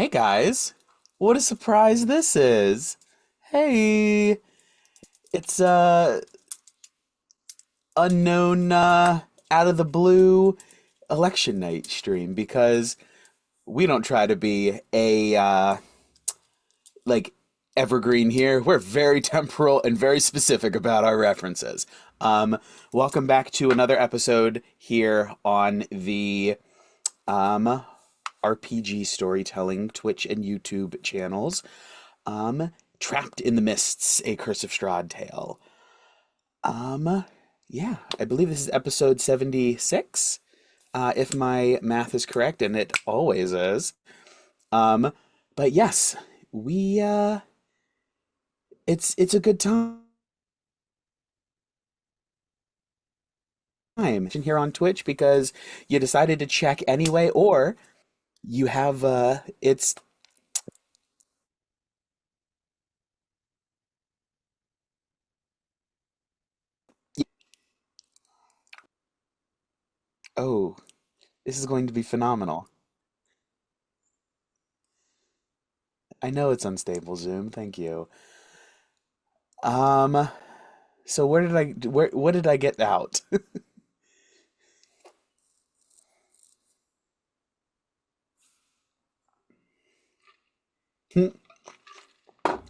Hey guys, what a surprise this is. Hey, it's unknown out of the blue election night stream because we don't try to be a like evergreen here. We're very temporal and very specific about our references. Welcome back to another episode here on the um RPG Storytelling Twitch and YouTube channels. Trapped in the Mists, a Curse of Strahd tale. Yeah, I believe this is episode 76, if my math is correct, and it always is. Um, but yes, we it's a good time here on Twitch because you decided to check anyway, or you have it's oh, this is going to be phenomenal. I know it's unstable, Zoom. Thank you. Um, so where what did I get out? We'll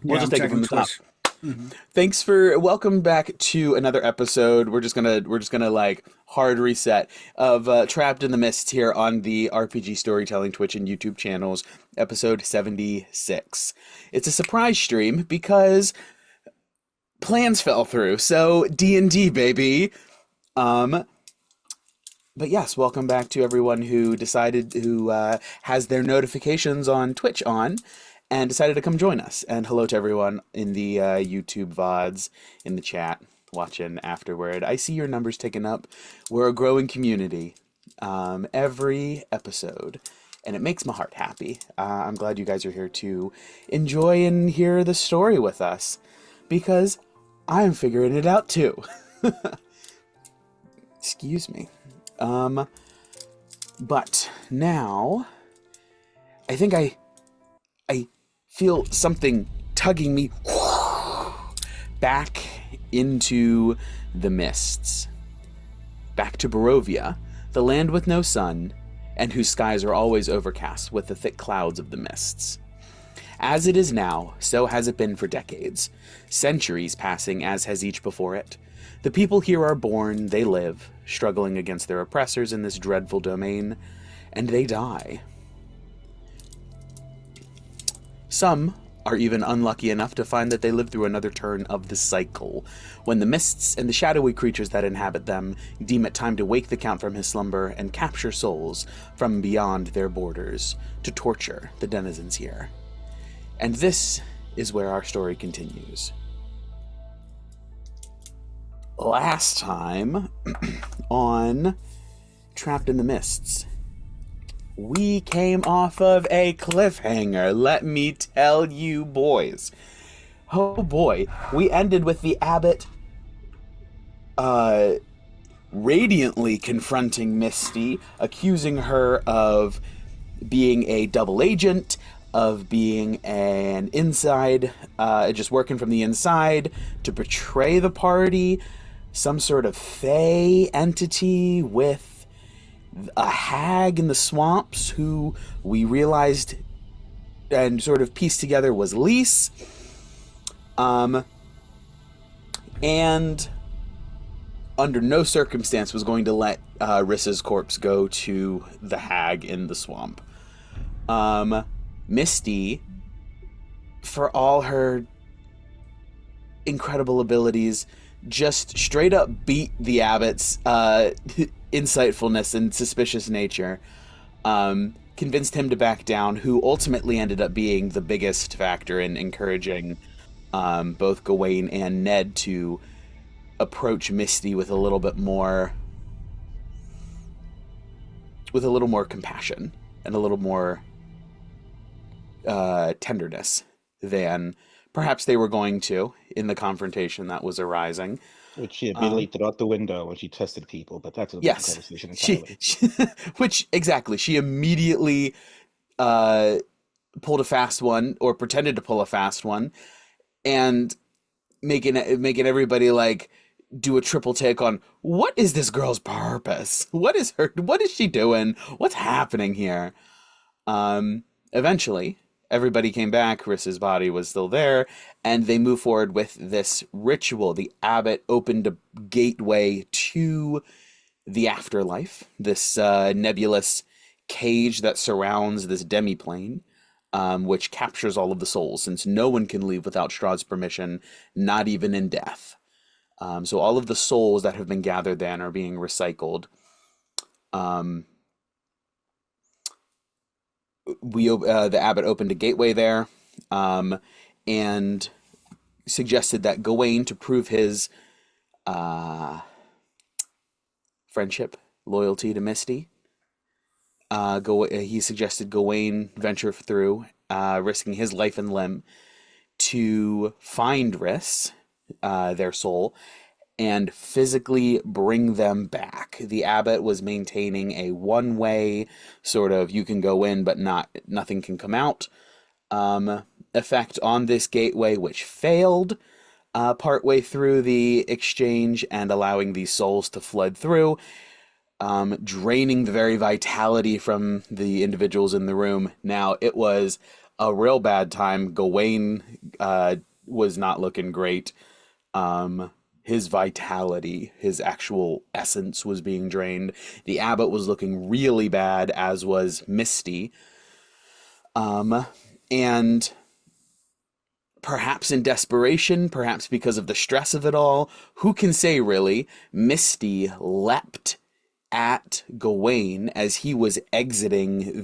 Yeah, just I'm take it from checking the top. Twitch. Hmm. Thanks for welcome back to another episode. We're just gonna like hard reset of Trapped in the Mist here on the RPG Storytelling Twitch and YouTube channels, episode 76. It's a surprise stream because plans fell through. So D&D baby. Um but yes, welcome back to everyone who has their notifications on Twitch on and decided to come join us. And hello to everyone in the YouTube VODs in the chat watching afterward. I see your numbers ticking up. We're a growing community every episode, and it makes my heart happy. I'm glad you guys are here to enjoy and hear the story with us because I'm figuring it out too. Excuse me. Um, but now I think I feel something tugging me back into the mists, back to Barovia, the land with no sun, and whose skies are always overcast with the thick clouds of the mists. As it is now, so has it been for decades, centuries passing as has each before it. The people here are born, they live, struggling against their oppressors in this dreadful domain, and they die. Some are even unlucky enough to find that they live through another turn of the cycle, when the mists and the shadowy creatures that inhabit them deem it time to wake the Count from his slumber and capture souls from beyond their borders to torture the denizens here. And this is where our story continues. Last time on Trapped in the Mists, we came off of a cliffhanger, let me tell you boys. Oh boy, we ended with the abbot radiantly confronting Misty, accusing her of being a double agent, of being an inside, just working from the inside to betray the party, some sort of fey entity with a hag in the swamps who we realized and sort of pieced together was Lise. And under no circumstance was going to let Rissa's corpse go to the hag in the swamp. Misty, for all her incredible abilities, just straight up beat the abbot's insightfulness and suspicious nature. Convinced him to back down, who ultimately ended up being the biggest factor in encouraging both Gawain and Ned to approach Misty with a little bit more, compassion and a little more tenderness than perhaps they were going to in the confrontation that was arising. Which she Um, immediately threw out the window when she tested people, but that's a different yes, conversation she, entirely. she which exactly she immediately uh, pulled a fast one, or pretended to pull a fast one, and making everybody like do a triple take on what is this girl's purpose? What is she doing? What's happening here? Eventually, everybody came back. Riss's body was still there, and they move forward with this ritual. The abbot opened a gateway to the afterlife, this nebulous cage that surrounds this demiplane, which captures all of the souls, since no one can leave without Strahd's permission, not even in death. So all of the souls that have been gathered then are being recycled. Um, the abbot opened a gateway there, and suggested that Gawain, to prove his friendship, loyalty to Misty, he suggested Gawain venture through, risking his life and limb, to find Riss, their soul, and physically bring them back. The abbot was maintaining a one-way sort of you can go in but nothing can come out effect on this gateway, which failed partway through the exchange and allowing these souls to flood through, draining the very vitality from the individuals in the room. Now, it was a real bad time. Gawain was not looking great. His vitality, his actual essence was being drained. The abbot was looking really bad, as was Misty. And perhaps in desperation, perhaps because of the stress of it all, who can say really, Misty leapt at Gawain as he was exiting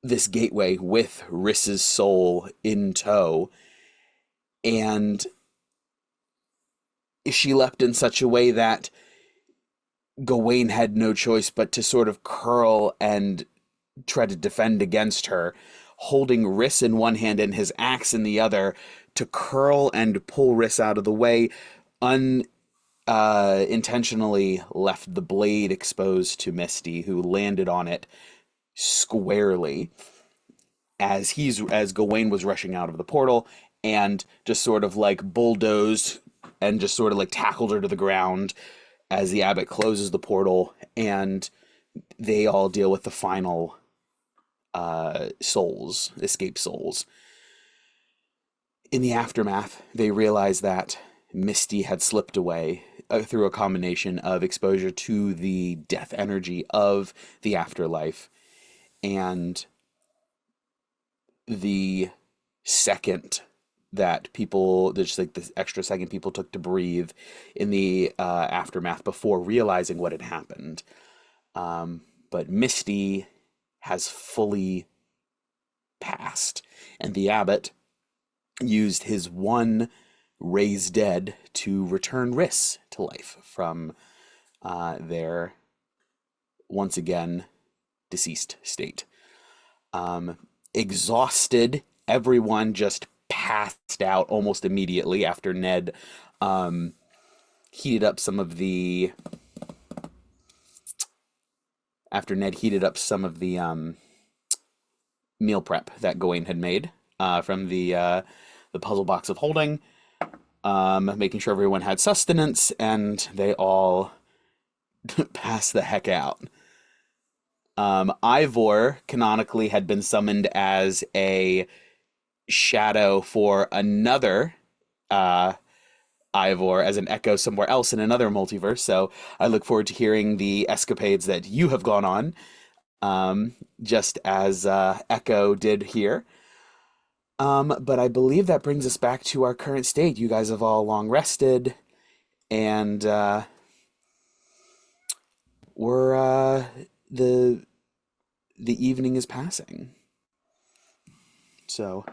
this gateway with Riss's soul in tow, and she leapt in such a way that Gawain had no choice but to sort of curl and try to defend against her, holding Riss in one hand and his axe in the other, to curl and pull Riss out of the way. Intentionally left the blade exposed to Misty, who landed on it squarely as Gawain was rushing out of the portal, and just sort of like bulldozed and just sort of like tackled her to the ground as the abbot closes the portal, and they all deal with the final escape souls. In the aftermath, they realize that Misty had slipped away through a combination of exposure to the death energy of the afterlife and the second that people, just like the extra second people took to breathe in the aftermath before realizing what had happened. But Misty has fully passed, and the abbot used his one raised dead to return Riss to life from their once again deceased state. Exhausted, everyone just passed out almost immediately after Ned heated up some of the meal prep that Gawain had made from the puzzle box of holding, making sure everyone had sustenance, and they all passed the heck out. Ivor canonically had been summoned as a shadow for another Ivor, as an echo somewhere else in another multiverse, so I look forward to hearing the escapades that you have gone on, just as Echo did here. But I believe that brings us back to our current state. You guys have all long rested, and we're the evening is passing. So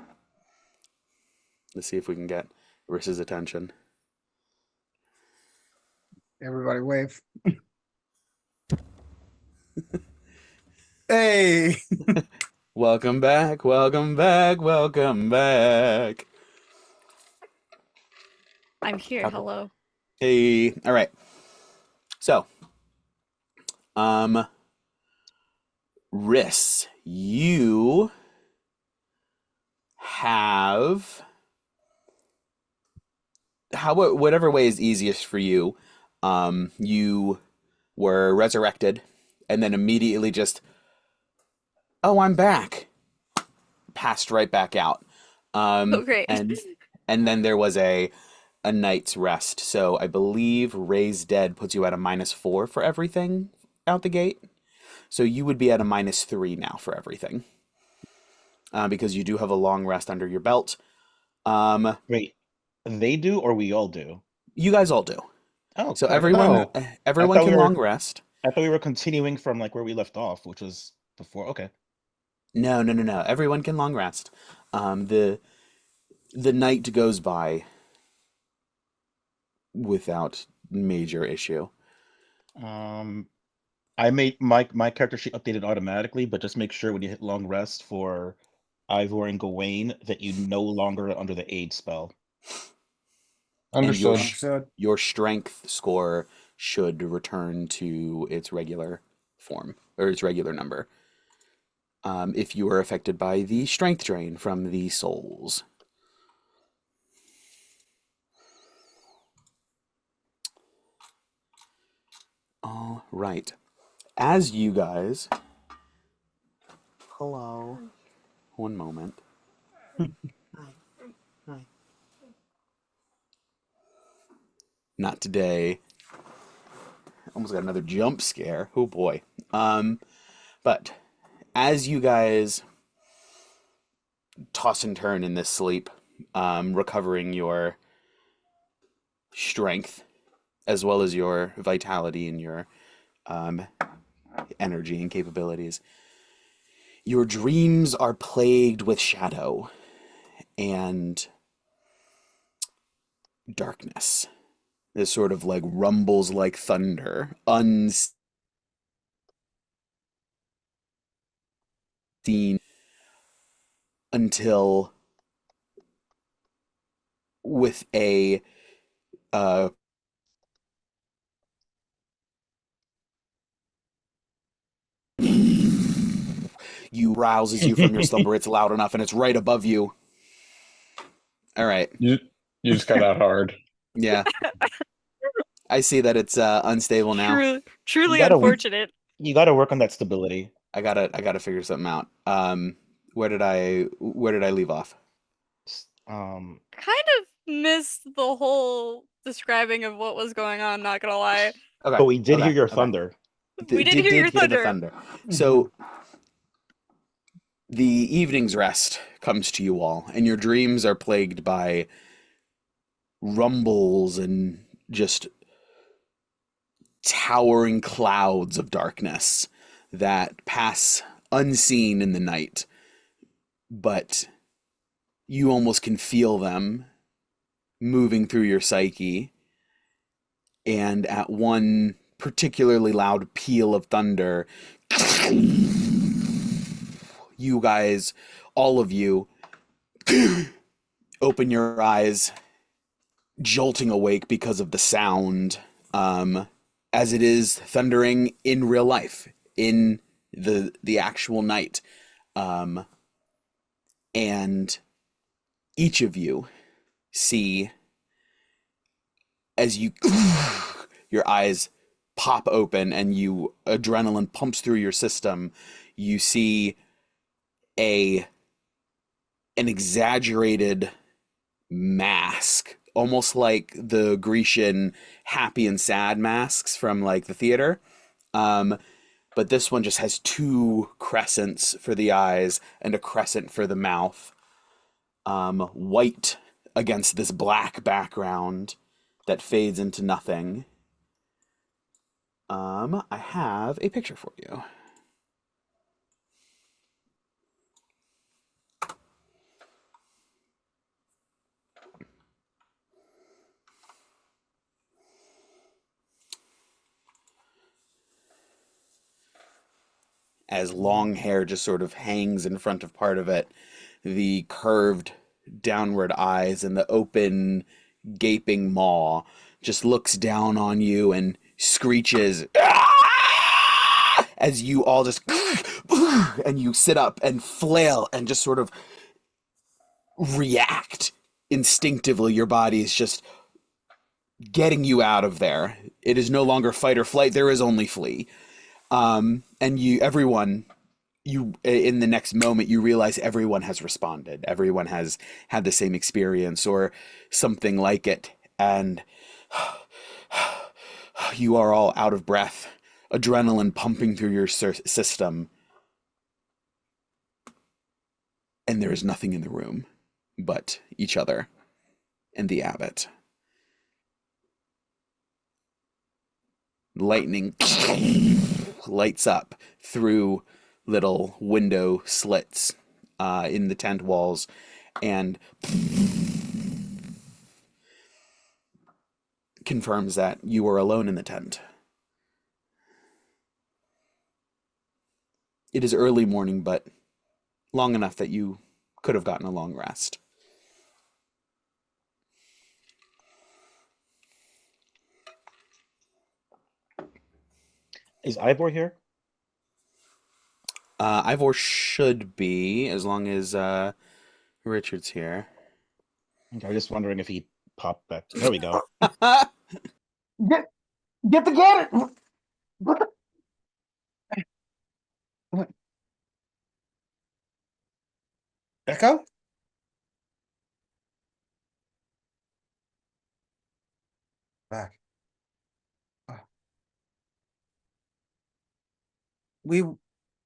let's see if we can get Riss's attention. Everybody wave. Hey! Welcome back, welcome back, welcome back. I'm here. Hello. Hey. All right. So, Riss, you have whatever way is easiest for you. You were resurrected, and then immediately just, oh, I'm back. Passed right back out. Oh, great. And then there was a night's rest. So I believe Raise Dead puts you at a -4 for everything out the gate. So you would be at a -3 now for everything. Because you do have a long rest under your belt. Wait, they do or we all do? You guys all do. Oh, So okay. everyone I everyone thought we can were long rest. I thought we were continuing from like where we left off, which was before. Okay. No, no, no, no. Everyone can long rest. The night goes by without major issue. I made my character sheet updated automatically, but just make sure when you hit long rest for Ivor and Gawain that you no longer are under the aid spell. And Understood. Understood. your strength score should return to its regular form or its regular number. If you are affected by the strength drain from the souls. All right. As you guys... Hello. One moment. Hi. Not today. Almost got another jump scare. Oh boy. But as you guys toss and turn in this sleep, recovering your strength as well as your vitality and your energy and capabilities, your dreams are plagued with shadow and darkness. This sort of like rumbles like thunder, unseen, until with a you rouses you from your slumber. It's loud enough and it's right above you. All right. You just got out hard. Yeah. I see that it's unstable now. Truly gotta- unfortunate. You got to work on that stability. I gotta figure something out. Where did I leave off? Um, Kind of missed the whole describing of what was going on, not gonna lie. Okay. but we did okay, hear your okay. thunder. We did hear your the thunder. So the evening's rest comes to you all, and your dreams are plagued by rumbles and just towering clouds of darkness that pass unseen in the night, but you almost can feel them moving through your psyche. And at one particularly loud peal of thunder, you guys, all of you, open your eyes, jolting awake because of the sound, as it is thundering in real life, in the actual night. And each of you see, as you your eyes pop open and you adrenaline pumps through your system, you see an exaggerated mask, almost like the Grecian happy and sad masks from like the theater. But this one just has two crescents for the eyes and a crescent for the mouth. White against this black background that fades into nothing. I have a picture for you. As long hair just sort of hangs in front of part of it, the curved downward eyes and the open gaping maw just looks down on you and screeches as you all just and you sit up and flail and just sort of react instinctively. Your body is just getting you out of there. It is no longer fight or flight. There is only flee. And everyone, in the next moment, you realize everyone has responded. Everyone has had the same experience or something like it. And you are all out of breath, adrenaline pumping through your system. And there is nothing in the room but each other and the abbot. Lightning lights up through little window slits in the tent walls and confirms that you are alone in the tent. It is early morning, but long enough that you could have gotten a long rest. Is Ivor here? Ivor should be, as long as Richard's here. Okay, I was just wondering if he popped back. There we go. Get the gator! What? Echo? Back. We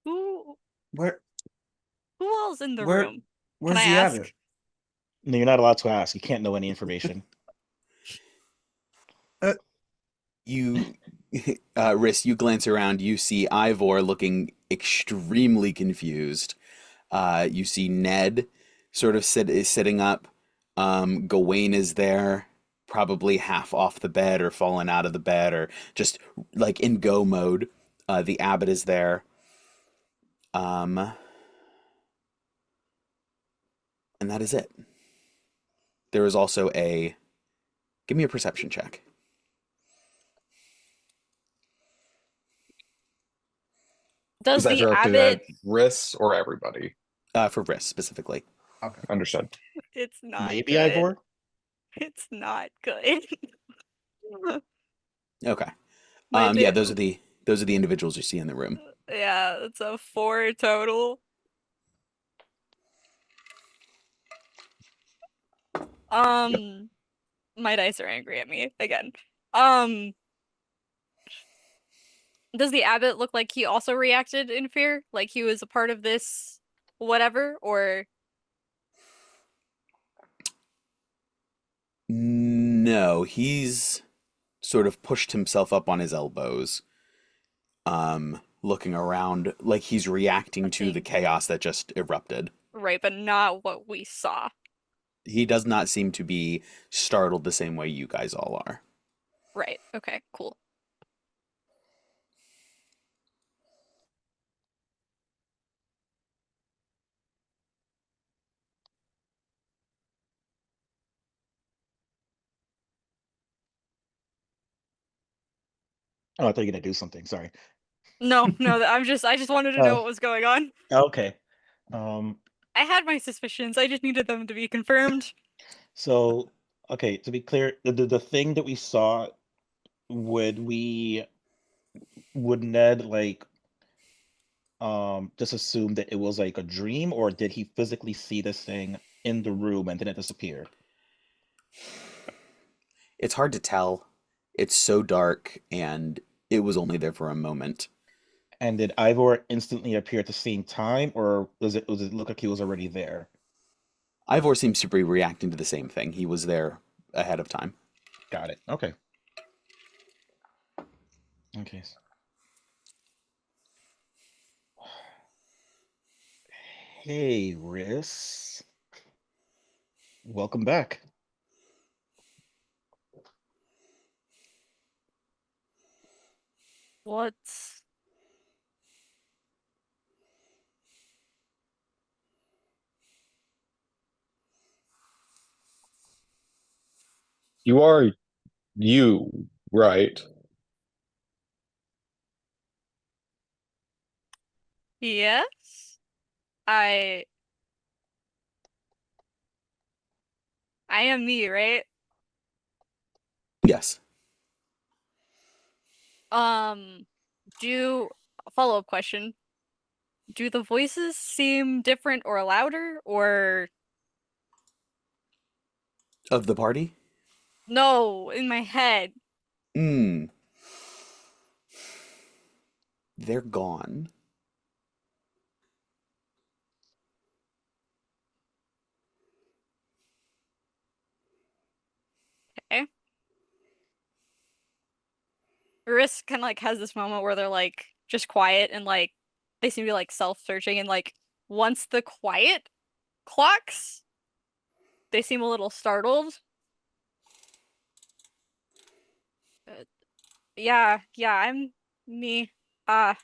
Who where who all's in the where room? where's I the ask? abbot? No, you're not allowed to ask. You can't know any information. You, Riss, you glance around, you see Ivor looking extremely confused. You see Ned sort of sitting up. Gawain is there, probably half off the bed or fallen out of the bed or just like in go mode. The abbot is there. And that is it. There is also give me a perception check. Does Is that the directed abbot? at Riss or everybody? For Riss specifically. Okay. Understood. It's not Maybe good. Ivor? It's not good. Okay. My Yeah, da- those are the individuals you see in the room. Yeah, it's a 4 total. My dice are angry at me again. Does the abbot look like he also reacted in fear? Like he was a part of this whatever? Or No, he's sort of pushed himself up on his elbows, looking around like he's reacting to the chaos that just erupted. right, but not what we saw. He does not seem to be startled the same way you guys all are. Right. Okay, cool. Oh, I thought you were gonna do something. Sorry. No, I just wanted to know what was going on. Okay. Um. I had my suspicions. I just needed them to be confirmed. So, okay, to be clear, the thing that we saw, would we would Ned like just assume that it was like a dream, or did he physically see this thing in the room and then it disappeared? It's hard to tell. It's so dark, and it was only there for a moment. And did Ivor instantly appear at the same time, or does it look like he was already there? Ivor seems to be reacting to the same thing. He was there ahead of time. Got it. Okay. Okay. Hey, Riss. Welcome back. What's You are you, right? Yes. I I am me, right? Yes. Do follow-up question. Do the voices seem different or louder or Of the party? no, in my head? Hmm. They're gone. Okay. Risk kind of like has this moment where they're like just quiet and like they seem to be like self-searching and like once the quiet clocks, they seem a little startled. Uh, yeah, I'm me. Uh,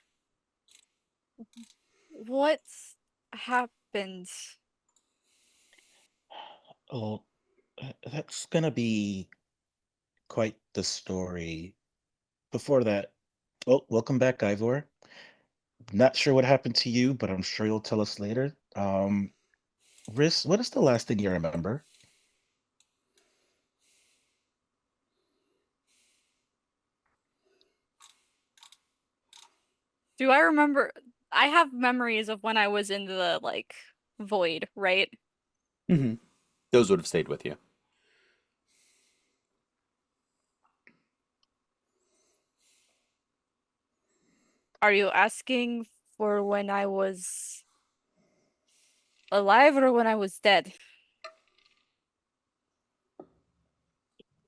what's happened? Oh, that's gonna be quite the story. Before that, oh, welcome back, Ivor. Not sure what happened to you, but I'm sure you'll tell us later. Riss, what is the last thing you remember? Do I remember? I have memories of when I was in the like void, right? Mm-hmm. Those would have stayed with you. Are you asking for when I was alive or when I was dead?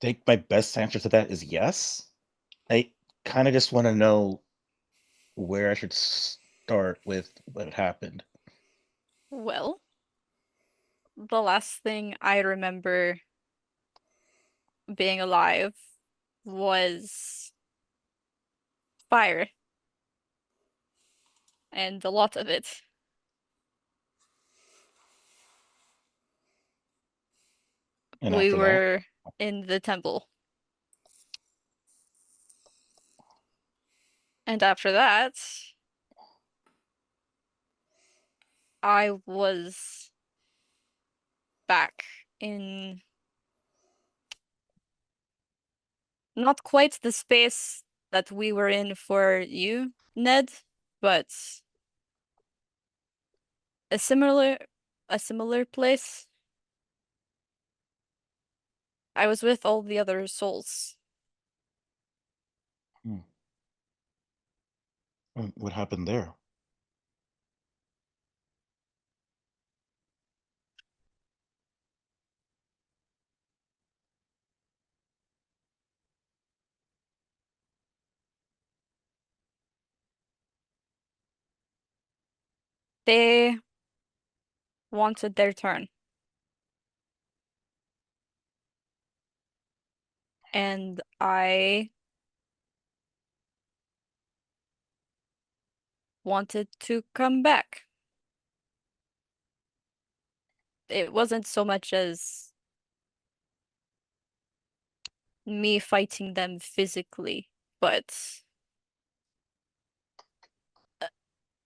Think my best answer to that is yes. I kind of just want to know where I should start with what happened. Well, the last thing I remember being alive was fire, and a lot of it. And We after that, were in the temple. And after that, I was back in not quite the space that we were in for you, Ned, but a similar a similar place. I was with all the other souls. hmm, what happened there? They wanted their turn. And I wanted to come back. It wasn't so much as me fighting them physically, but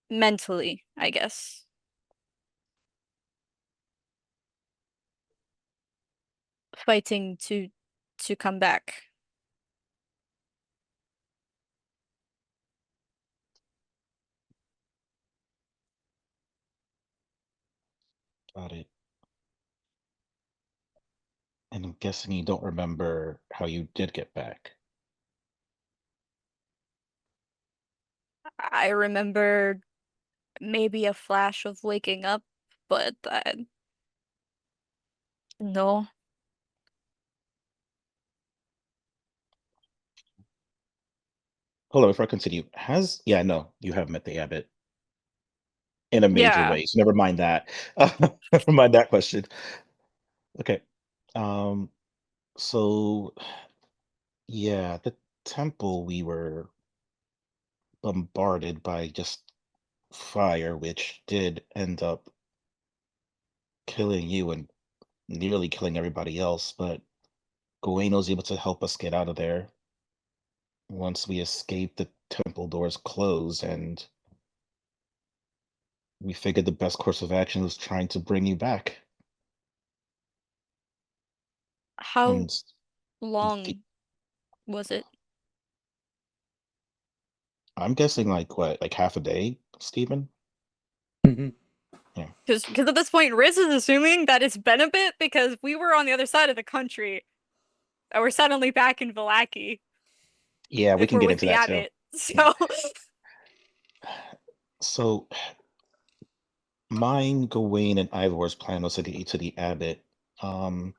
mentally, I guess. Fighting to come back. Got it. And I'm guessing you don't remember how you did get back. I remember maybe a flash of waking up, but no. Hold on, before I continue, yeah, no, you have met the abbot in a major Yeah, way. So never mind that. Never mind that question. Okay. Um, so yeah, the temple we were bombarded by just fire, which did end up killing you and nearly killing everybody else, but Gawain was able to help us get out of there. Once we escaped, the temple doors closed, and we figured the best course of action was trying to bring you back. How And long was it? I'm guessing like what, like half a day, Stephen? Mhm. Yeah. Because at this point, Riz is assuming that it's been a bit because we were on the other side of the country, and we're suddenly back in Vallaki Yeah, we if can we're get with into the that too. abbot. Yeah. So So mine, Gawain, and Ivor's plan was to the abbot. Um,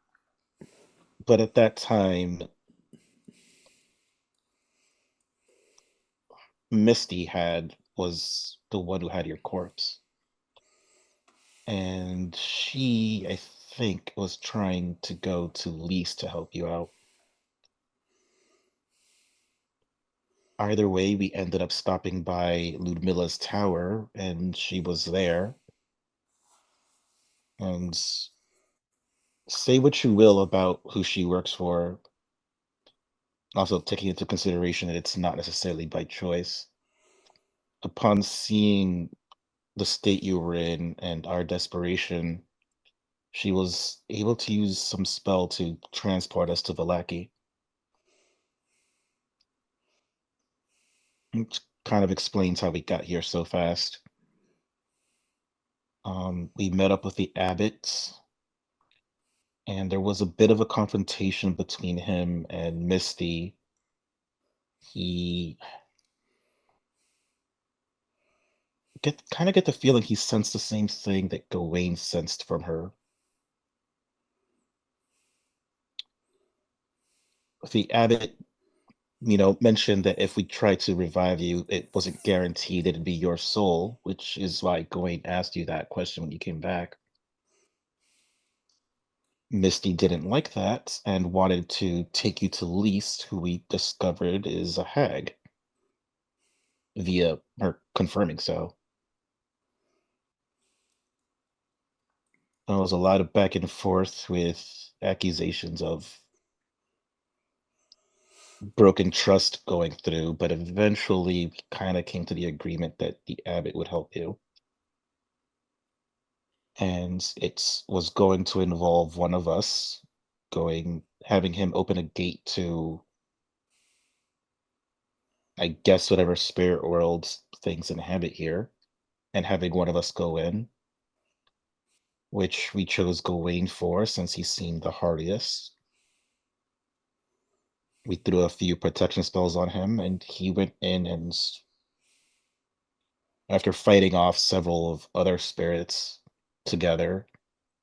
but at that time, Misty was the one who had your corpse. And she, I think, was trying to go to Lys to help you out. Either way, we ended up stopping by Ludmilla's tower, and she was there. And say what you will about who she works for, also taking into consideration that it's not necessarily by choice. Upon seeing the state you were in and our desperation, she was able to use some spell to transport us to Vallaki. Which kind of explains how we got here so fast. We met up with the abbot, and there was a bit of a confrontation between him and Misty. He get the feeling he sensed the same thing that Gawain sensed from her. The abbot, mentioned that if we tried to revive you, it wasn't guaranteed it'd be your soul, which is why Gawain asked you that question when you came back. Misty didn't like that and wanted to take you to Lys, who we discovered is a hag, via her confirming so. There was a lot of back and forth with accusations of broken trust going through, but eventually we kind of came to the agreement that the abbot would help you. And it was going to involve one of us having him open a gate to, I guess, whatever spirit worlds things inhabit here, and having one of us go in, which we chose Gawain for since he seemed the hardiest. We threw a few protection spells on him, and he went in and, after fighting off several of other spirits together,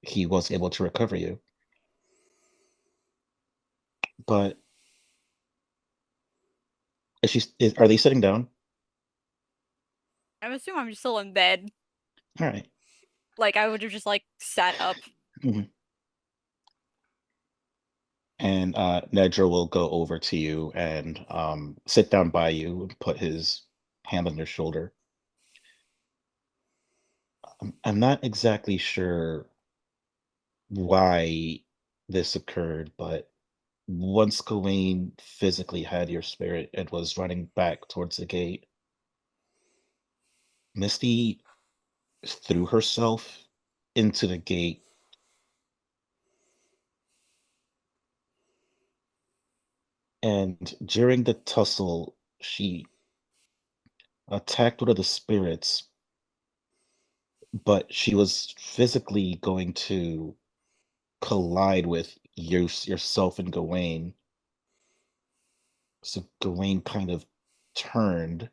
he was able to recover you. But are they sitting down? I'm assuming I'm still in bed. All right. Like I would have just like sat up. Mhm. And Nedro will go over to you and sit down by you and put his hand on your shoulder. I'm not exactly sure why this occurred, but once Gawain physically had your spirit and was running back towards the gate, Misty threw herself into the gate. And during the tussle, she attacked one of the spirits, but she was physically going to collide with yourself and Gawain. So Gawain kind of turned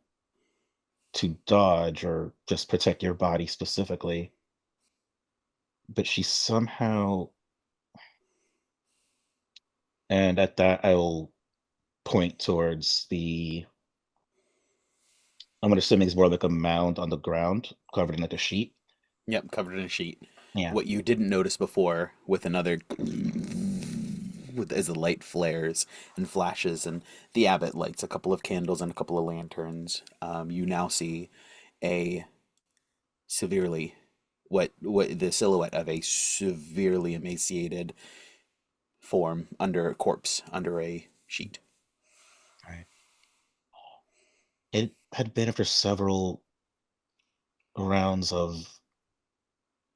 to dodge or just protect your body specifically. But she somehow, and at that, I will point towards I'm assuming it's more like a mound on the ground covered in like a sheet. Yep, covered in a sheet. Yeah. What you didn't notice before with another as the light flares and flashes and the abbot lights a couple of candles and a couple of lanterns, you now see a severely what the silhouette of a severely emaciated form under a corpse under a sheet. Right. It had been after several rounds of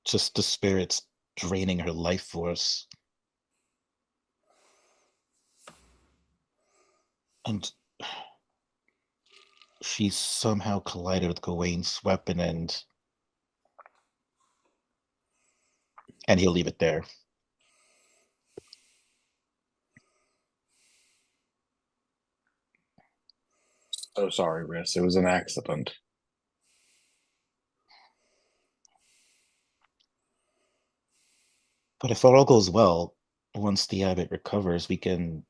just the spirits draining her life force. And she somehow collided with Gawain's weapon, and he'll leave it there. So sorry, Riss. It was an accident. But if all goes well, once the abbot recovers, we can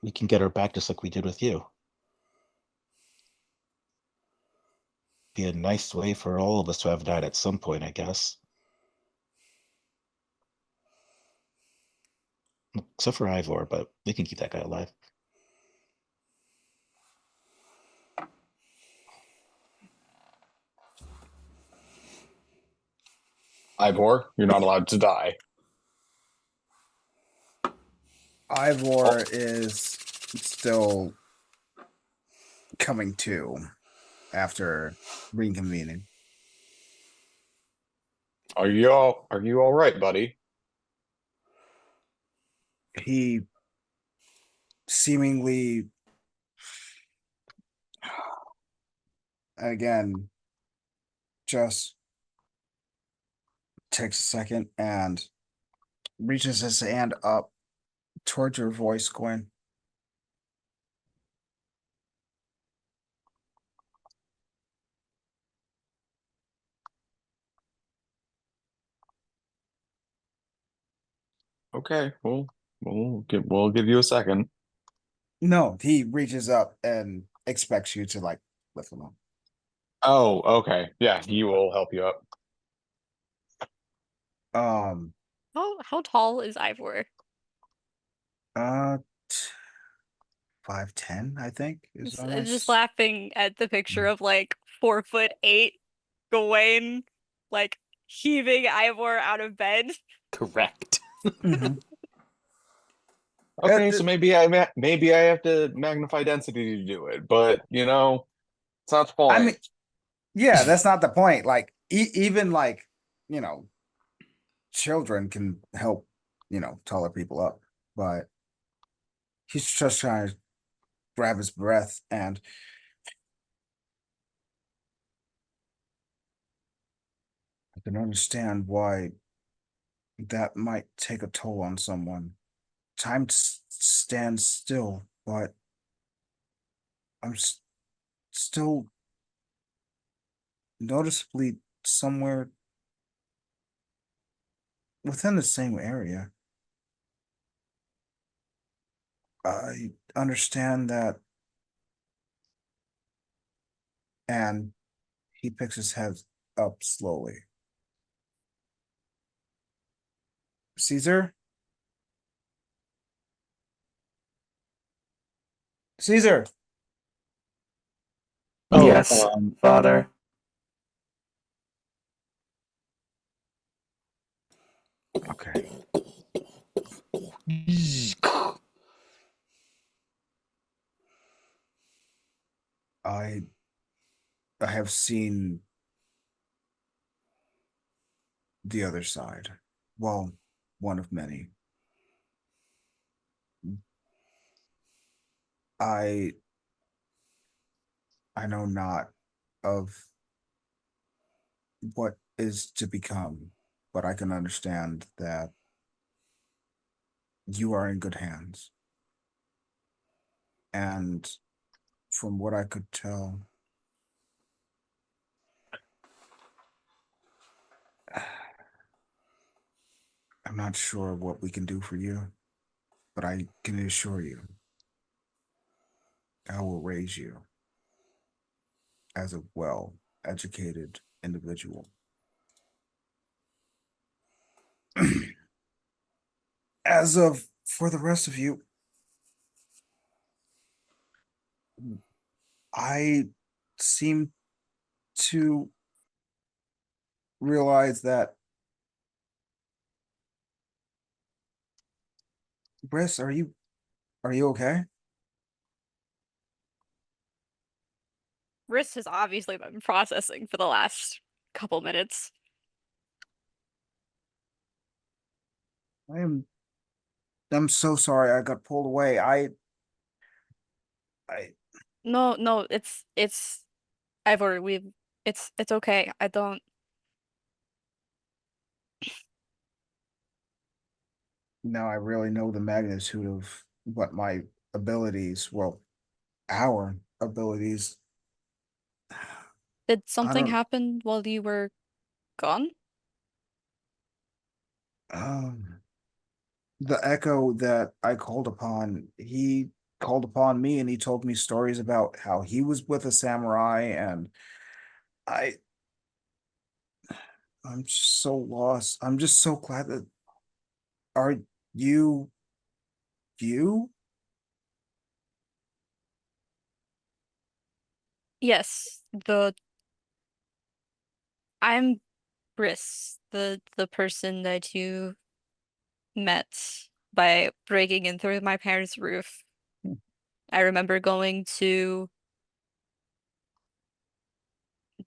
get her back just like we did with you. Be a nice way for all of us to have died at some point, I guess. Except for Ivor, but we can keep that guy alive. Ivor, you're not allowed to die. Ivor is still coming to after reconvening. Are you all right, buddy? He seemingly, again, just takes a second and reaches his hand up towards your voice, Gwen. Okay, we'll give you a second. No, he reaches up and expects you to like lift him up. Oh, okay. Yeah, he will help you up. How tall is Ivor? Uh, 5'10", I think is a Just nice. laughing at the picture of like 4'8" Gawain, like heaving Ivor out of bed. Correct. Mhm. Okay, so maybe I have to magnify density to do it, but it's not the point. I mean, yeah, that's not the point. Like, even like, you know, children can help, taller people up, but he's just trying to grab his breath, and I can understand why that might take a toll on someone. Time stands still, but I'm still noticeably somewhere within the same area. I understand that, and he picks his head up slowly. Caesar? Caesar! Oh, Yes, Father. Okay. I have seen the other side. Well, one of many. I know not of what is to become, but I can understand that you are in good hands. And from what I could tell, I'm not sure what we can do for you, but I can assure you, I will raise you as a well-educated individual. As of for the rest of you, I seem to realize that. Briss, are you okay? Riss has obviously been processing for the last couple minutes. I'm so sorry I got pulled away. I No, it's Ivor, it's okay. I don't. Now I really know the magnitude of what my abilities, well, our abilities. Did I something don't happen while you were gone? um the echo that I called upon, he called upon me and he told me stories about how he was with a samurai and I I'm just so lost. I'm just so glad that are you you? Yes, I'm Briss, the person that you met by breaking in through my parents' roof. I remember going to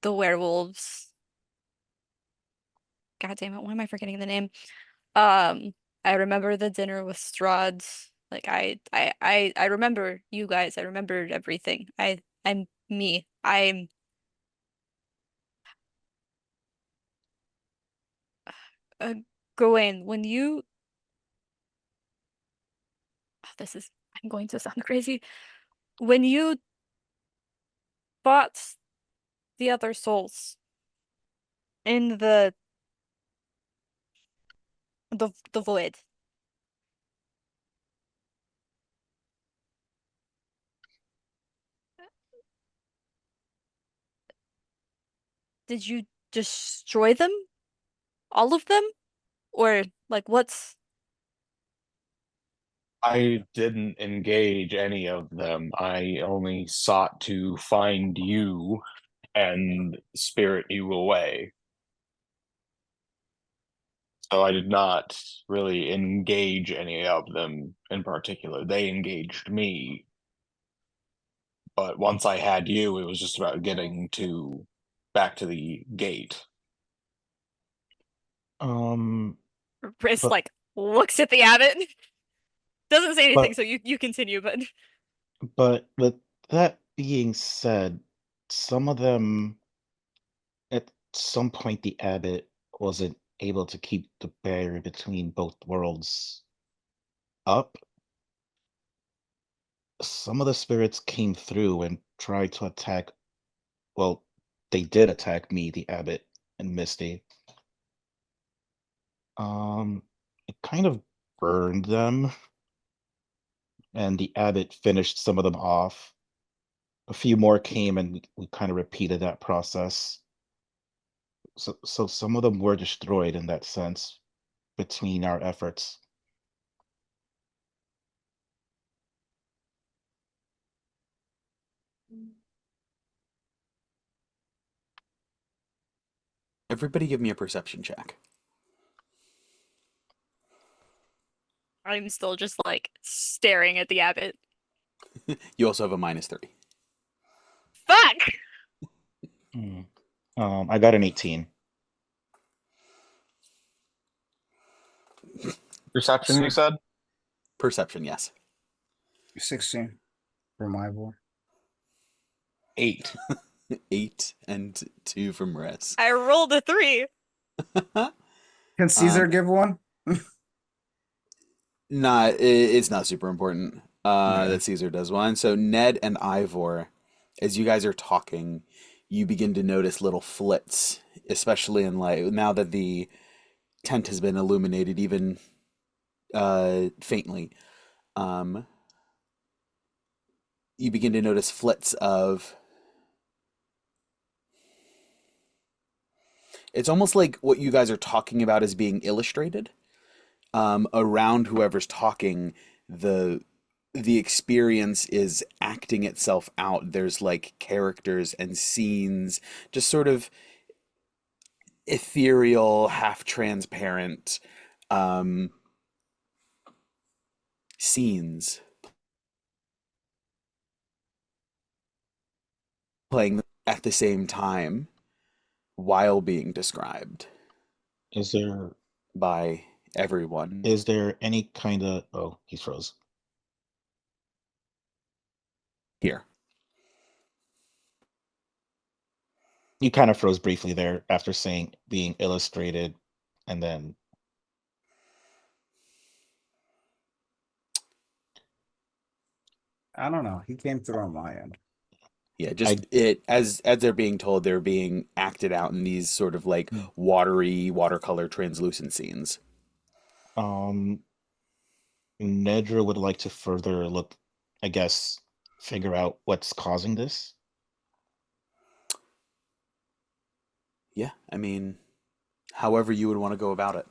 the werewolves. God damn it, why am I forgetting the name? Um, I remember the dinner with Strahd. Like I remember you guys. I remembered everything. I'm me. I'm uh, Gawain. When you this is I'm going to sound crazy. When you bought the other souls in the void, did you destroy them? All of them? Or like what's I didn't engage any of them. I only sought to find you and spirit you away. So I did not really engage any of them in particular. They engaged me. But once I had you, it was just about getting to back to the gate. Um, Briss but like looks at the abbot? Doesn't say anything, but so you continue, but but with that being said, some of them at some point the abbot wasn't able to keep the barrier between both worlds up. Some of the spirits came through and tried to attack. Well, they did attack me, the abbot, and Misty. Um, it kind of burned them, and the abbot finished some of them off. A few more came, and we kind of repeated that process. So some of them were destroyed in that sense between our efforts. Everybody give me a perception check. I'm still just like staring at the abbot. You also have a -3. Fuck! Hmm. I got an 18. Perception, you said? Perception, yes. 16 for my boy. 8. 8 and 2 from Riss. I rolled a 3. Can Caesar give one? It's not super important Yeah. that Caesar does one. So Ned and Ivor, as you guys are talking, you begin to notice little flits, especially in light now that the tent has been illuminated even faintly. Um, you begin to notice flits of. It's almost like what you guys are talking about is being illustrated. Around whoever's talking, the experience is acting itself out. There's like characters and scenes, just sort of ethereal, half transparent um, scenes playing at the same time while being described Is there by everyone Is there any kind of... Oh, he's froze. here. You kind of froze briefly there after saying being illustrated, and then I don't know. He came through on my end. Yeah, just it as they're being told, they're being acted out in these sort of like watery watercolor translucent scenes. Nedra would like to further look, I guess, figure out what's causing this. Yeah, I mean, however you would want to go about it.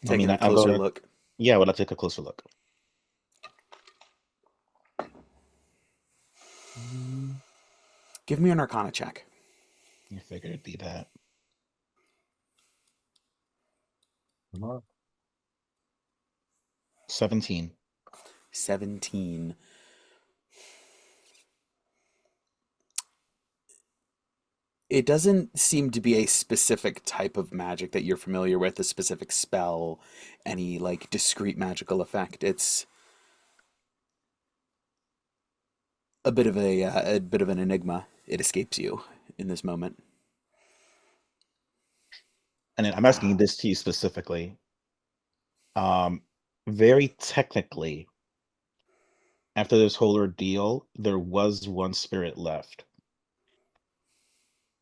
I Taking mean, a closer look. Yeah, I would like to take a closer look. Give me an Arcana check. I figured it'd be that. 17. 17. It doesn't seem to be a specific type of magic that you're familiar with, a specific spell, any like discrete magical effect. It's a bit of an enigma. It escapes you in this moment. And then I'm asking this to you specifically. Very technically, after this whole ordeal, there was one spirit left.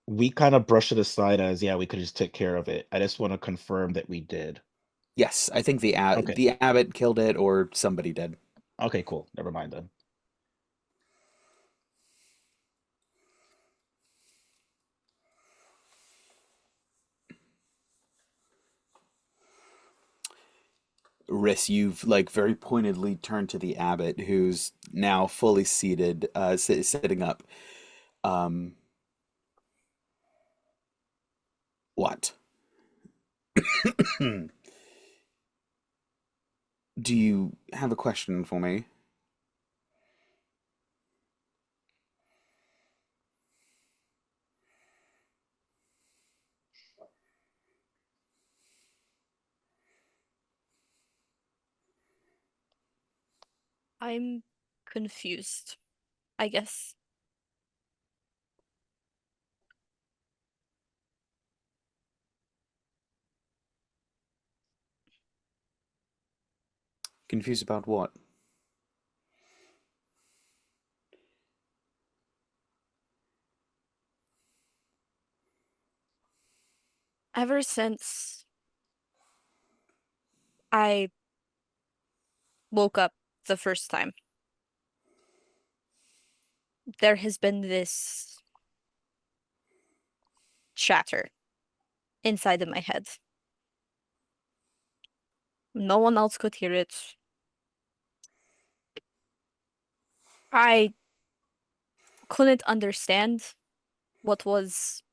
We kind of brushed it aside as, yeah, we could just take care of it. I just want to confirm that we did. Yes, I think the Okay. abbot killed it, or somebody did. Okay, cool. Never mind then. Riss, you've like very pointedly turned to the abbot, who's now fully seated, sitting up. What? Do you have a question for me? I'm confused, I guess. Confused about what? Ever since I woke up the first time, there has been this chatter inside of my head. No one else could hear it. I couldn't understand what was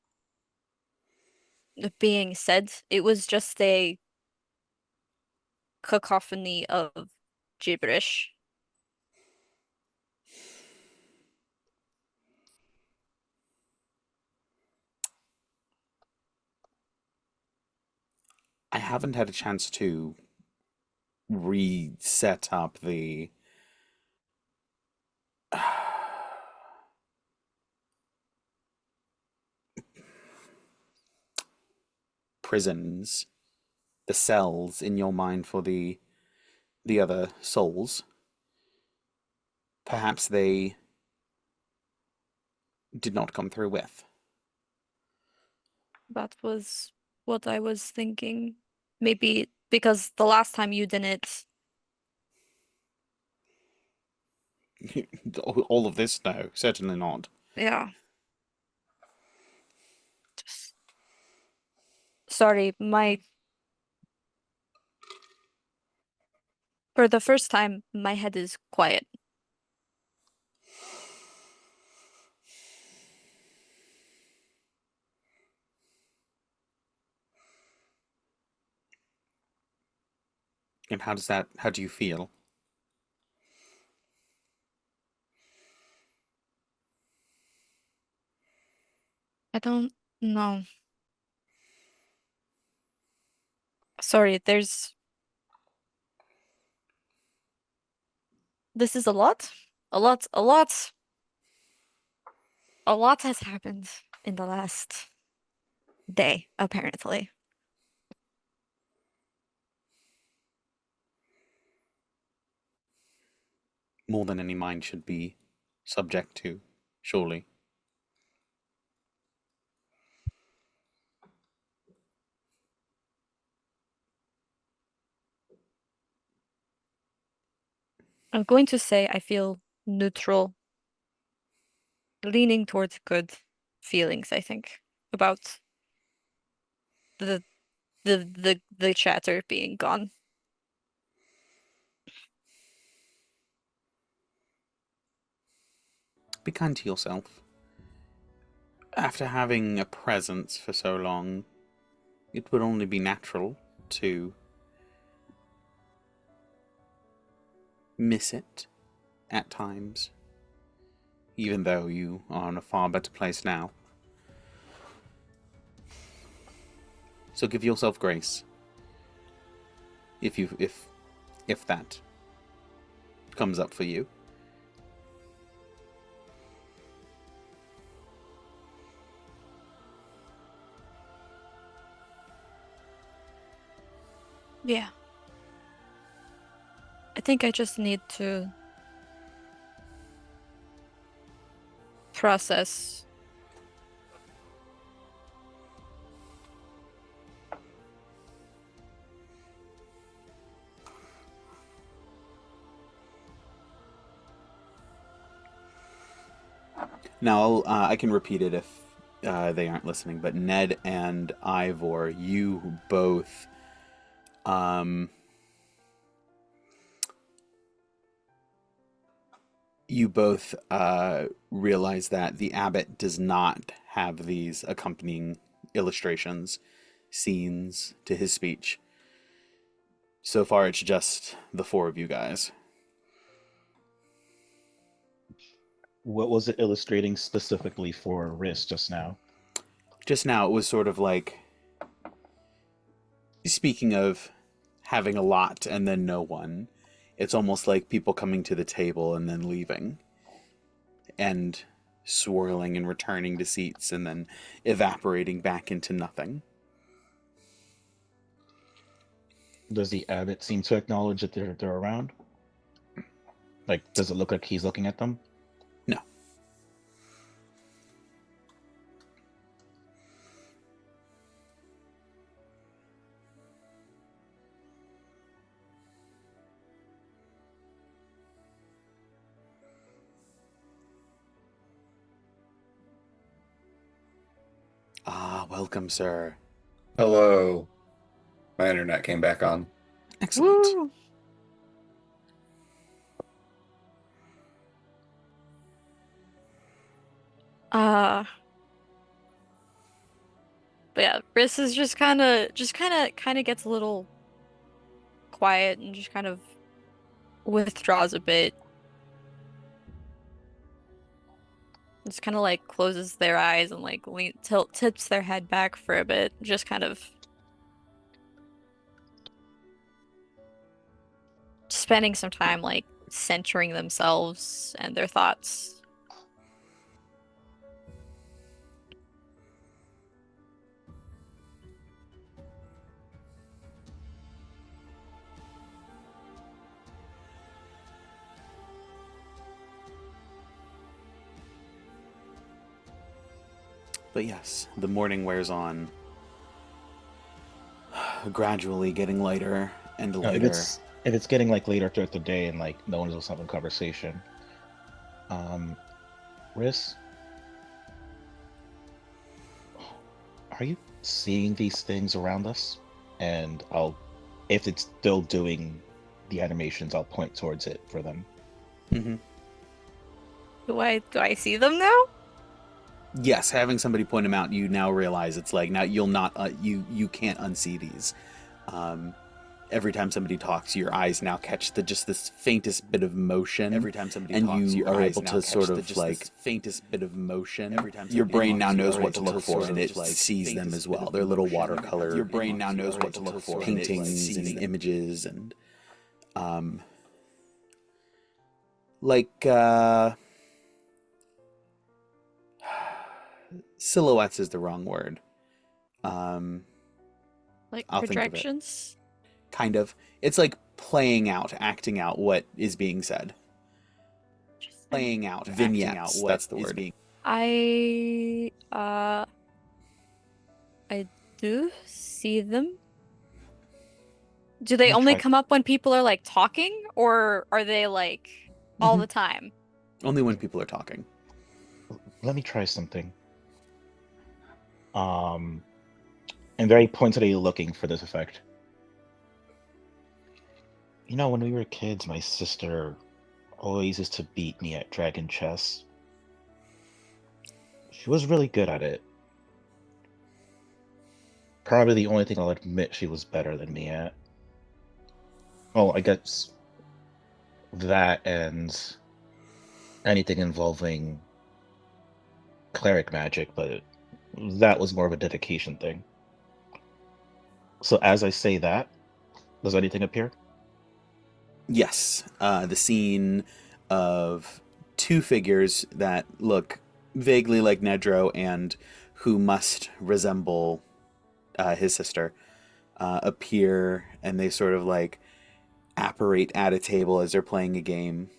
being said. It was just a cacophony of gibberish. I haven't had a chance to reset up the prisons, the cells in your mind for the other souls. Perhaps they did not come through with. That was what I was thinking. Maybe because the last time you didn't. All of this, no, certainly not. Yeah. Just... Sorry, for the first time, my head is quiet. And how do you feel? I don't know. Sorry, there's This is a lot. A lot, a lot. A lot has happened in the last day, apparently. More than any mind should be subject to, surely. I'm going to say I feel neutral, leaning towards good feelings, I think, about the the chatter being gone. Be kind to yourself. After having a presence for so long, it would only be natural to miss it at times, even though you are in a far better place now. So give yourself grace, if that comes up for you. Yeah. I think I just need to process. Now, I can repeat it if they aren't listening, but Ned and Ivor, you both realize that the abbot does not have these accompanying illustrations, scenes to his speech. So far, it's just the four of you guys. What was it illustrating specifically for Riss just now? Just now, it was sort of like, speaking of having a lot and then no one, it's almost like people coming to the table and then leaving, and swirling and returning to seats and then evaporating back into nothing. Does the abbot seem to acknowledge that they're around? Like, does it look like he's looking at them? No. Ah, welcome, sir. Hello. My internet came back on. Excellent. Woo! But yeah, Riss is just kind of gets a little quiet and just kind of withdraws a bit. Just kind of like closes their eyes and like tips their head back for a bit, just kind of spending some time like centering themselves and their thoughts. But yes, the morning wears on, gradually getting lighter and lighter. If it's getting like later throughout the day and like no one is having a conversation, Riss, are you seeing these things around us? And if it's still doing the animations, I'll point towards it for them. Mm-hmm. Do I see them now? Yes, having somebody point them out, you now realize it's like, now you'll not you can't unsee these. Every time somebody talks, your eyes now catch just this faintest bit of motion. Every time somebody talks, you are able to sort of like faintest bit of motion. Every time your brain now knows what to look for, and it sees them as well. They're little watercolor. Your brain now knows what to look for, paintings and images, and like silhouettes is the wrong word. Like I'll think of it. projections? Kind of. It's like playing out, acting out what is being said. Interesting. Playing out, Vignettes, acting out what that's the is word. being. I do see them. Do they Let me only try- come up when people are like talking, or are they like all the time? Only when people are talking. Let me try something. I'm very pointedly looking for this effect. You know, when we were kids, my sister always used to beat me at Dragon Chess. She was really good at it. Probably the only thing I'll admit she was better than me at. Well, I guess that and anything involving cleric magic, but that was more of a dedication thing. So as I say that, does anything appear? Yes, the scene of two figures that look vaguely like Nedro and who must resemble his sister appear, and they sort of like apparate at a table as they're playing a game.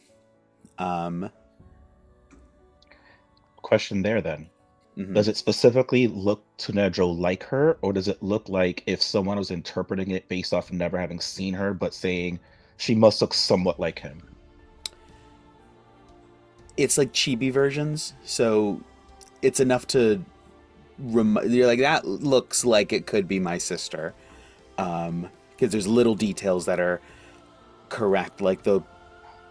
Question there then. Mhm. Does it specifically look to Nedro like her, or does it look like if someone was interpreting it based off of never having seen her, but saying she must look somewhat like him? It's like chibi versions, so it's enough to you're like, that looks like it could be my sister, because there's little details that are correct, like the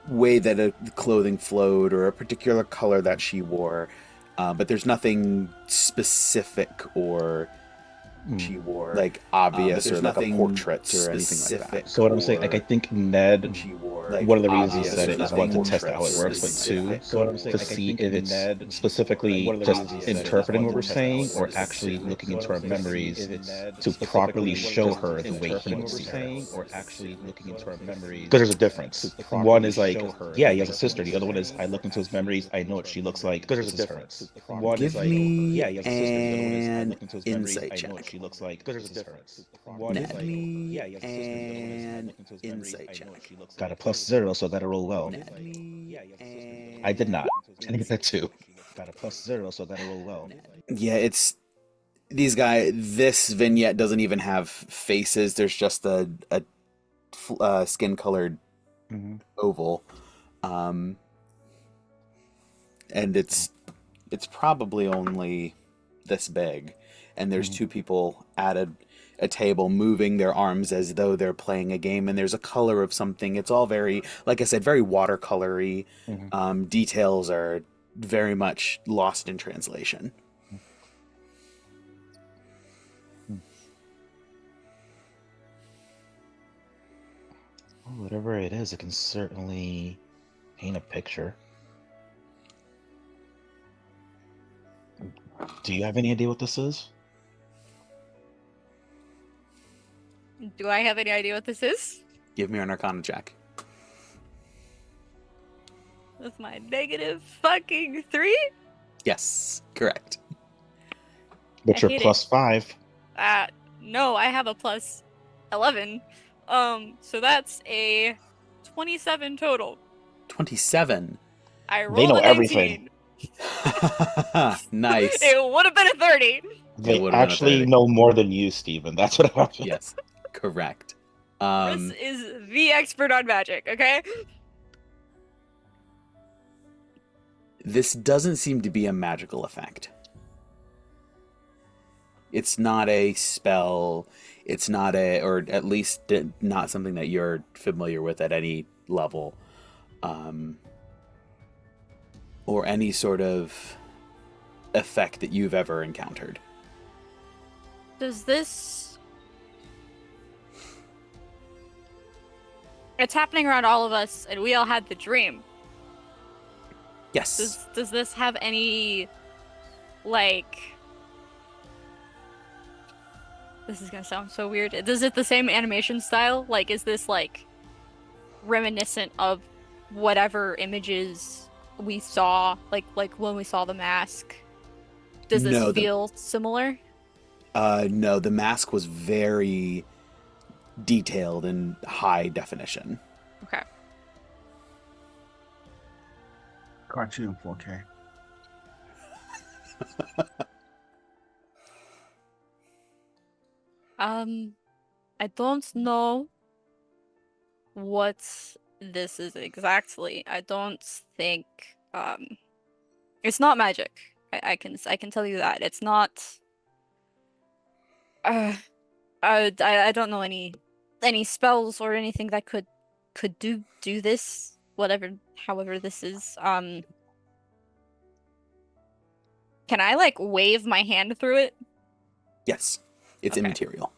way that a clothing flowed or a particular color that she wore, but there's nothing specific or she wore like obvious or there's like a nothing portrait or anything like specific. that. So what I'm saying, like, I think Ned, she wore one of the reasons he obvious said or it is nothing one, to test out how it works, but two, to see if it's specifically just interpreting what we're saying or actually looking into our memories to properly show her the way he would see her. Because there's a difference. One is like, yeah, he has a sister. The other one is, I look into his memories, I know what she looks like. Because there's a difference. One Give is like, me yeah, he has a sister. The other one is, I an look into his memories, insight I know what check. she looks like. Because there's a difference. One is Give like, me yeah, he has a sister. The other one is, I an look into his memories, insight I know what check. she looks like. Got a +0, so I gotta roll well. Net me I did not. I didn't get that insight. too. Got a +0, so I gotta roll well. Yeah, it's these guys. This vignette doesn't even have faces. There's just a skin colored oval, and it's probably only this big, and there's two people at a table moving their arms as though they're playing a game, and there's a color of something. It's all very, like I said, very watercolory. Details are very much lost in translation. Well, whatever it is, it can certainly paint a picture. Do you have any idea what this is? Do I have any idea what this is? Give me an Arcana check. With my negative fucking 3? Yes, correct. But I you're hate it. +5. No, I have a plus 11. So that's a 27 total. 27. I rolled They know a 19. everything. Nice. It would have been a 30. They would've been a actually 30. know more than you, Steven. That's what happened. Yes, correct. Chris is the expert on magic, okay? This doesn't seem to be a magical effect. It's not a spell. It's not or at least not something that you're familiar with at any level, or any sort of effect that you've ever encountered. Does this... It's happening around all of us, and we all had the dream. Yes. Does this have any, like... This is gonna sound so weird. Does it the same animation style? Like, is this, like, reminiscent of whatever images we saw, like when we saw the mask. Does this No, feel similar? No, the mask was very detailed and high definition. Okay. Cartoon 4K. I don't know what this is exactly. I don't think it's not magic. I can tell you that. It's not I don't know any spells or anything that could do this, however this is. Can I like wave my hand through it? Yes, it's Okay. immaterial.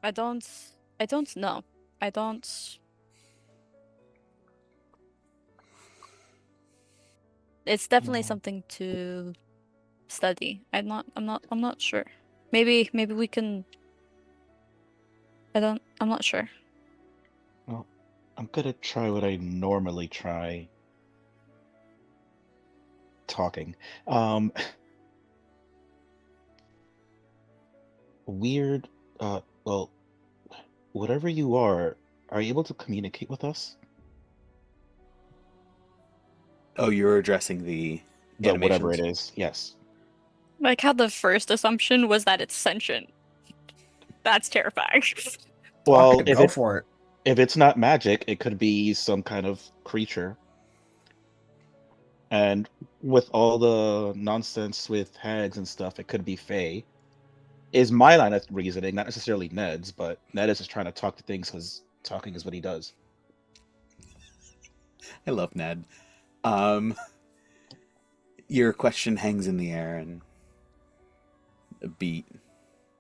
I don't know. I don't. It's definitely something to study. I'm not sure. Maybe we can. I'm not sure. Well, I'm gonna try what I normally try. Talking. Weird. Well, whatever you are you able to communicate with us? Oh, you're addressing the The whatever it animations? is. Yes. Like how the first assumption was that it's sentient. That's terrifying. Well, Fuck it, go for it. if it's not magic, it could be some kind of creature. And with all the nonsense with hags and stuff, it could be Fae. Is my line of reasoning, not necessarily Ned's, but Ned is just trying to talk to things because talking is what he does. I love Ned. Your question hangs in the air, and a beat,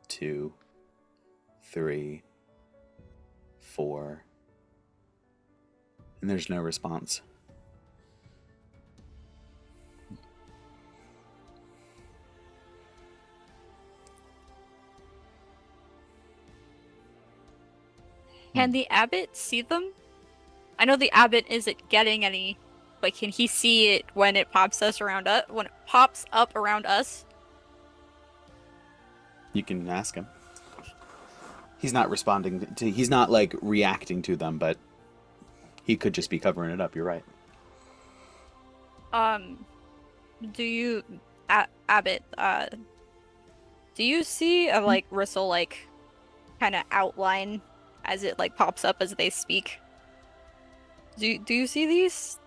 2, 3, 4, and there's no response. Can the abbot see them? I know the abbot isn't getting any, but can he see it when it pops up around us? You can ask him. He's not responding to. He's not like reacting to them, but he could just be covering it up. You're right. Do you, abbot? Do you see a like Rissel like kind of outline as it like pops up as they speak? Do you see these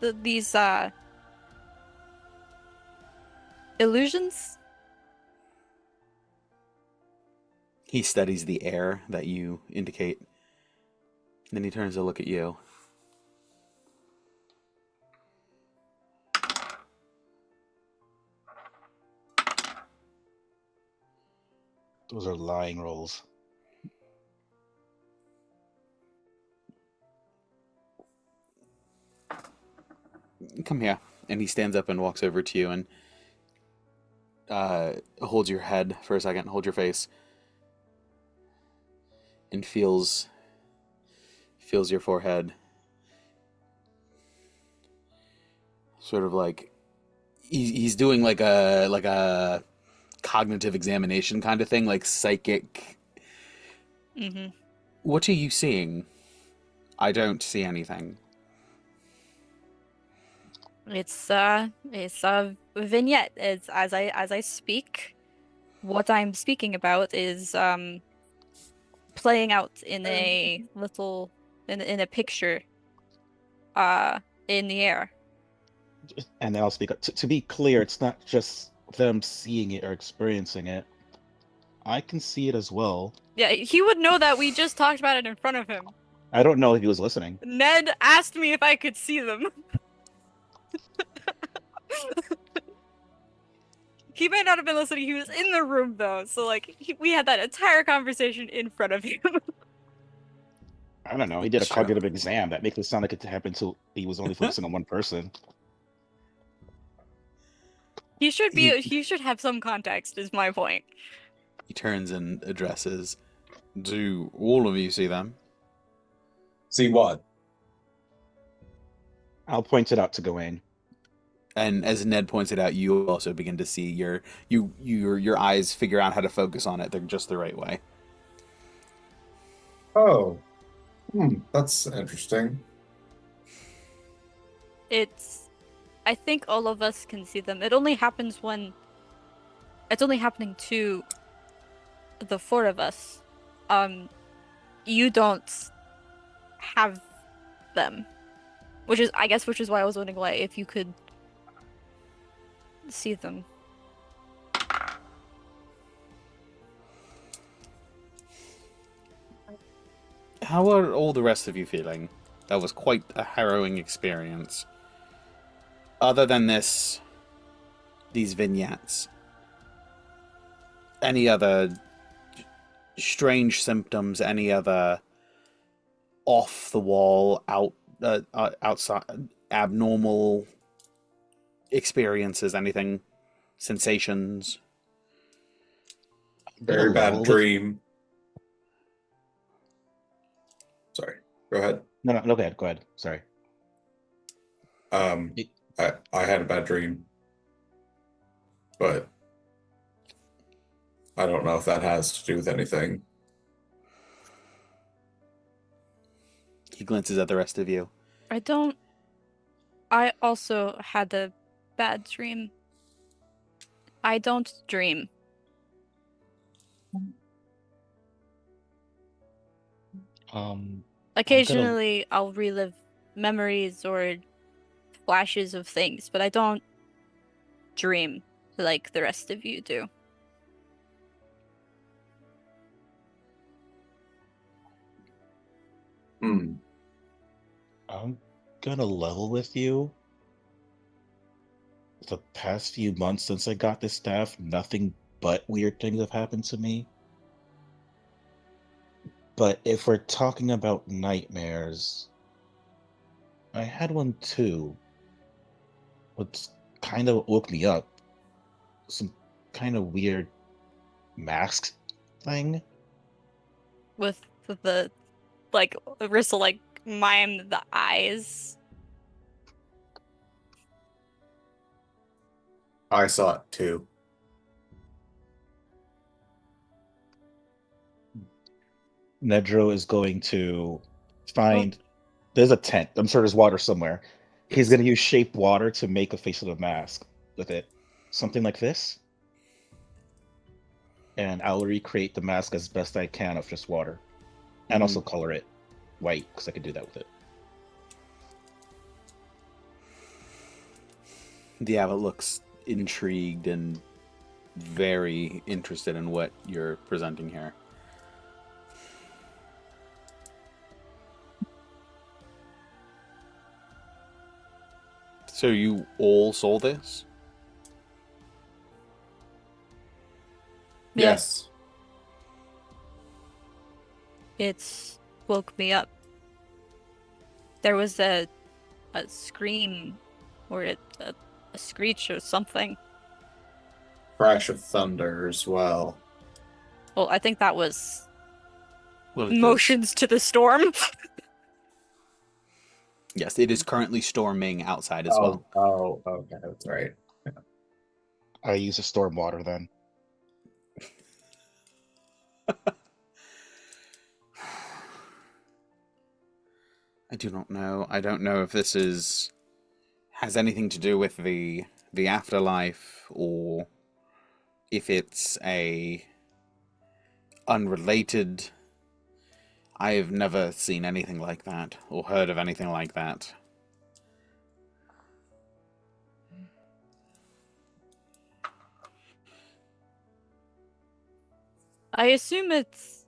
illusions? He studies the air that you indicate. Then he turns to look at you. Those are lying rolls. Come here. And he stands up and walks over to you and holds your head for a second, hold your face, and feels your forehead. Sort of like he's doing like a cognitive examination kind of thing, like psychic. Mm-hmm. What are you seeing? I don't see anything. It's a vignette. It's as I speak. What I'm speaking about is playing out in a little in a picture in the air. And then I'll speak up. To be clear, it's not just them seeing it or experiencing it. I can see it as well. Yeah, he would know that we just talked about it in front of him. I don't know if he was listening. Ned asked me if I could see them. He might not have been listening. He was in the room though, so like we had that entire conversation in front of him. I don't know. He did a That's true. cognitive exam. That makes it sound like it happened to he was only focusing on one person. He should have some context, is my point. He turns and addresses. Do all of you see them? See what? I'll point it out to Gawain. And as Ned points it out, you also begin to see your eyes figure out how to focus on it. They're just the right way. Oh. That's interesting. I think all of us can see them. It only happens when it's only happening to the four of us. You don't have them, which is why I was wondering why if you could see them. How are all the rest of you feeling? That was quite a harrowing experience. Other than these vignettes, any other strange symptoms? Any other off the wall, outside, abnormal experiences? Anything? Sensations? Very bad Level dream. Sorry. Go ahead. No, go ahead. Sorry. I had a bad dream, but I don't know if that has to do with anything. He glances at the rest of you. I also had a bad dream. I don't dream. Occasionally I'll relive memories or flashes of things, but I don't dream like the rest of you do. I'm gonna level with you. The past few months since I got this staff, nothing but weird things have happened to me. But if we're talking about nightmares, I had one too. What's kind of woke me up. Some kind of weird mask thing. With the like Rissa like mime the eyes. I saw it too. Nedro is going to find. There's a tent. I'm sure there's water somewhere. He's going to use shape water to make a face of a mask with it. Something like this. And I'll recreate the mask as best I can of just water. And also color it white, because I can do that with it. The abbot looks intrigued and very interested in what you're presenting here. So you all saw this? Yeah. Yes. It's woke me up. There was a scream or a screech or something. Crash of thunder as well. Well, I think that was Well, it is. motions to the storm. Yes, it is currently storming outside as well. Oh, okay, that's right. I use a storm water then. I do not know. I don't know if this has anything to do with the afterlife, or if it's a unrelated. I have never seen anything like that or heard of anything like that. I assume it's...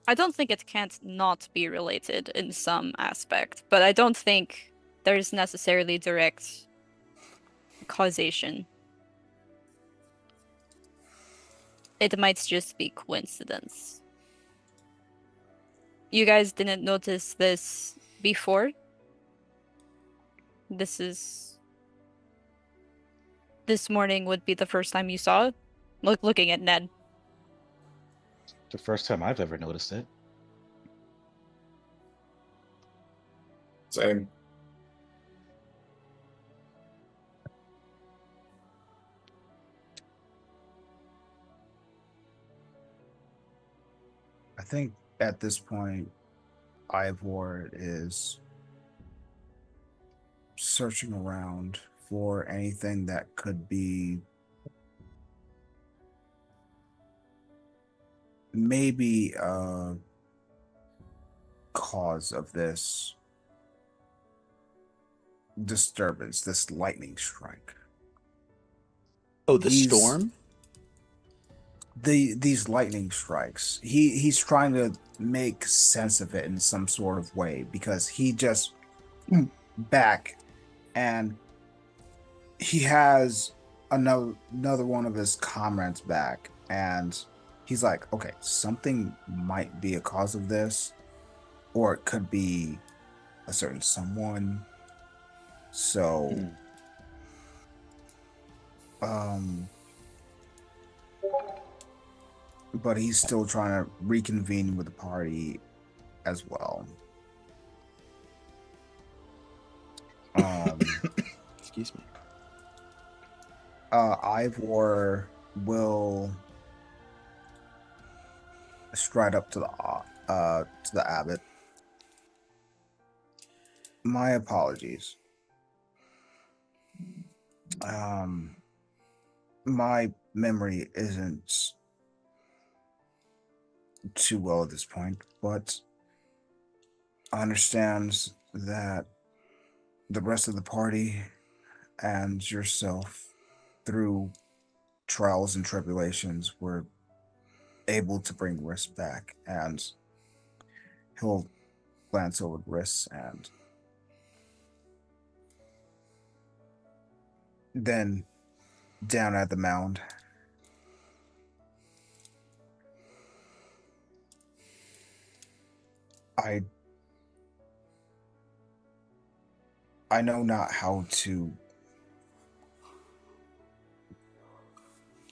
I don't think it can't not be related in some aspect, but I don't think there's necessarily direct causation. It might just be coincidence. You guys didn't notice this before? This morning would be the first time you saw it? Looking at Ned. the first time I've ever noticed it. Same. I think at this point, Ivor is searching around for anything that could be maybe a cause of this disturbance, this lightning strike. Oh, the He's- storm? These lightning strikes. He's trying to make sense of it in some sort of way because he just back and he has another one of his comrades back, and he's like, okay, something might be a cause of this, or it could be a certain someone. So but he's still trying to reconvene with the party as well. Excuse me. Ivor will stride up to the abbot. My apologies. My memory isn't too well at this point, but I understand that the rest of the party and yourself, through trials and tribulations, were able to bring Riss back, and he'll glance over Riss and then down at the mound. I know not how to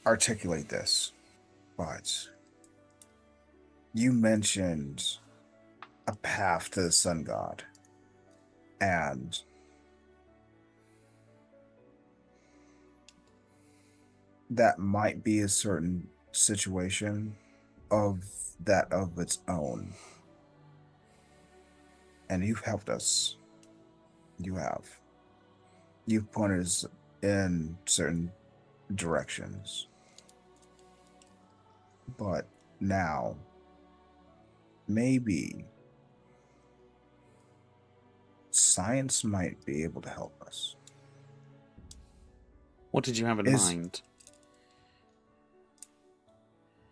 articulate this, but you mentioned a path to the sun god, and that might be a certain situation of its own. And you've helped us. You have. You've pointed us in certain directions. But now, maybe science might be able to help us. What did you have in mind?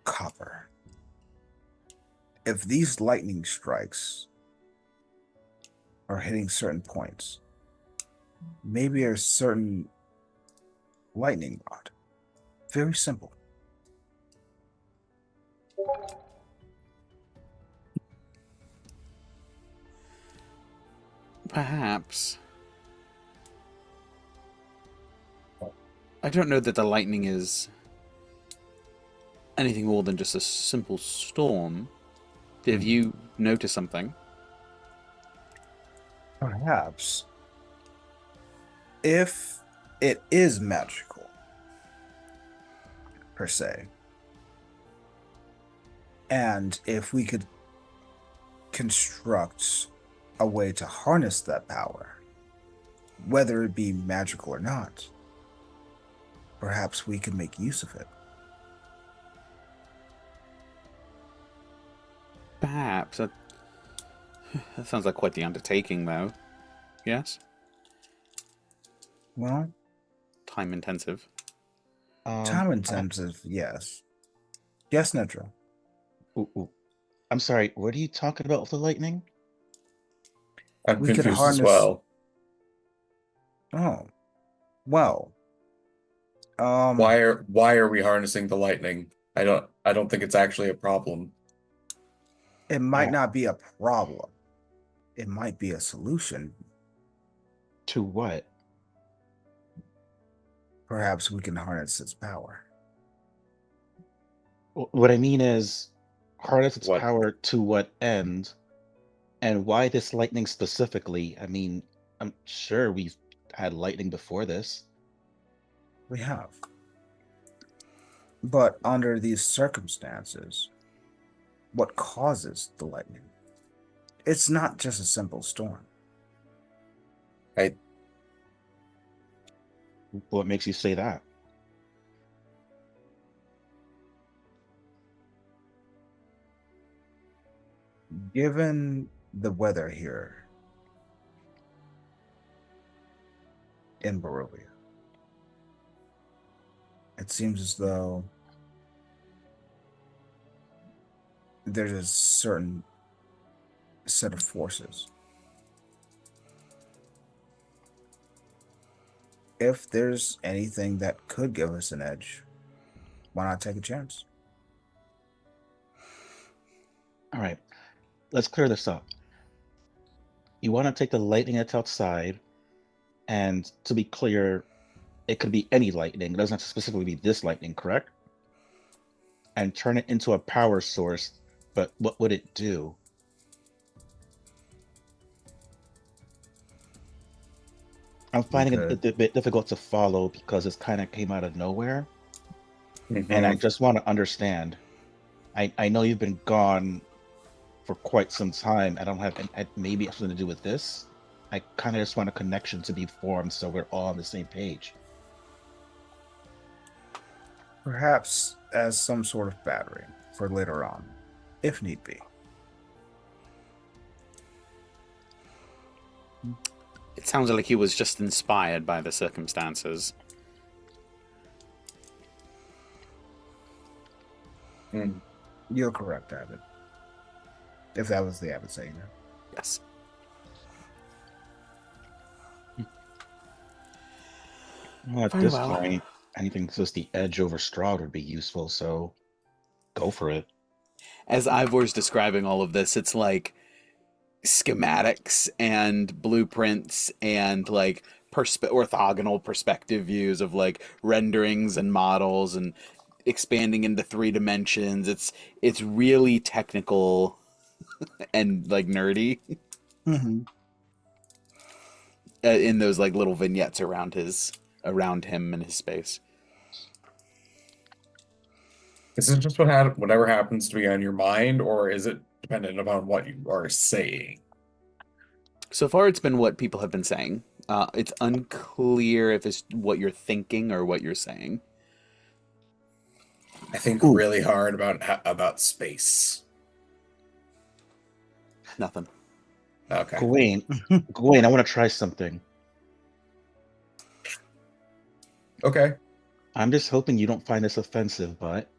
Copper. If these lightning strikes are hitting certain points, maybe a certain lightning rod. Very simple. Perhaps. I don't know that the lightning is anything more than just a simple storm. Have you noticed something? Perhaps. If it is magical, per se, and if we could construct a way to harness that power, whether it be magical or not, perhaps we could make use of it. Perhaps. That sounds like quite the undertaking, though. Yes? Well, Time intensive. time intensive, yes. Yes, Nedro. I'm sorry, what are you talking about with the lightning? I'm We could confused as harness- well. Oh, well. Why are we harnessing the lightning? I don't think it's actually a problem. It might not be a problem. It might be a solution. To what? Perhaps we can harness its power. What I mean is, harness its What? power to what end? And why this lightning specifically? I mean, I'm sure we've had lightning before this. We have. But under these circumstances, what causes the lightning? It's not just a simple storm. What makes you say that? Given the weather here in Barovia, it seems as though there's a certain set of forces. If there's anything that could give us an edge, why not take a chance? All right, let's clear this up. You want to take the lightning that's outside, and to be clear, it could be any lightning. It doesn't have to specifically be this lightning, correct? And turn it into a power source, but what would it do? I'm finding it a bit difficult to follow because this kind of came out of nowhere. And I just want to understand. I know you've been gone for quite some time. I don't have maybe something to do with this. I kind of just want a connection to be formed so we're all on the same page. Perhaps as some sort of battery for later on, if need be. It sounds like he was just inspired by the circumstances. You're correct, Abbott. If that was the Abbott saying that. Yes. Well, at Very this well. point, anything just the edge over Strahd would be useful, so go for it. As Ivor's describing all of this, it's like schematics and blueprints and like orthogonal perspective views of like renderings and models and expanding into 3 dimensions. It's really technical and like nerdy in those like little vignettes around him and his space. Is it just whatever happens to be on your mind, or is it dependent upon what you are saying? So far, it's been what people have been saying. It's unclear if it's what you're thinking or what you're saying. I think really hard about space. Nothing. Okay. Gawain, I want to try something. Okay. I'm just hoping you don't find this offensive, but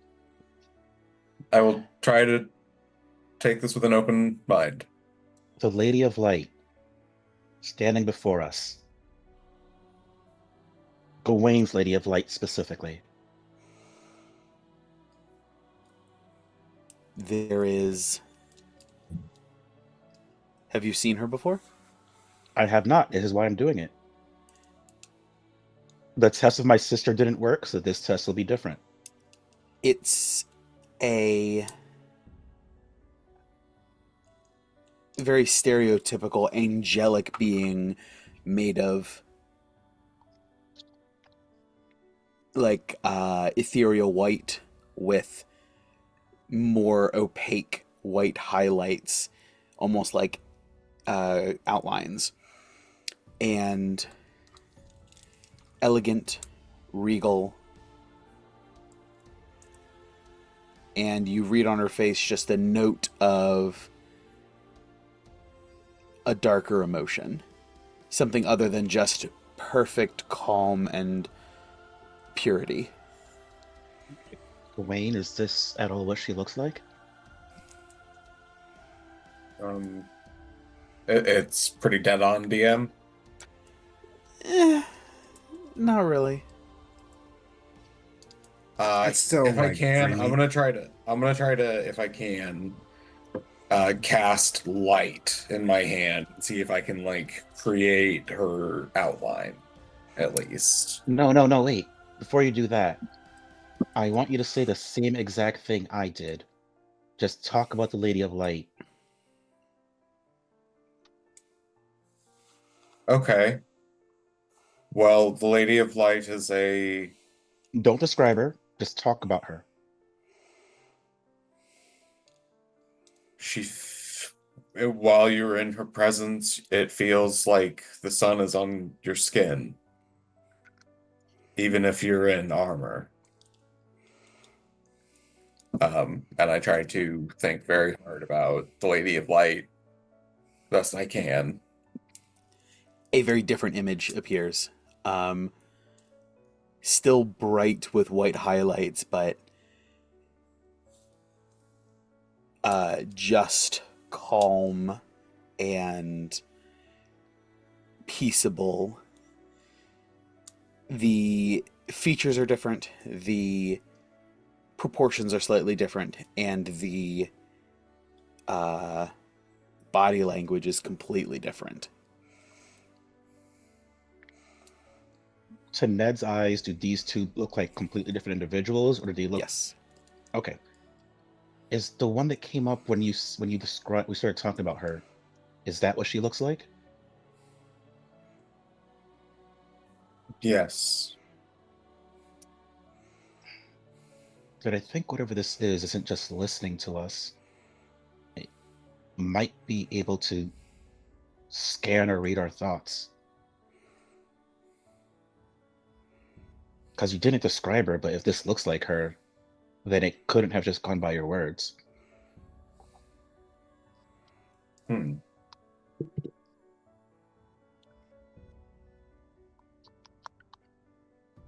I will try to take this with an open mind. the Lady of Light standing before us. Gawain's Lady of Light specifically. There is... Have you seen her before? I have not. This is why I'm doing it. The test of my sister didn't work, so this test will be different. It's a very stereotypical angelic being made of like ethereal white with more opaque white highlights, almost like outlines, and elegant, regal, and you read on her face just a note of a darker emotion, something other than just perfect calm and purity. Gawain, is this at all what she looks like? It's pretty dead on, DM. Not really. It's still if I like can, dreamy. I'm gonna try to, if I can, cast light in my hand and see if I can like create her outline, at least. No, wait. Before you do that, I want you to say the same exact thing I did. Just talk about the Lady of Light. Okay. Well, the Lady of Light is a Don't describe her. Just talk about her. she. While you're in her presence, it feels like the sun is on your skin, even if you're in armor. And I try to think very hard about the Lady of Light best I can. A very different image appears. Still bright with white highlights, but just calm and peaceable. The features are different, the proportions are slightly different, and the body language is completely different. To Ned's eyes, do these two look like completely different individuals, or do they look? Yes. Okay. Is the one that came up when you described we started talking about her? Is that what she looks like? Yes. But I think whatever this is isn't just listening to us. It might be able to scan or read our thoughts. Because you didn't describe her, but if this looks like her, then it couldn't have just gone by your words. Hmm.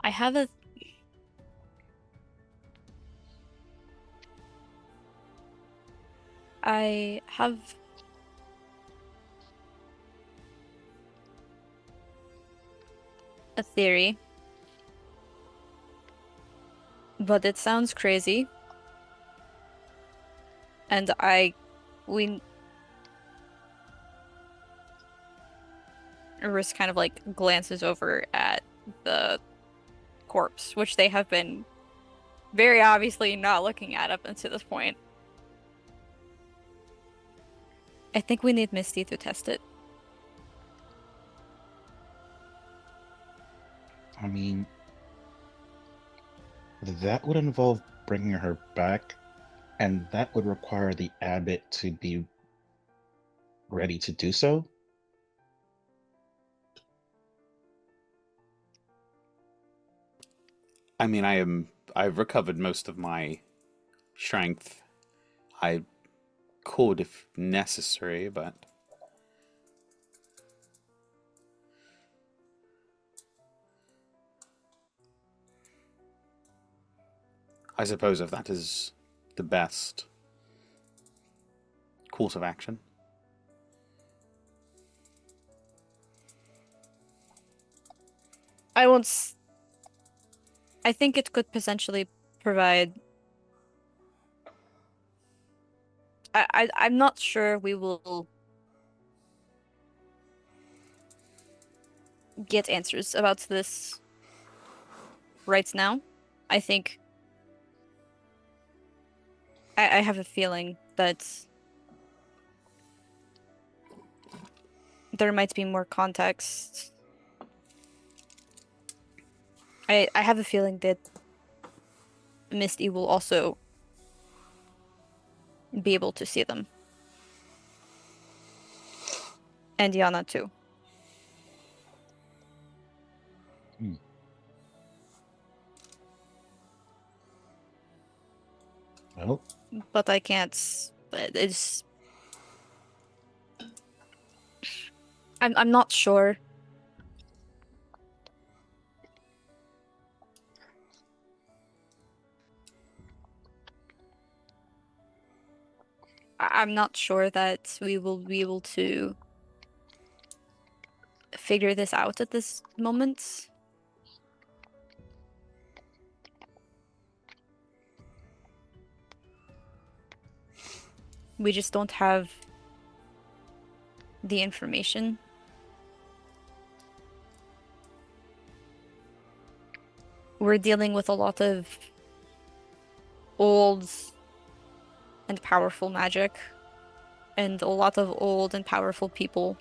I have a I have a theory, but it sounds crazy. And we Risk kind of like glances over at the corpse, which they have been very obviously not looking at up until this point. I think we need Misty to test it. I mean, that would involve bringing her back, and that would require the abbot to be ready to do so. I mean, I've recovered most of my strength. I could if necessary, but I suppose if that is the best course of action. I think it could potentially provide. I'm not sure we will get answers about this right now. I think I have a feeling that there might be more context. I have a feeling that Misty will also be able to see them. And Yana too. Well, But I can't. It's. I'm not sure. I'm not sure that we will be able to figure this out at this moment. We just don't have the information. We're dealing with a lot of old and powerful magic, and a lot of old and powerful people.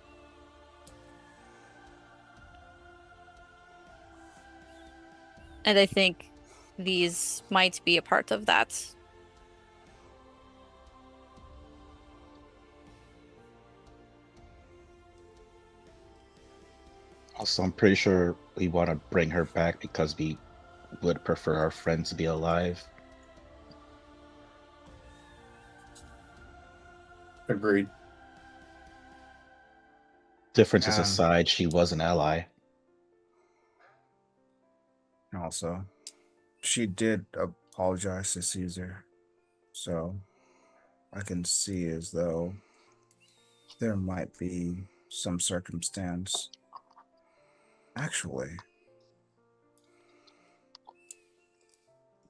And I think these might be a part of that. Also, I'm pretty sure we want to bring her back because we would prefer our friends to be alive. Agreed. Differences Yeah. aside, she was an ally. Also, she did apologize to Caesar, so I can see as though there might be some circumstance. Actually,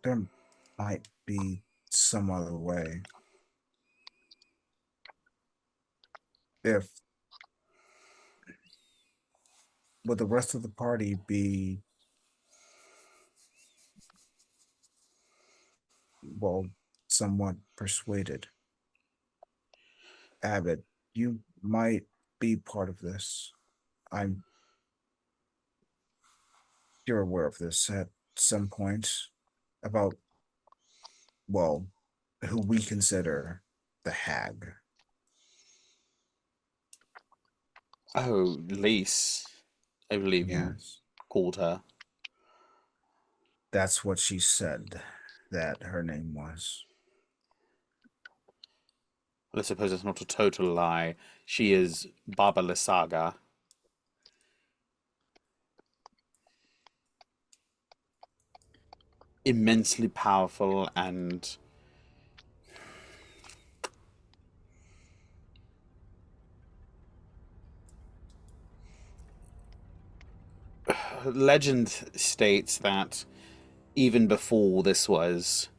there might be some other way. If would the rest of the party be, well, somewhat persuaded? Abbott, you might be part of this. You're aware of this at some point about, well, who we consider the hag. Oh, Lise, I believe you Yes. called her. That's what she said that her name was. Well, I suppose it's not a total lie. She is Baba Lysaga. Immensely powerful and legend states that even before this was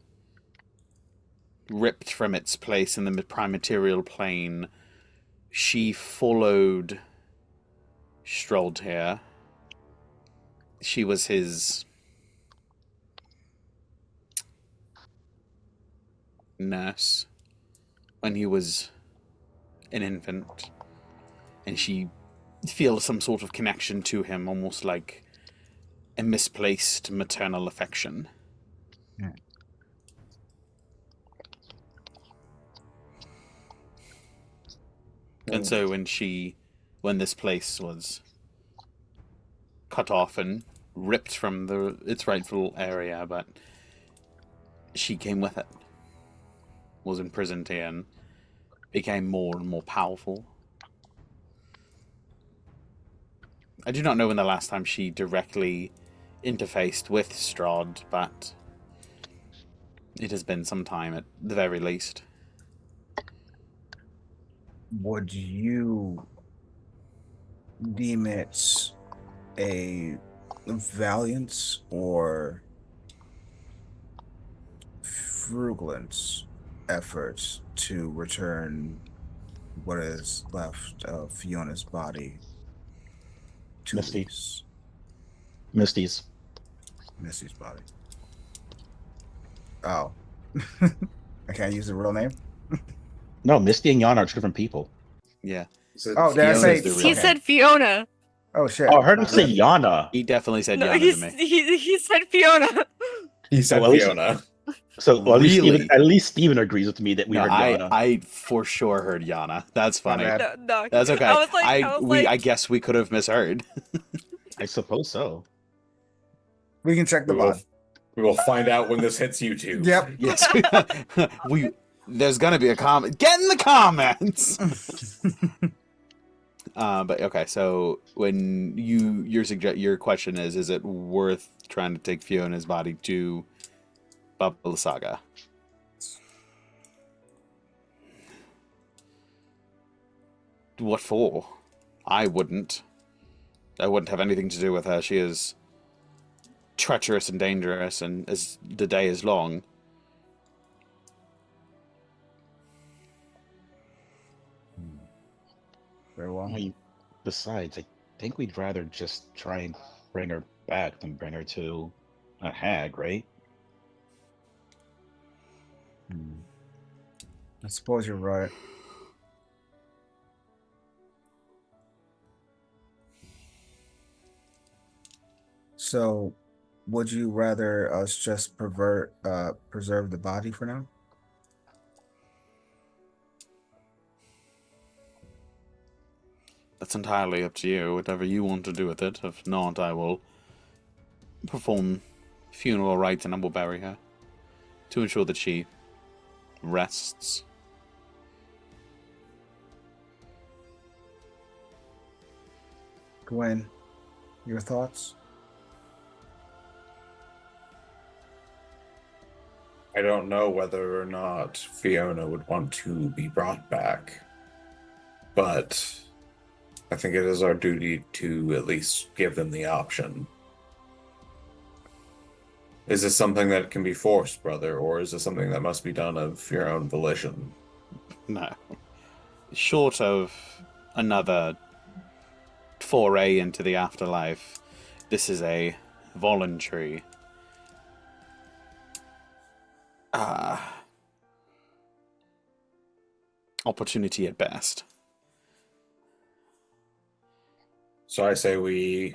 ripped from its place in the prime material plane, she followed Strahd here. She was his nurse when he was an infant, and she feels some sort of connection to him, almost like a misplaced maternal affection. Yeah. And so when this place was cut off and ripped from its rightful area, but she came with it, was imprisoned here, and became more and more powerful. I do not know when the last time she directly interfaced with Strahd, but it has been some time at the very least. Would you deem it a valiant or frugalent effort to return what is left of Fiona's body to Misty. Lise? Misty's. Misty's body. Oh. I can't use the real name? No, Misty and Yana are two different people. Yeah. So Oh, did I Fiona's say- the real He name. said Fiona. Oh shit. Oh, I heard him say Yana. He definitely said No, Yana to me. he said Fiona. He said Oh, at least- Fiona. So well, Really? at least Steven agrees with me that we No, heard Yana. I for sure heard Yana. That's My funny. bad. No, That's okay. I was like, I guess we could have misheard. I suppose so. We can check the We will, bot. we will find out when this hits YouTube. Yep. Yes. There's gonna be a comment. Get in the comments. But okay, so when your question is it worth trying to take Fiona's body to Baba Lysaga? What for? I wouldn't have anything to do with her. She is treacherous and dangerous, and as the day is long. Very well. Besides, I think we'd rather just try and bring her back than bring her to a hag, right? I suppose you're right. So, would you rather us just preserve the body for now? That's entirely up to you. Whatever you want to do with it. If not, I will perform funeral rites and I will bury her to ensure that she rests. Gwen, your thoughts? I don't know whether or not Fiona would want to be brought back, but I think it is our duty to at least give them the option. Is this something that can be forced, brother, or is this something that must be done of your own volition? No. Short of another foray into the afterlife, this is a voluntary opportunity at best. So I say we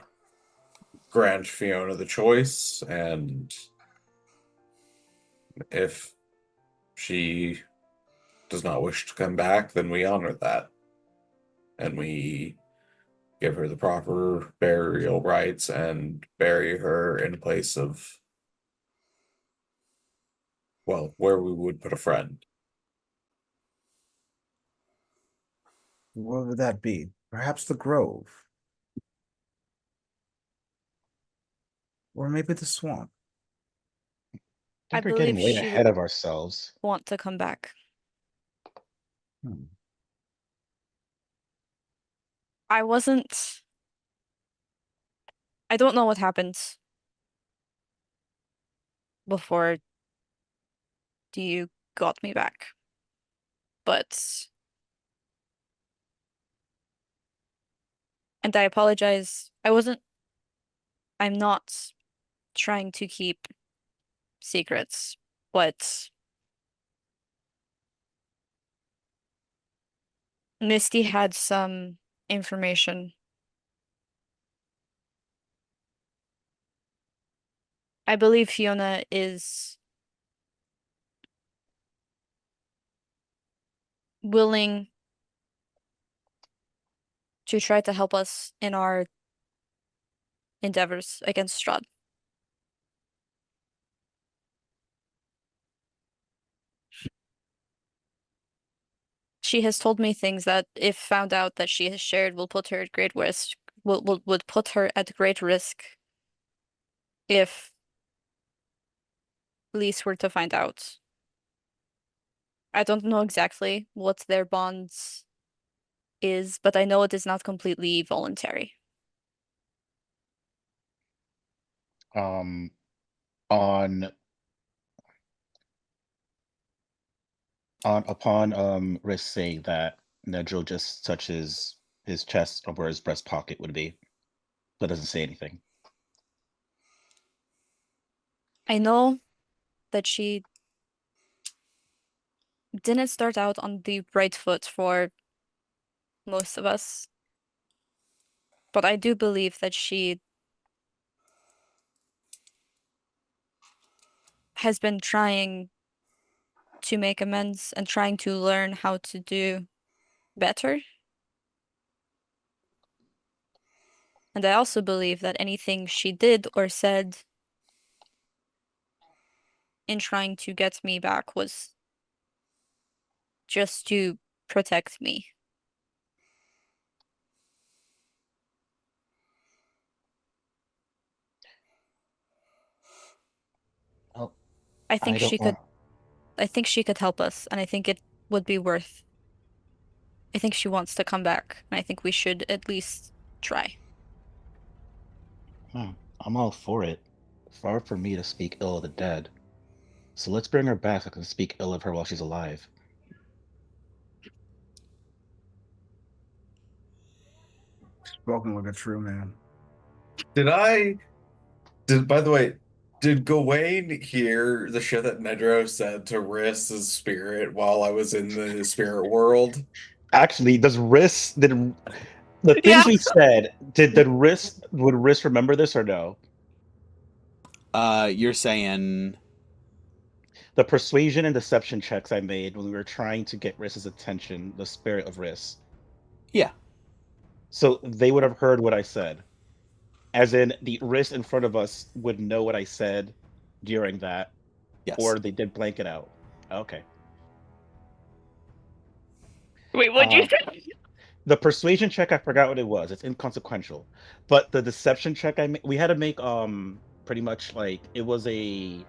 grant Fiona the choice, and if she does not wish to come back, then we honor that. And we give her the proper burial rites and bury her in a place of, well, where we would put a friend. What would that be? Perhaps the Grove. Or maybe the swamp. I I think we're getting believe way she ahead would of ourselves. want to come back. Hmm. I wasn't. I don't know what happened before you got me back. But. And I apologize. I'm not trying to keep secrets, but Misty had some information. I believe Fiona is willing to try to help us in our endeavors against Strahd. She has told me things that, if found out that she has shared, will put her at great risk. Would put her at great risk if Lise were to find out. I don't know exactly what their bonds is, but I know it is not completely voluntary. Um, on upon Risk saying that, Nedro just touches his chest or where his breast pocket would be, but doesn't say anything. I know that she didn't start out on the right foot for most of us, but I do believe that she has been trying to make amends and trying to learn how to do better. And I also believe that anything she did or said in trying to get me back was just to protect me. Oh, I I think don't she could want. I think she could help us, and I think it would be worth. I think she wants to come back, and I think we should at least try. I'm all for it. Far from me to speak ill of the dead. So let's bring her back so I can speak ill of her while she's alive. Spoken like a true man. Did I? Did by the way? Did Gawain hear the shit that Nedro said to Riss's spirit while I was in the spirit world? Actually, did the Yeah. things we said, would Riss remember this or no? You're saying The persuasion and deception checks I made when we were trying to get Riss's attention, the spirit of Riss. yeah. So they would have heard what I said. As in, the Riss in front of us would know what I said during that, Yes. or they did blank it out. Okay. Wait, what'd you Um, say? The persuasion check, I forgot what it was. It's inconsequential. But the deception check we had to make pretty much like it was a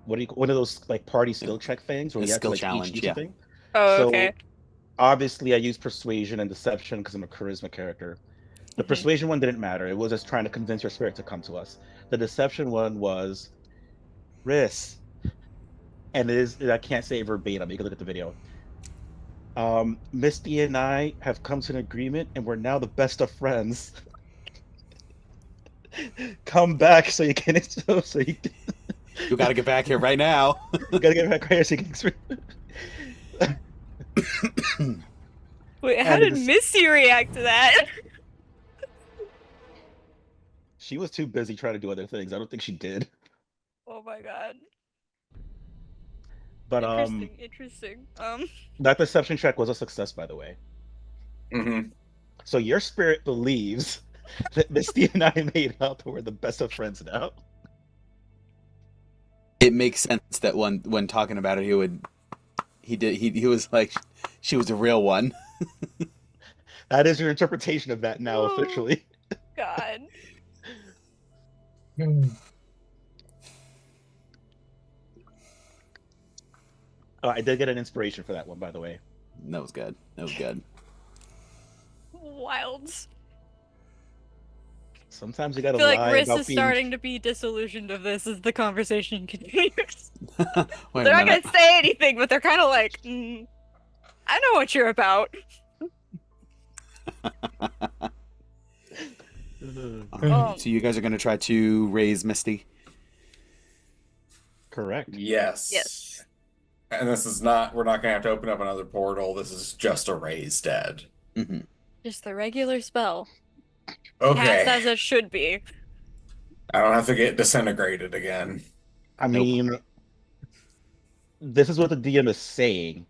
one of those like party skill check things where A we had to skill like challenge, each do yeah. something. Oh, So okay. obviously I used persuasion and deception because I'm a charisma character. The Mhm. persuasion one didn't matter. It was just trying to convince your spirit to come to us. The deception one was Riss. And I can't say it verbatim. You can look at the video. Misty and I have come to an agreement and we're now the best of friends. Come back so you can so you can, You got to get back here right now. you gotta get back here so you can Wait, how And it did is- Misty react to that? She was too busy trying to do other things. I don't think she did. Oh my god. But Interesting. that deception check was a success, by the way. Mm-hmm. So your spirit believes that Misty and I made up and we're the best of friends now. It makes sense that when talking about it, he was like, she was a real one. That is your interpretation of that now Oh. officially. God. I did get an inspiration for that one, by the way. That was good. That was good. Wilds. Sometimes you I gotta feel like lie Riss about is being. starting to be disillusioned of this as the conversation continues. Wait a They're not minute. gonna say anything, but they're kind of like, I know what you're about. So you guys are going to try to raise Misty? Correct. Yes. Yes. And this is not, we're not going to have to open up another portal. This is just a raise dead. Mm-hmm. Just the regular spell. Okay. Cast as it should be. I don't have to get disintegrated again. I Nope. mean, this is what the DM is saying.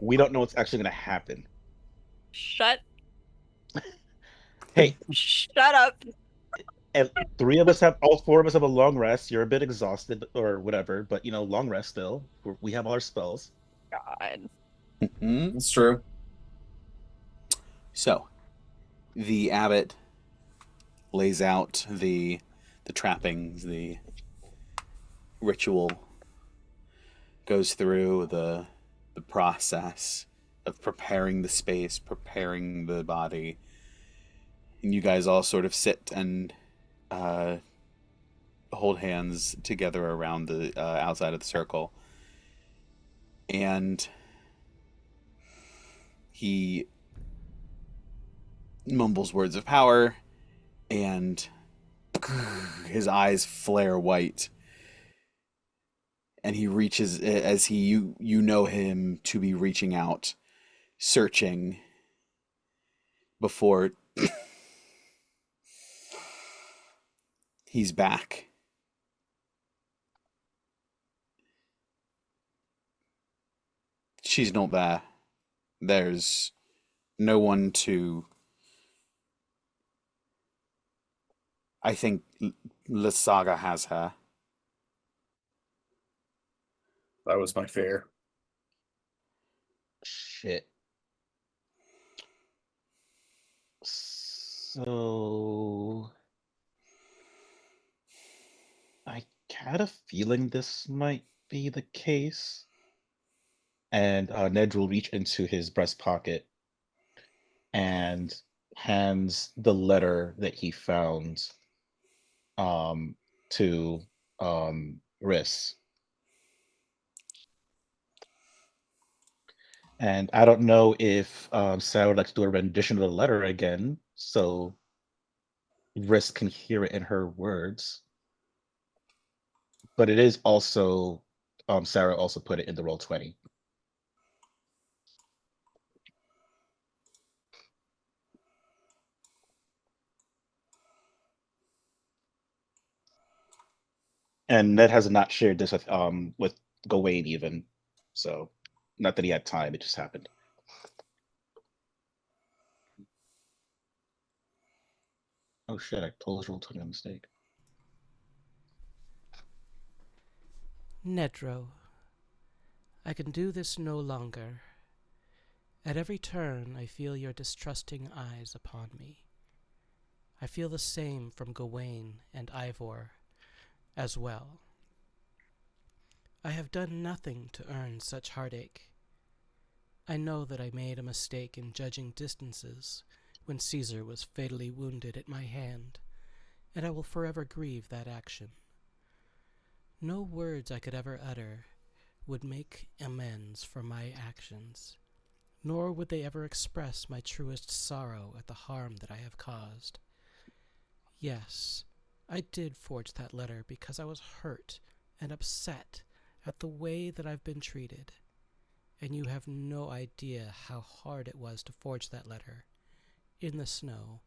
We don't know what's actually going to happen. Shut Hey, up. and all four of us have a long rest. You're a bit exhausted or whatever, but long rest still. We have all our spells. God. Mm-hmm. That's true. So, the abbot lays out the trappings, the ritual, goes through the process of preparing the space, preparing the body, and you guys all sort of sit and hold hands together around the outside of the circle, and he mumbles words of power, and his eyes flare white, and he reaches, as you know him to be reaching out, searching, before he's back. She's not there. There's no one to... I think Lysaga has her. That was my fear. Shit. So I had a feeling this might be the case. And Ned will reach into his breast pocket and hands the letter that he found to Riss. And I don't know if Sarah would like to do a rendition of the letter again, so Riss can hear it in her words. But it is also Sarah also put it in the roll 20. And Ned has not shared this with Gawain even. So not that he had time, it just happened. Oh shit, I totally rolled 20 on mistake. Nedro, I can do this no longer. At every turn, I feel your distrusting eyes upon me. I feel the same from Gawain and Ivor as well. I have done nothing to earn such heartache. I know that I made a mistake in judging distances when Cesar was fatally wounded at my hand, and I will forever grieve that action. No words I could ever utter would make amends for my actions, nor would they ever express my truest sorrow at the harm that I have caused. Yes, I did forge that letter because I was hurt and upset at the way that I've been treated, and you have no idea how hard it was to forge that letter, in the snow,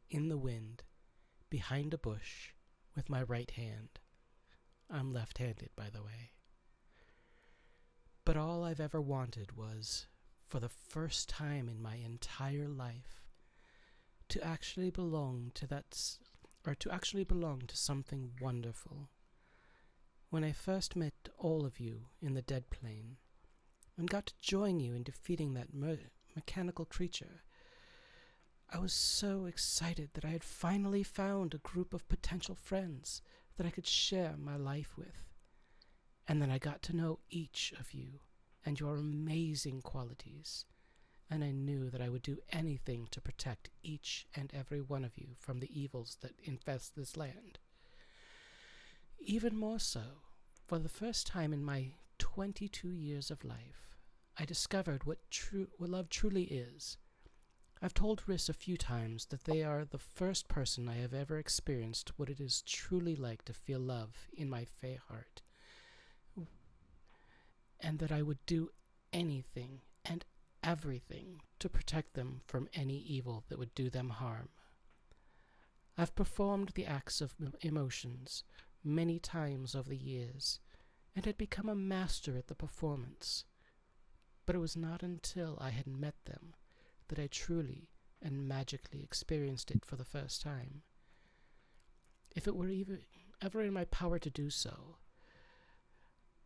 in the wind, behind a bush, with my right hand. I'm left-handed, by the way. But all I've ever wanted was, for the first time in my entire life, to actually belong to something wonderful. When I first met all of you in the Dead Plain, and got to join you in defeating that mechanical creature, I was so excited that I had finally found a group of potential friends that I could share my life with. And then I got to know each of you and your amazing qualities, and I knew that I would do anything to protect each and every one of you from the evils that infest this land. Even more so, for the first time in my 22 years of life, I discovered what love truly is. I've told Riss a few times that they are the first person I have ever experienced what it is truly like to feel love in my fair heart, and that I would do anything and everything to protect them from any evil that would do them harm. I've performed the acts of emotions many times over the years, and had become a master at the performance. But it was not until I had met them that I truly and magically experienced it for the first time. If it were ever in my power to do so,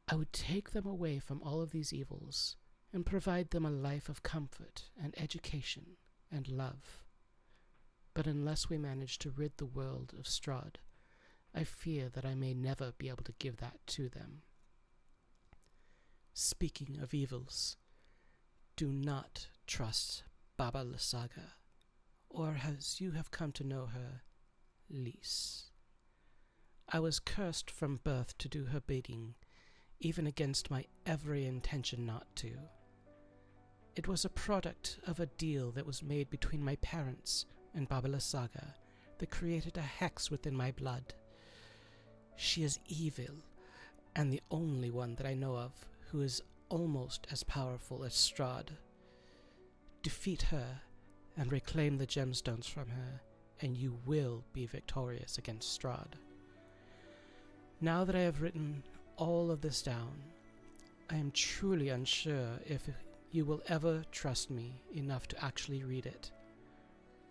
I would take them away from all of these evils and provide them a life of comfort and education and love. But unless we manage to rid the world of Strahd, I fear that I may never be able to give that to them. Speaking of evils, do not trust Baba Lysaga, or as you have come to know her, Lys. I was cursed from birth to do her bidding, even against my every intention not to. It was a product of a deal that was made between my parents and Baba Lysaga that created a hex within my blood. She is evil, and the only one that I know of who is almost as powerful as Strahd. Defeat her and reclaim the gemstones from her, and you will be victorious against Strahd. Now that I have written all of this down, I am truly unsure if you will ever trust me enough to actually read it.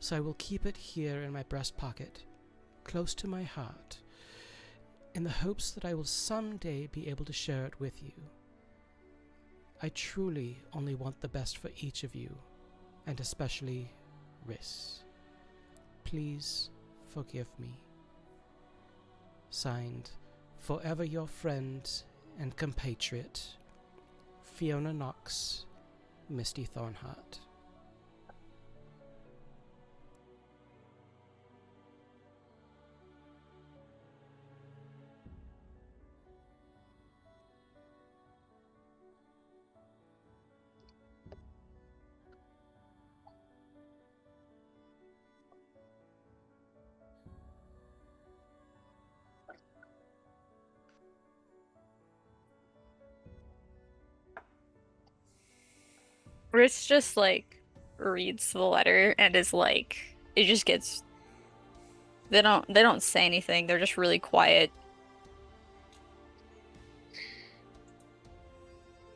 So I will keep it here in my breast pocket, close to my heart, in the hopes that I will someday be able to share it with you. I truly only want the best for each of you, and especially Riss. Please forgive me. Signed, forever your friend and compatriot, Fiona Knox, Misty Thornheart. Rich just like reads the letter and is like it just gets they don't say anything. They're just really quiet.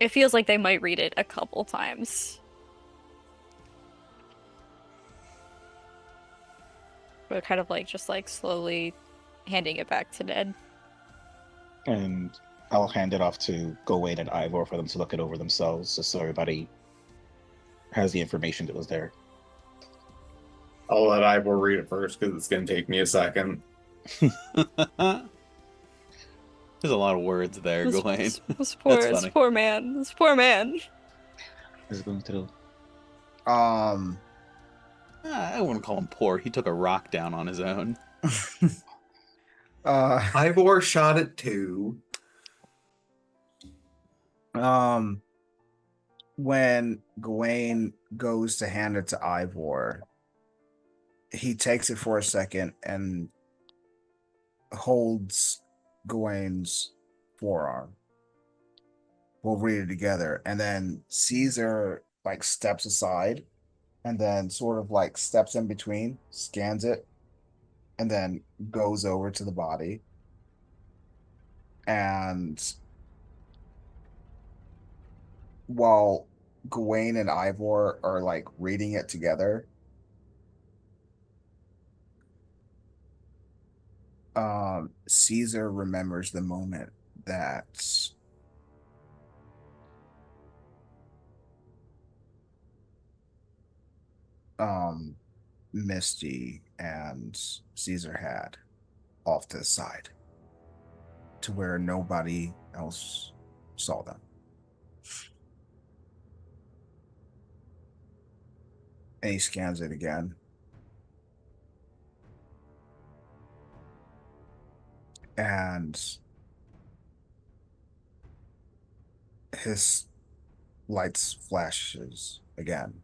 It feels like they might read it a couple times. But kind of like just like slowly handing it back to Ned. And I'll hand it off to Gawain and Ivor for them to look it over themselves, just so everybody has the information that was there. I'll let Ivor read it first because it's going to take me a second. There's a lot of words there, Gawain. This poor, That's this funny. poor man. This poor man. Is it going to I wouldn't call him poor. He took a rock down on his own. Ivor shot it too. When Gawain goes to hand it to Ivor, he takes it for a second and holds Gawain's forearm. We'll read it together. And then Cesar like steps aside and then sort of like steps in between, scans it, and then goes over to the body. And while Gawain and Ivor are like reading it together, Cesar remembers the moment that Misty and Cesar had off to the side to where nobody else saw them. And he scans it again. And his lights flashes again,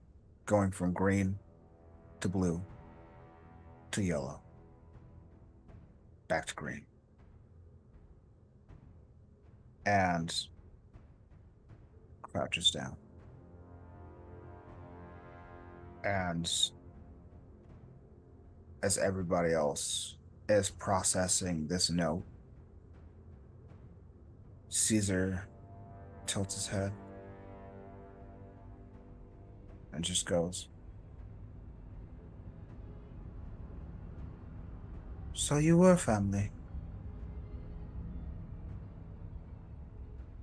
going from green to blue to yellow, back to green. And crouches down. And as everybody else is processing this note, Cesar tilts his head and just goes, "So you were family,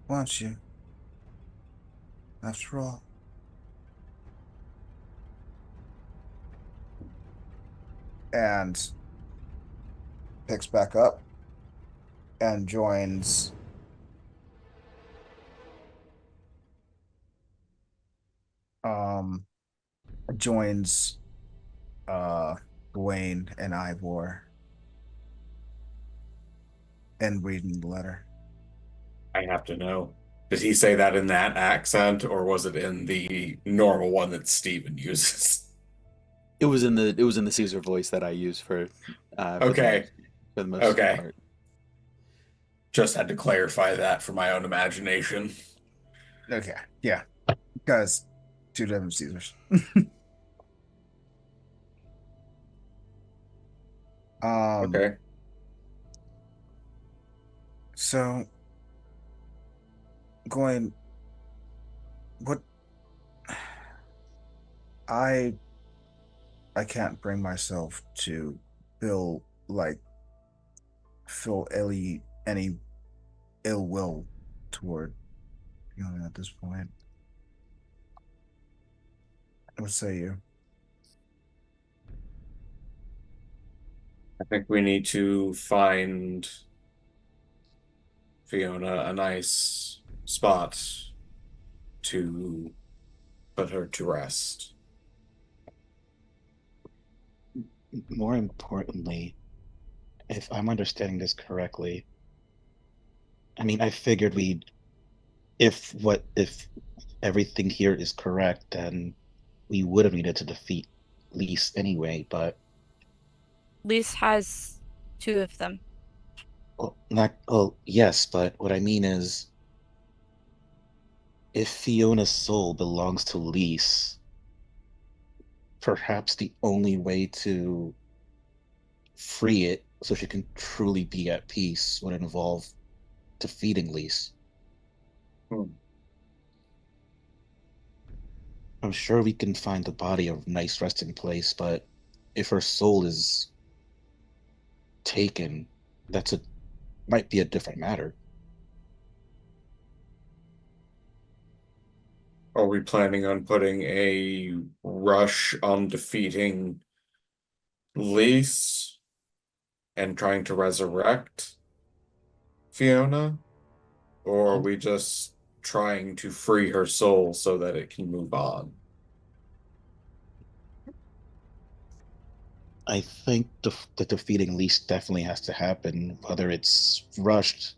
weren't you? After all." And picks back up and joins Gawain and Ivor in reading the letter. I have to know. Did he say that in that accent, or was it in the normal one that Steven uses? It was in the Caesar voice that I use for Okay. for the most Okay. part. Just had to clarify that for my own imagination. Okay, yeah, because two different Caesars. Okay. So, going, what? I can't bring myself to feel any ill will toward feeling at this point. What say you? I think we need to find Fiona a nice spot to put her to rest. More importantly, if I'm understanding this correctly, I mean, I figured if everything here is correct, then we would have needed to defeat Lise anyway, but Lise has two of them. well, not, well, yes, but what I mean is if Fiona's soul belongs to Lise, perhaps the only way to free it so she can truly be at peace would involve defeating Lise. Hmm. I'm sure we can find the body a nice resting place, but if her soul is taken, that's a might be a different matter. Are we planning on putting a rush on defeating Lise and trying to resurrect Fiona? Or are we just trying to free her soul so that it can move on? I think the defeating Lise definitely has to happen. Whether it's rushed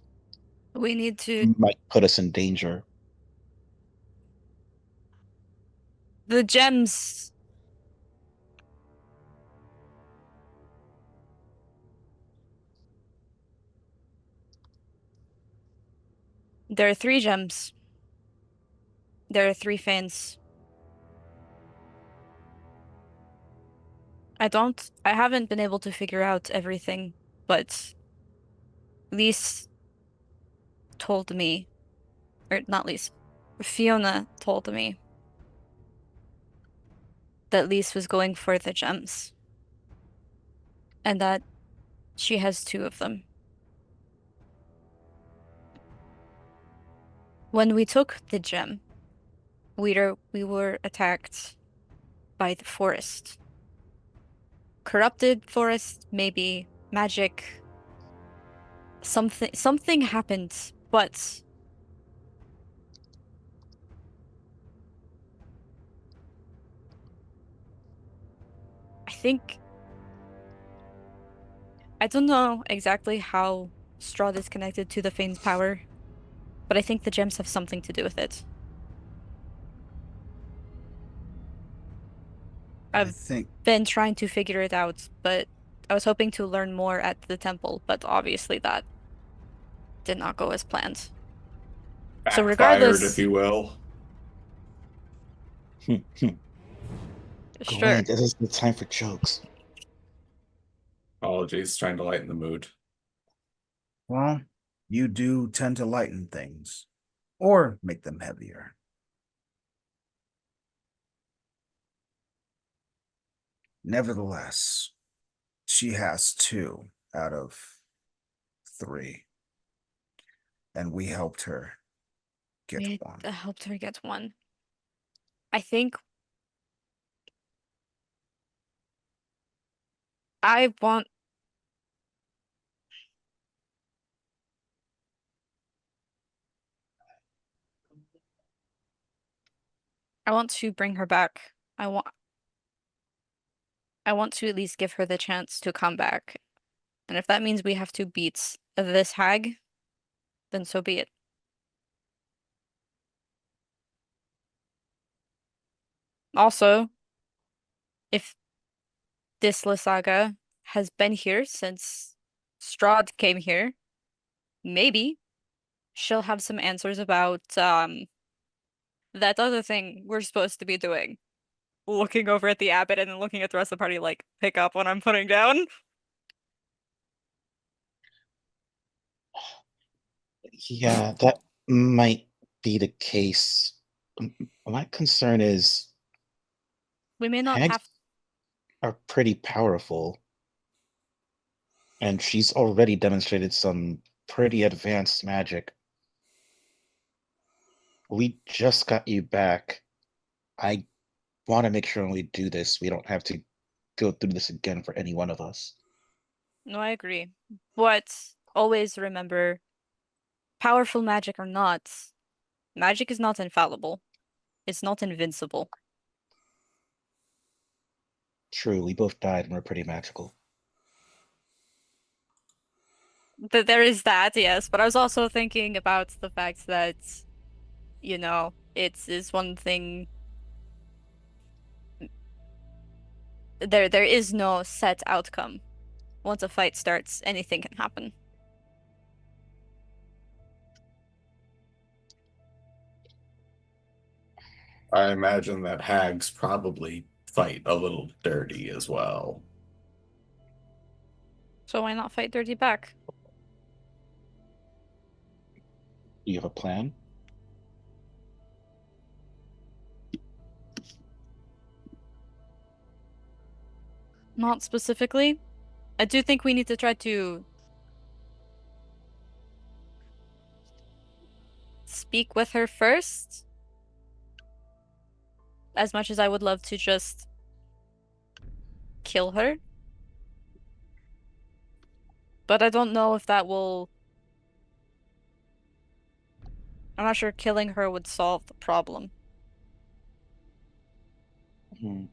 We need to. might put us in danger. The gems. There are 3 gems. There are 3 fans. I haven't been able to figure out everything, but Lise told me, or not Lise, Fiona told me that Lise was going for the gems and that she has 2 of them. When we took the gem, we were attacked by the forest. Corrupted forest, maybe magic. Something happened, but I think I don't know exactly how Strahd is connected to the Fane's power, but I think the gems have something to do with it. I I've think been trying to figure it out, but I was hoping to learn more at the temple, but obviously that did not go as planned. So Backfired, if regardless, you will. Gawain, sure. this is the time for jokes. Apologies, trying to lighten the mood. well, you do tend to lighten things or make them heavier. Nevertheless, she has 2 out of 3, and we helped her get We 1. helped her get 1. I think I want I want to bring her back. I want to at least give her the chance to come back. And if that means we have to beat this hag, then so be it. Also, if this Lysaga has been here since Strahd came here, maybe she'll have some answers about that other thing we're supposed to be doing. Looking over at the abbot and then looking at the rest of the party like, pick up what I'm putting down. Yeah, that might be the case. My concern is We may not hags have are pretty powerful, and she's already demonstrated some pretty advanced magic. We just got you back. I want to make sure when we do this, we don't have to go through this again for any one of us. No, I agree. But always remember, powerful magic or not, magic is not infallible. It's not invincible. True, we both died and we're pretty magical. There is that, yes, but I was also thinking about the fact that, it's one thing. There is no set outcome. Once a fight starts, anything can happen. I imagine that hags probably fight a little dirty as well. So why not fight dirty back? Do you have a plan? Not specifically. I do think we need to try to speak with her first. As much as I would love to just kill her. But I don't know if that will... I'm not sure killing her would solve the problem. Hmm.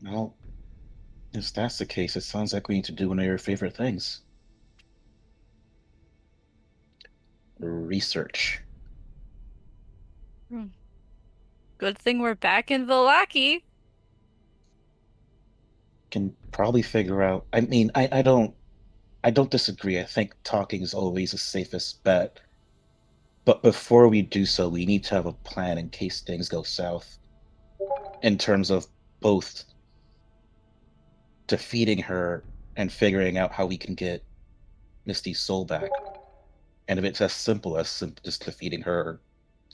Well, if that's the case, it sounds like we need to do one of your favorite things. Research. Good thing we're back in Vallaki. Can probably figure out. I mean, I don't disagree. I think talking is always the safest bet. But before we do so, we need to have a plan in case things go south. In terms of both defeating her and figuring out how we can get Misty's soul back. And if it's as simple as just defeating her,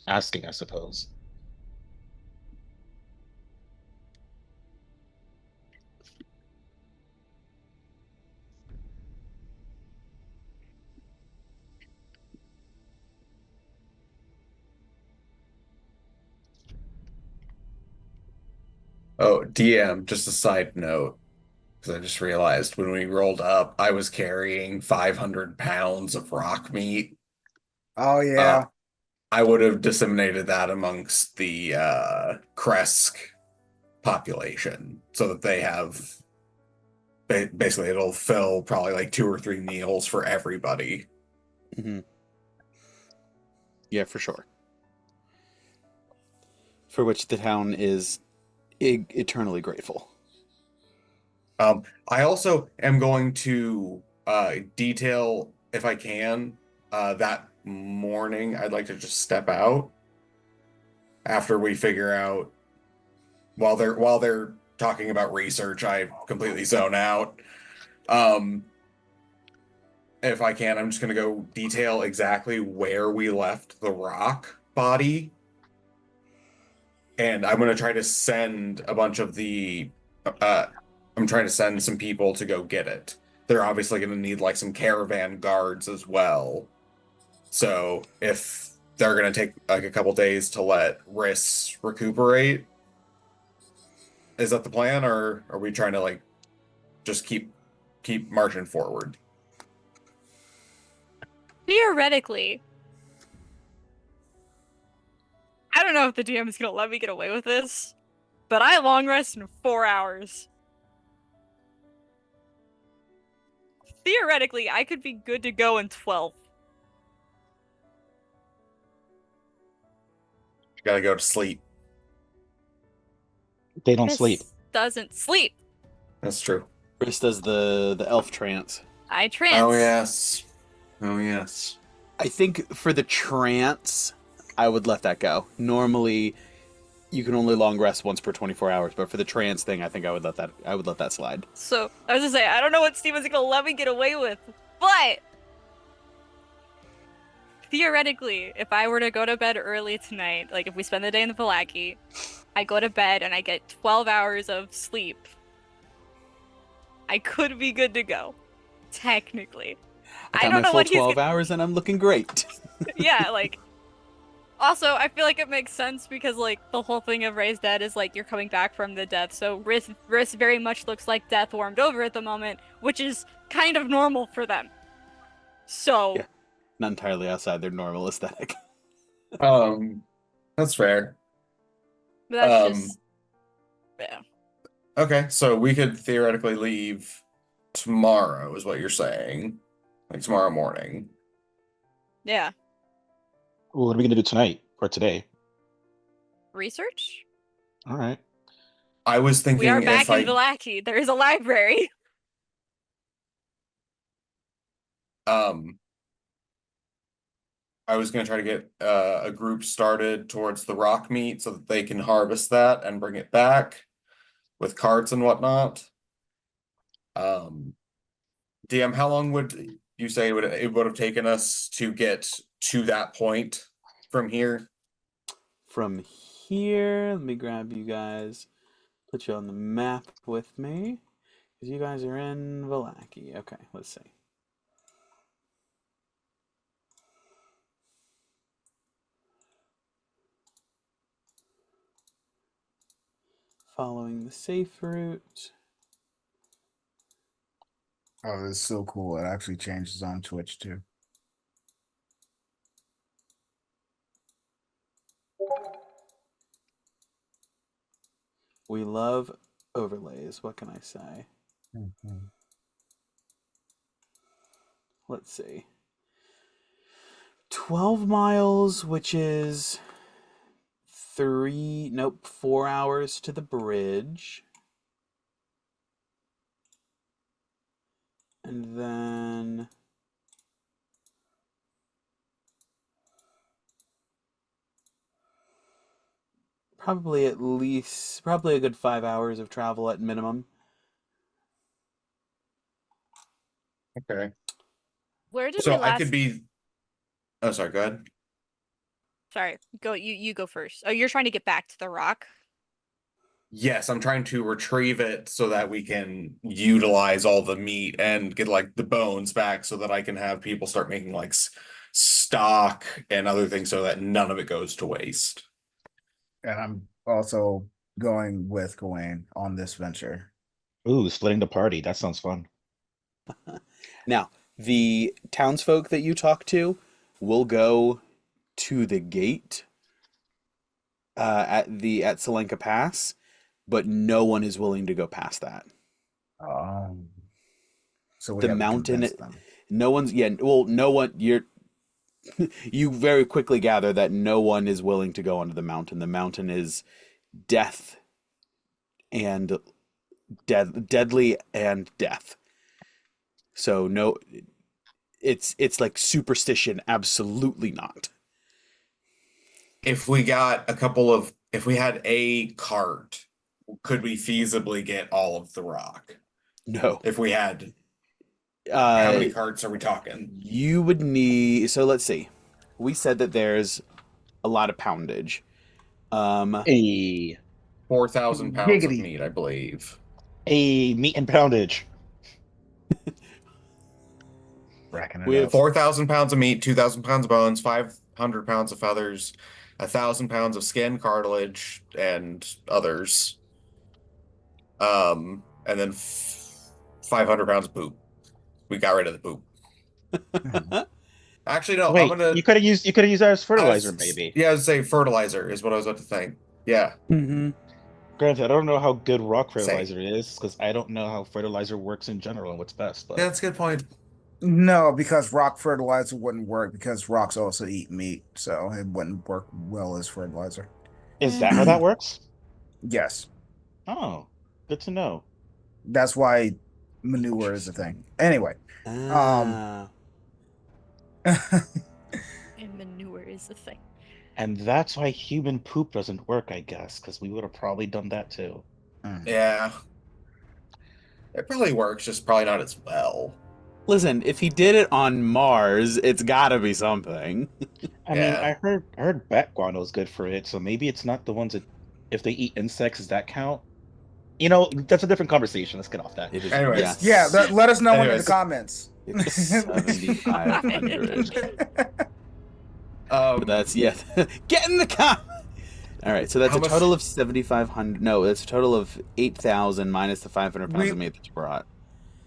asking, I suppose. Oh, DM, just a side note, because I just realized when we rolled up, I was carrying 500 pounds of rock meat. Oh yeah. I would have disseminated that amongst the Kresk population so that they have basically it'll fill probably like 2 or 3 meals for everybody. Mm-hmm. Yeah, for sure. For which the town is eternally grateful. I also am going to detail, if I can, that morning I'd like to just step out after we figure out while they're talking about research, I completely zone out. If I can, I'm just gonna go detail exactly where we left the rock body. And I'm gonna try to send a bunch of the I'm trying to send some people to go get it. They're obviously gonna need like some caravan guards as well. So if they're gonna take like a couple days to let Riss recuperate, is that the plan, or are we trying to like just keep marching forward? Theoretically, I don't know if the DM is gonna let me get away with this, but I long rest in 4 hours. Theoretically, I could be good to go in 12. You gotta go to sleep. They don't This sleep. doesn't sleep. That's true. Chris does the elf trance. I trance. Oh yes. Oh yes. I think for the trance, I would let that go. Normally, you can only long rest once per 24 hours, but for the trance thing, I think I would let that slide. So, I was gonna say, I don't know what Steven's gonna let me get away with, but theoretically, if I were to go to bed early tonight, like if we spend the day in the Vallaki, I go to bed and I get 12 hours of sleep, I could be good to go. Technically. I I got don't my know full what he's 12 gonna... hours and I'm looking great. Yeah, like... Also, I feel like it makes sense because, like, the whole thing of Raised Dead is, like, you're coming back from the death, so Riss very much looks like death warmed over at the moment, which is kind of normal for them. So... Yeah. Not entirely outside their normal aesthetic. That's fair. But that's just... Yeah. Okay, so we could theoretically leave tomorrow, is what you're saying. Like tomorrow morning. Yeah. Well, what are we gonna do tonight or today? Research? All right. I was thinking We are back if in Vallaki. There is a library. I was going to try to get a group started towards the rock meat so that they can harvest that and bring it back with carts and whatnot. DM, how long would you say it would have taken us to get to that point from here? From here, let me grab you guys, put you on the map with me, because you guys are in Vallaki. Okay, let's see. Following the safe route. Oh, it's so cool. It actually changes on Twitch too. We love overlays. What can I say? Mhm. Let's see. 12 miles, which is 4 hours to the bridge. And then probably a good 5 hours of travel at minimum. Okay. Where did So we I last? could be. Oh, sorry, go ahead. Sorry, go. You go first. Oh, you're trying to get back to the rock. Yes, I'm trying to retrieve it so that we can utilize all the meat and get like the bones back so that I can have people start making like stock and other things so that none of it goes to waste. And I'm also going with Gawain on this venture. Ooh, splitting the party. That sounds fun. Now, the townsfolk that you talk to will go to the gate at Selenka Pass, but no one is willing to go past that. So we The have to mountain, convince them. no one's no one you very quickly gather that no one is willing to go onto the mountain. The mountain is death and deadly and death. So no, it's like superstition. Absolutely not. If we had a cart, could we feasibly get all of the rock? No. If we had, how many Uh, carts are we talking? you would need. So let's see. We said that there's a lot of poundage. A 4,000 pounds of Giggity. meat, I believe. meat and poundage. Racking We it have up. 4,000 pounds of meat, 2,000 pounds of bones, 500 pounds of feathers, 1,000 pounds of skin, cartilage, and others. And then 500 pounds of poop. We got rid of the poop. Actually, no. Wait, you could have used that as fertilizer, maybe. Yeah, I would say fertilizer is what I was about to think. Yeah. Mhm. Granted, I don't know how good rock Same. fertilizer is because I don't know how fertilizer works in general and what's best. But Yeah, that's a good point. No, because rock fertilizer wouldn't work because rocks also eat meat, so it wouldn't work well as fertilizer. is that how that works? Yes, Oh, good to know. that's why manure is a thing. Anyway, Ah. And manure is the thing. And that's why human poop doesn't work, I guess, because we would have probably done that too. Yeah. It probably works, just probably not as well. Listen, if he did it on Mars, it's gotta be something. I mean, Yeah. I heard bat guano is good for it, so maybe it's not the ones that if they eat insects, does that count? You know, that's a different conversation. Let's get off that. It is. Anyways. Yes. Yeah, let us know in the Anyways. comments. It's 7,500. But that's get in the car. All right, so that's How a much- total of 7,500. No, that's a total of 8,000 minus the 500 pounds of meat that you brought.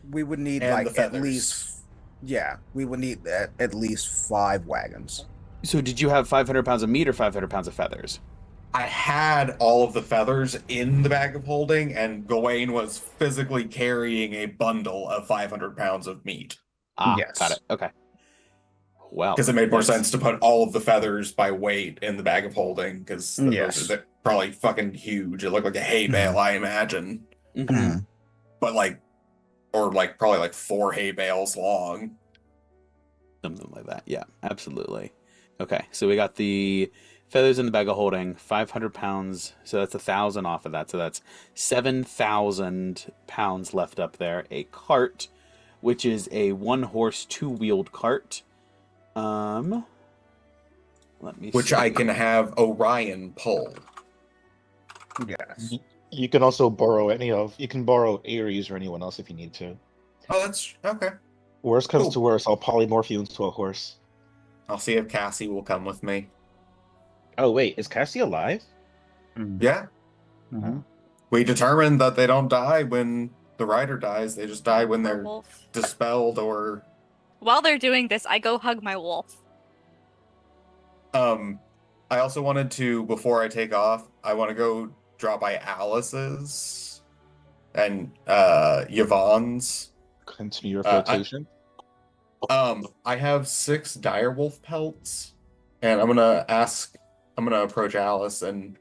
We would need And the like at feathers. least, yeah, we would need at least 5 wagons. So did you have 500 pounds of meat or 500 pounds of feathers? I had all of the feathers in the bag of holding, and Gawain was physically carrying a bundle of 500 pounds of meat. Ah, Yes. got it. Okay. Well, Because it made more that's- sense to put all of the feathers by weight in the bag of holding, because Yes. they're probably fucking huge. It looked like a hay bale, I imagine. Mhm. But probably like 4 hay bales long. Something like that. Yeah, absolutely. Okay, so we got the feathers in the bag of holding, 500 pounds. So that's 1,000 off of that. So that's 7,000 pounds left up there. A cart, which is a one-horse, two-wheeled cart. Let me Which see. I can have Orion pull. Yes. You can also borrow you can borrow Ares or anyone else if you need to. Oh, that's okay. Worst comes Cool. to worst, I'll polymorph you into a horse. I'll see if Cassie will come with me. Oh wait, is Cassie alive? Yeah. Mhm. We determined that they don't die when the rider dies. They just die when they're Wolf. dispelled or While they're doing this, I go hug my wolf. I also wanted to, before I take off, I want to go drop by Alice's and Yvonne's. Continue your I flirtation. have 6 direwolf pelts, and I'm gonna approach Alice and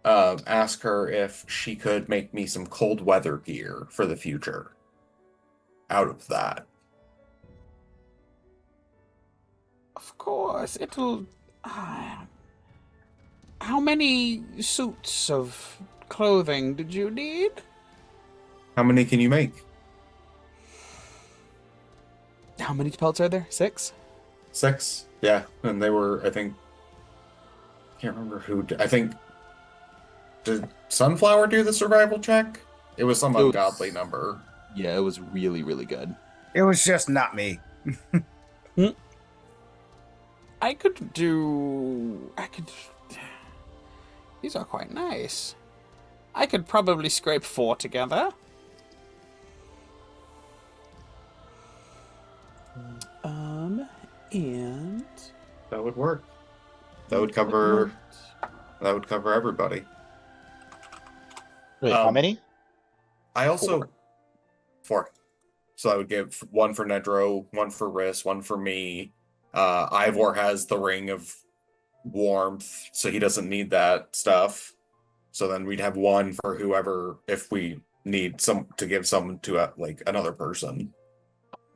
ask her if she could make me some cold weather gear for the future out of that. Of course, it'll. How many suits of clothing did you need? How many can you make? How many pelts are there? 6? 6? Yeah, and they were, I think, can't remember who I think, did Sunflower do the survival check? It was some It was- ungodly number. Yeah, it was really, really good. It was just not me. I could do. These are quite nice. I could probably scrape 4 together. And That would work. That would cover everybody. Wait, how Um, many? I also 4. So I would give 1 for Nedro, 1 for Riss, 1 for me. Ivor has the ring of warmth, so he doesn't need that stuff. So then we'd have 1 for whoever if we need some to give some to like another person.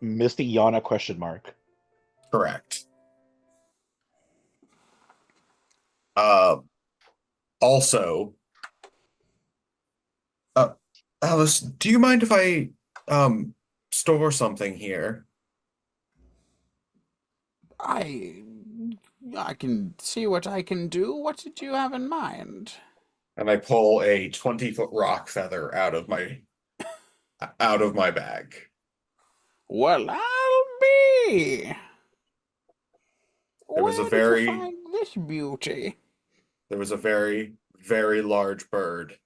Misty Yana question mark. Correct. Also, Alice, do you mind if I store something here? I can see what I can do. What did you have in mind? And I pull a 20-foot rock feather out of my bag. Well, I'll be. There was a Where did very- you find this beauty? There was a very, very large bird.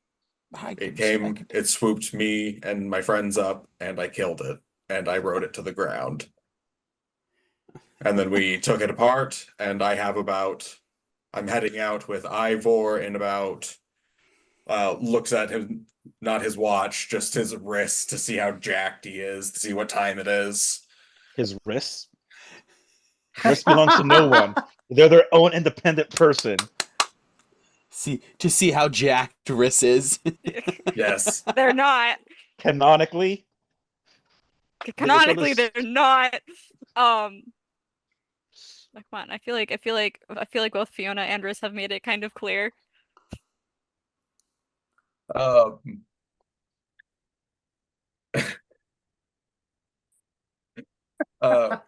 It swooped me and my friends up, and I killed it, and I rode it to the ground. And then we took it apart, and I'm heading out with Ivor in about, looks at him, not his watch, just his wrist to see how jacked he is, to see what time it is. His wrists? Wrists belongs to no one. They're their own independent person. To see how jacked Riss is. Yes. They're not. Canonically, Canonically, this- they're not. Come on. I feel like both Fiona and Riss have made it kind of clear.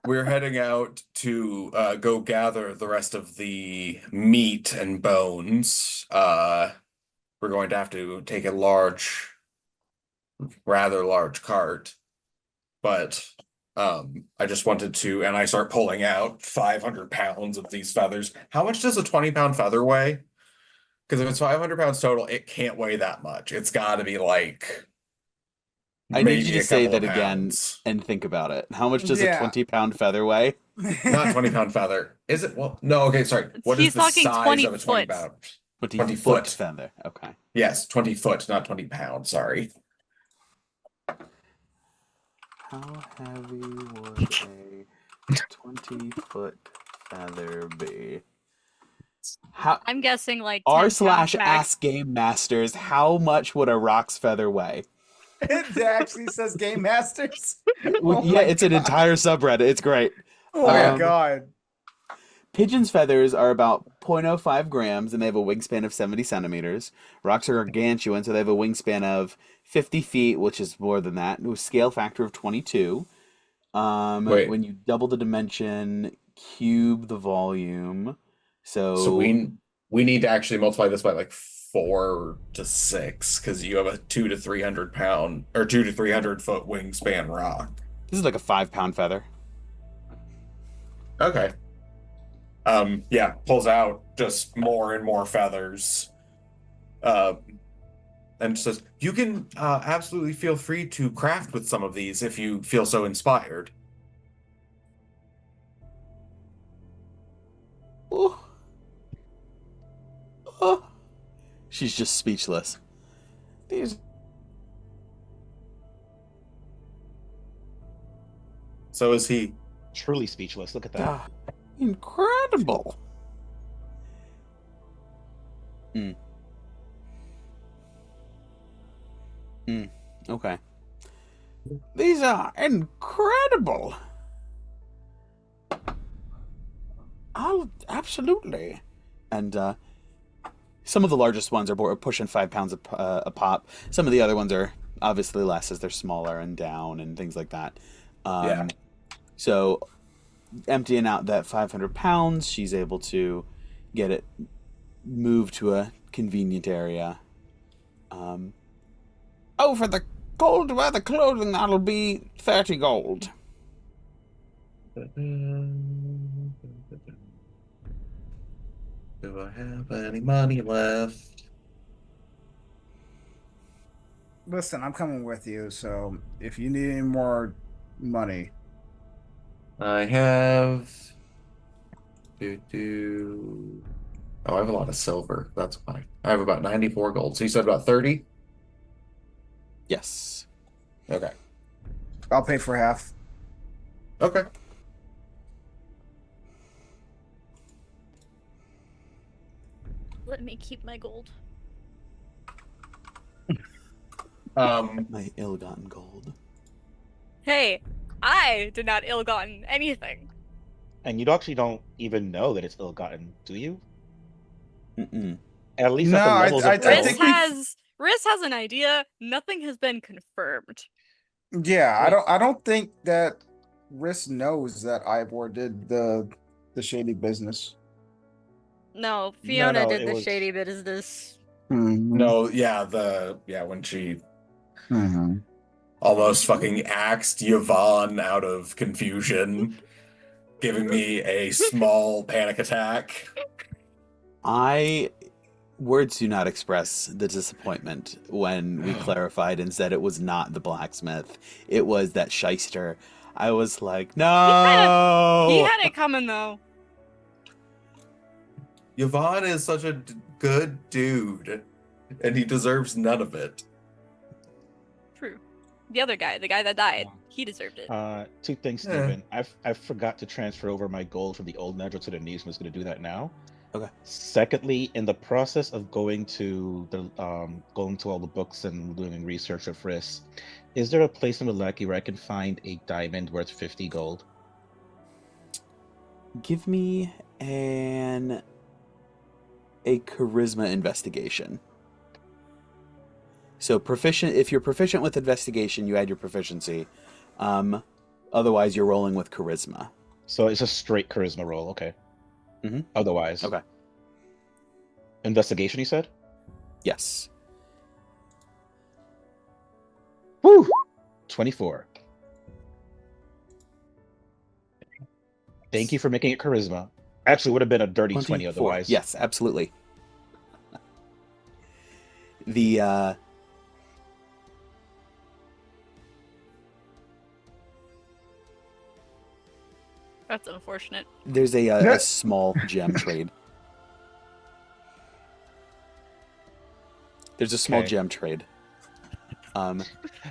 We're heading out to go gather the rest of the meat and bones. We're going to have to take a rather large cart. But I just wanted to, and I start pulling out 500 pounds of these feathers. How much does a 20-pound feather weigh? Because if it's 500 pounds total, it can't weigh that much. It's got to be like. I need maybe you to a say couple that of again pounds. and think about it. How much does a Yeah. 20-pound feather weigh? Not 20-pound feather. Is it? Well, no, okay, sorry. What is He's the talking size 20 of a 20 foot. pound? 20 20 foot foot. feather. Okay. Yes, 20 foot, not 20 pounds, sorry. How heavy would a 20-foot feather be? How I'm guessing like 10 r pounds slash max. ask game masters, how much would a rock's feather weigh? It actually says Game Masters. Well, Oh yeah, my it's an God. entire subreddit. It's great. Oh my Um, god. Pigeons' feathers are about 0.05 grams, and they have a wingspan of 70 centimeters. Rocks are gargantuan, so they have a wingspan of 50 feet, which is more than that. With scale factor of 22. Wait. When you double the dimension, cube the volume. So we need to actually multiply this by like 4 to 6 because you have a 2 to 300 pound or 2 to 300 foot wingspan rock. This is like a 5-pound feather. Okay. Yeah, pulls out just more and more feathers. And says, you can absolutely feel free to craft with some of these if you feel so inspired. Oh. Oh. She's just speechless. These. So is he. Truly speechless. Look at that. Incredible. Okay. These are incredible. Absolutely. And some of the largest ones are pushing 5 pounds a pop. Some of the other ones are obviously less as they're smaller and down and things like that. Yeah. So emptying out that 500 pounds, she's able to get it moved to a convenient area. For the cold weather clothing, that'll be 30 gold. Do I have any money left? Listen, I'm coming with you, so if you need any more money. I have. Oh, I have a lot of silver. That's fine. I have about 94 gold. So you said about 30? Yes. Okay. I'll pay for half. Okay. Let me keep my gold. My ill-gotten gold. Hey, I did not ill-gotten anything. And you actually don't even know that it's ill-gotten, do you? Mm-mm. At least No, at the I levels of think ill. Riz has an idea. Nothing has been confirmed. Yeah, Wait. I don't think that Riss knows that Ivor did the shady business. No, Fiona no, did it the was- shady business. No, yeah, when she almost fucking axed Yvonne out of confusion, giving me a small panic attack. Words do not express the disappointment when we clarified and said it was not the blacksmith. It was that shyster. I was like, no! He had it coming, though. Yvonne is such a good dude, and he deserves none of it. True. The other guy, the guy that died, he deserved it. 2 things, Yeah. Steven. I forgot to transfer over my gold from the old Nedro to the new, so I'm just going to do that now. Okay. Secondly, in the process of going to all the books and doing research of Riss, is there a place in Milwaukee where I can find a diamond worth 50 gold? Give me a charisma investigation. So proficient. If you're proficient with investigation, you add your proficiency. Otherwise, you're rolling with charisma. So it's a straight charisma roll, okay. Mhm. Otherwise. Okay. Investigation, you said? Yes. Woo! 24. Thank you for making it charisma. Actually, would have been a dirty 20 24. otherwise. Yes, absolutely. The That's unfortunate. there's a small gem trade. There's a small Okay. gem trade.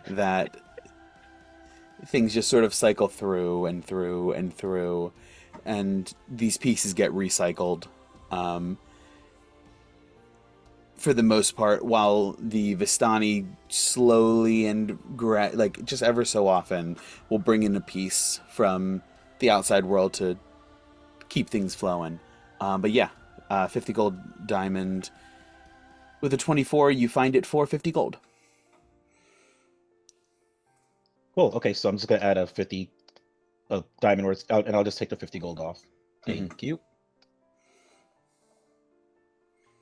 That things just sort of cycle through and through and through, and these pieces get recycled. For the most part, while the Vistani slowly and just ever so often will bring in a piece from the outside world to keep things flowing. But yeah, 50 gold diamond. With a 24, you find it for 50 gold. Cool. Okay, so I'm just gonna add a 50 diamond worth out, and I'll just take the 50 gold off. Thank you.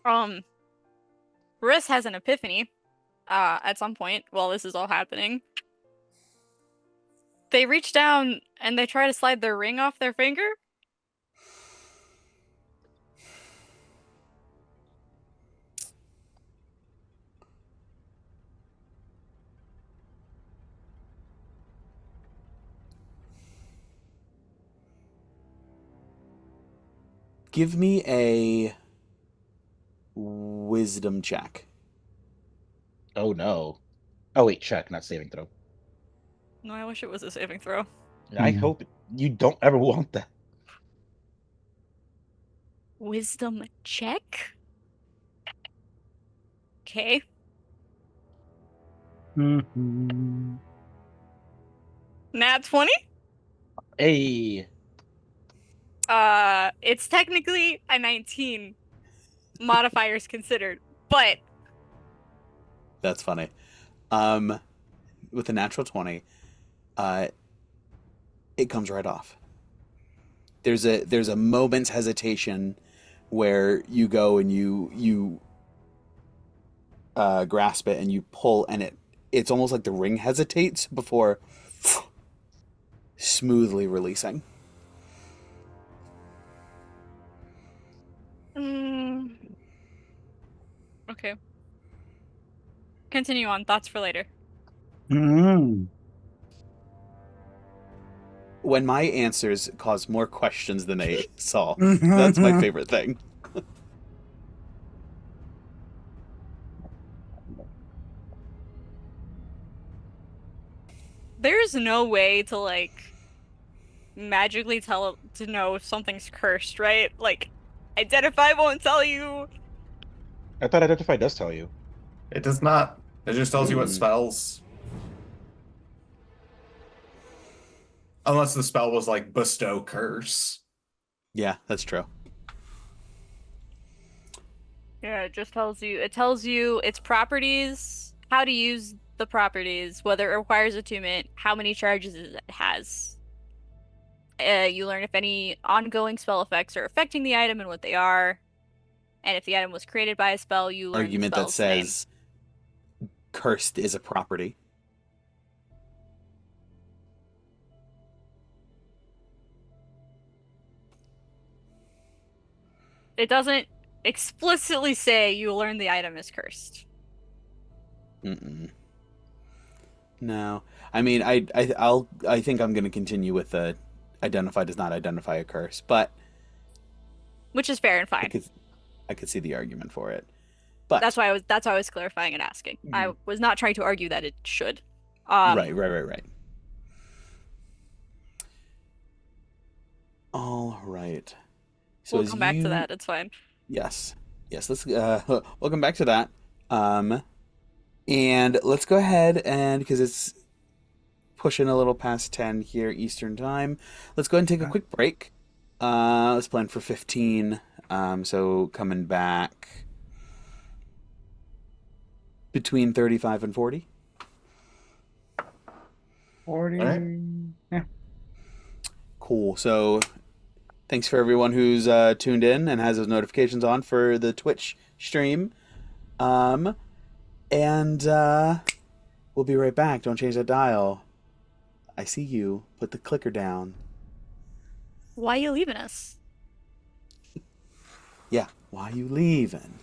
Riss has an epiphany at some point while this is all happening. They reach down and they try to slide their ring off their finger. Give me a wisdom check. Oh no. Oh wait, check, not saving throw. No, I wish it was a saving throw. I hope you don't ever want that. Wisdom check? Okay. Nat 20? Hey. It's technically a 19, modifiers considered, but That's funny. With a natural 20, it comes right off. There's a moment's hesitation where you go and you grasp it and you pull, and it's almost like the ring hesitates before smoothly releasing. Okay. Continue on. Thoughts for later. When my answers cause more questions than they solve, that's my favorite thing. There's no way to like magically tell to know if something's cursed, right? Like, identify won't tell you. I thought identify does tell you. It does not. It just tells you what spells. Unless the spell was like bestow curse. Yeah, that's true. Yeah, it just tells you. It tells you its properties, how to use the properties, whether it requires attunement, how many charges it has. You learn if any ongoing spell effects are affecting the item and what they are. And if the item was created by a spell, you learn Argument the that spell's name. says cursed is a property. It doesn't explicitly say you learn the item is cursed. No, I mean, I think I'm going to continue with the identify does not identify a curse, but Which is fair and fine. I could see the argument for it. But That's why I was clarifying and asking. I was not trying to argue that it should. right. All right. So We'll come back to that. It's fine. Yes. Let's welcome back to that. And let's go ahead and because it's pushing a little past 10 here Eastern time, let's go ahead and take a quick break. Let's plan for 15. So coming back between 35 and 40. 40. Right. Yeah. Cool. So thanks for everyone who's tuned in and has those notifications on for the Twitch stream. And we'll be right back. Don't change that dial. I see you. Put the clicker down. Why are you leaving us? Yeah, why you leaving?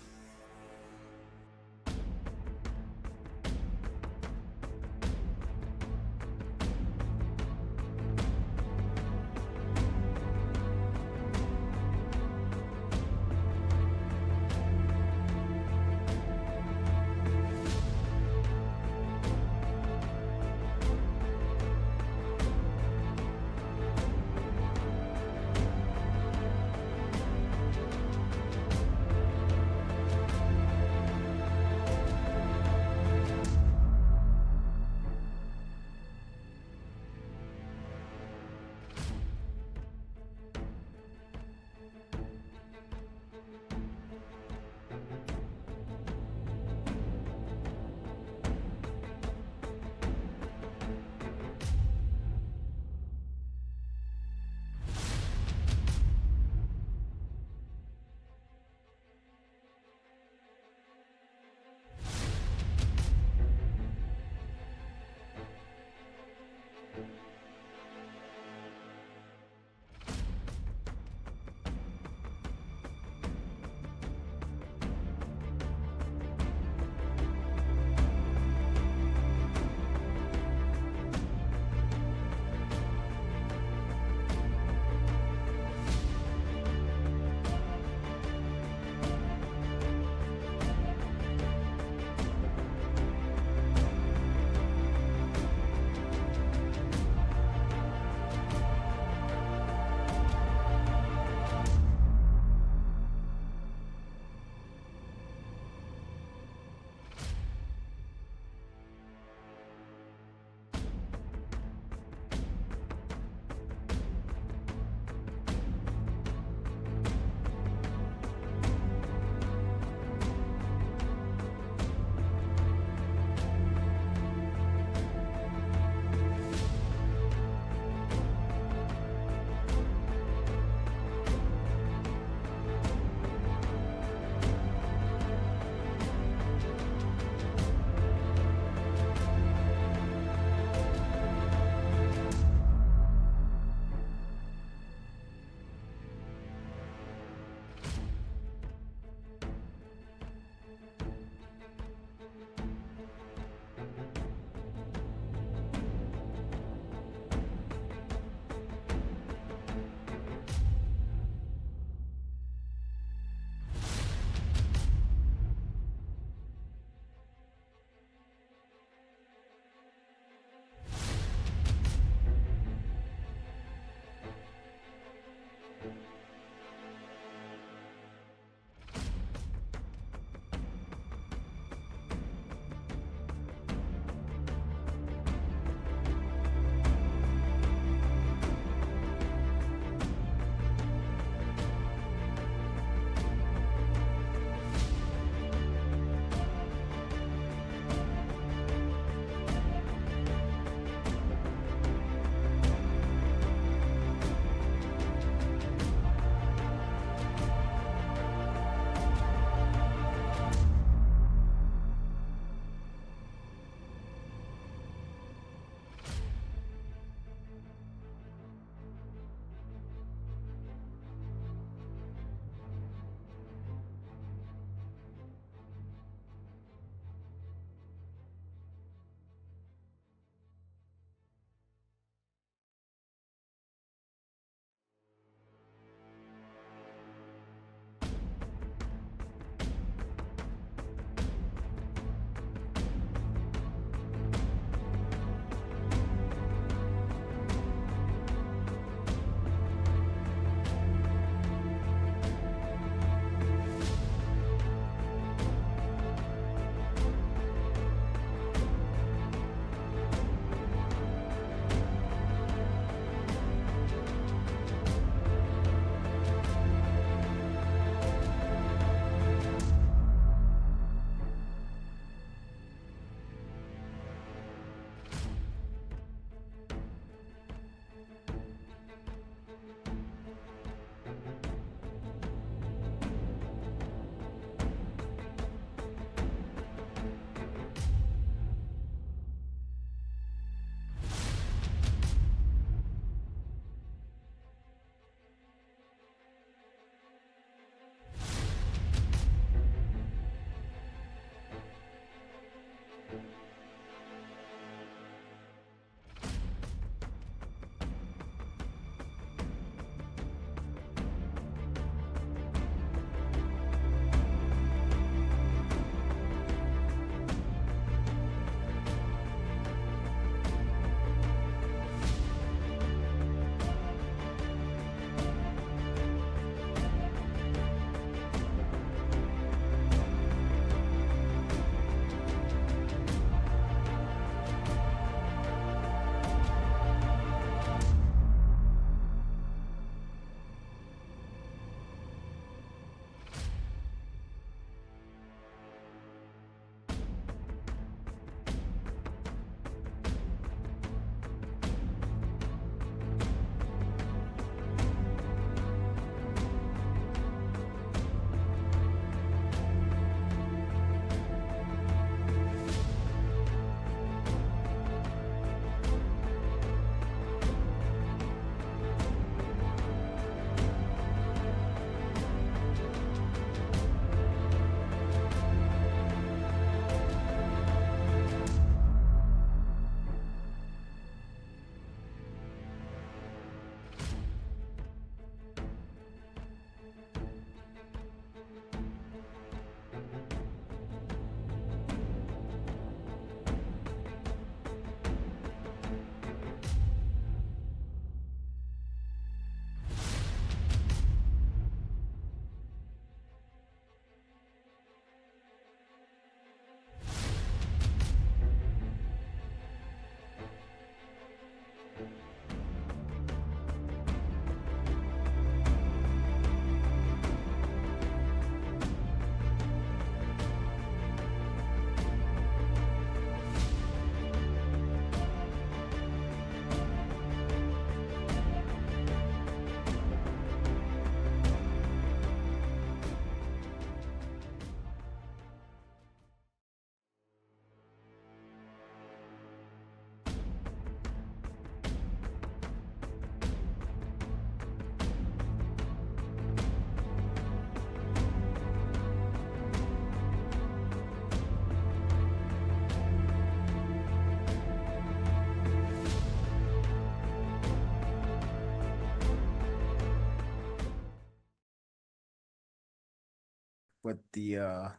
with the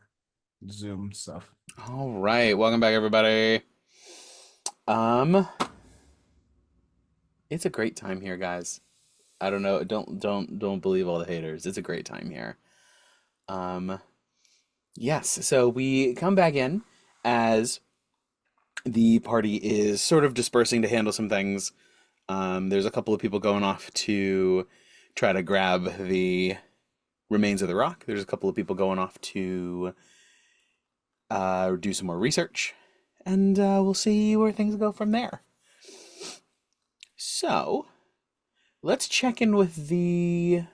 Zoom stuff. All right, welcome back, everybody. It's a great time here, guys. I don't know. Don't believe all the haters. It's a great time here. Yes. So we come back in as the party is sort of dispersing to handle some things. There's a couple of people going off to try to grab the remains of the rock. There's a couple of people going off to do some more research, and we'll see where things go from there. So, let's check in with the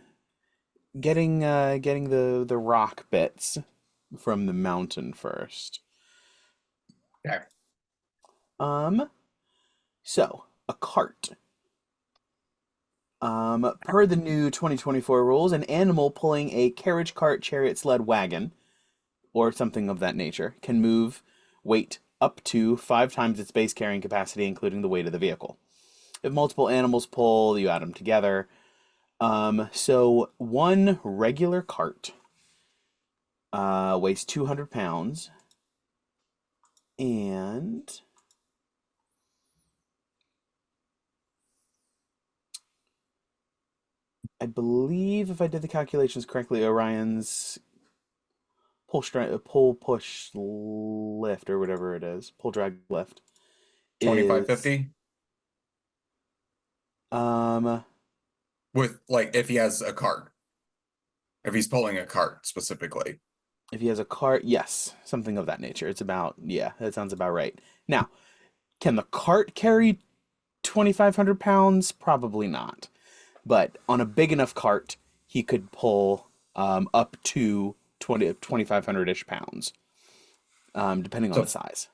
getting the rock bits from the mountain first. Okay. So a cart. Per the new 2024 rules, an animal pulling a carriage, cart, chariot, sled, wagon, or something of that nature, can move weight up to 5 times its base carrying capacity, including the weight of the vehicle. If multiple animals pull, you add them together. So one regular cart weighs 200 pounds, and I believe if I did the calculations correctly, Orion's pull push lift or whatever it is, pull drag lift, 2550 um with like if he has a cart, if he's pulling a cart specifically. if he has a cart, yes, something of that nature. It's about, yeah, that sounds about right. Now, can the cart carry 2,500 pounds? Probably not. But on a big enough cart, he could pull up to 2,500-ish pounds, depending on So- the size.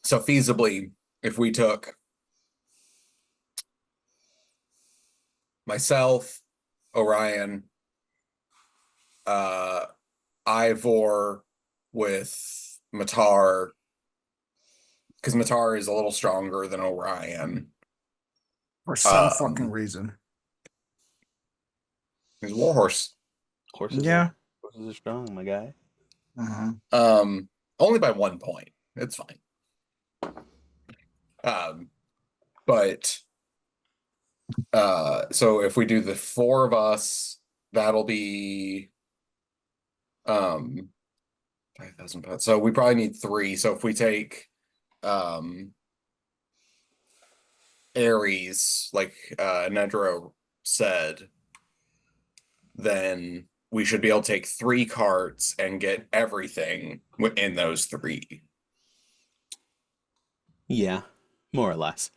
So feasibly, if we took myself, Orion, Ivor with Matar, because Matar is a little stronger than Orion. For some Um, fucking reason. He's a warhorse. Horses Yeah. horses are strong, my guy. Only by 1 point. It's fine. But so if we do the 4 of us, that'll be 5,000 pounds. So we probably need 3. So if we take Ares, like Nedro said, then we should be able to take 3 carts and get everything within those 3. Yeah, more or less.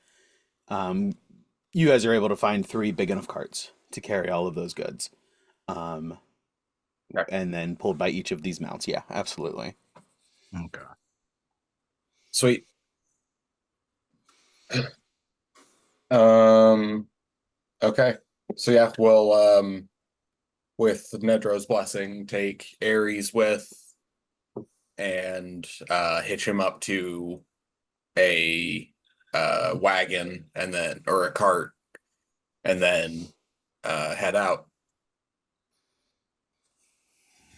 You guys are able to find 3 big enough carts to carry all of those goods. Okay. And then pulled by each of these mounts. Yeah, absolutely. Okay. Sweet. Okay. So yeah, we'll with Nedro's blessing, take Ares with and hitch him up to a wagon and then or a cart and then head out.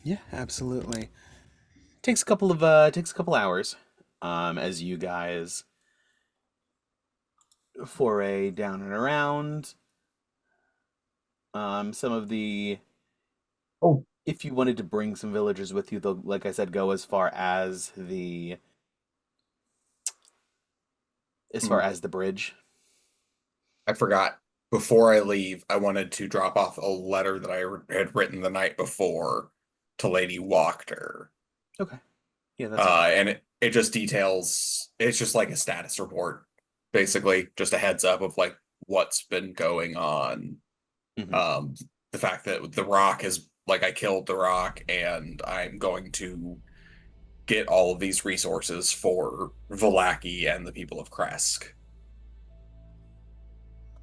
Yeah, absolutely. Takes a couple hours, as you guys foray down and around. Some of the Oh. If you wanted to bring some villagers with you, they'll, like I said, go as far as the bridge. I forgot. Before I leave, I wanted to drop off a letter that I had written the night before to Lady Wachter. Okay. Yeah, that's okay. And it just details, it's just like a status report, basically, just a heads up of like what's been going on. Mhm. The fact that the rock is like I killed the rock and I'm going to get all of these resources for Vallaki and the people of Kresk.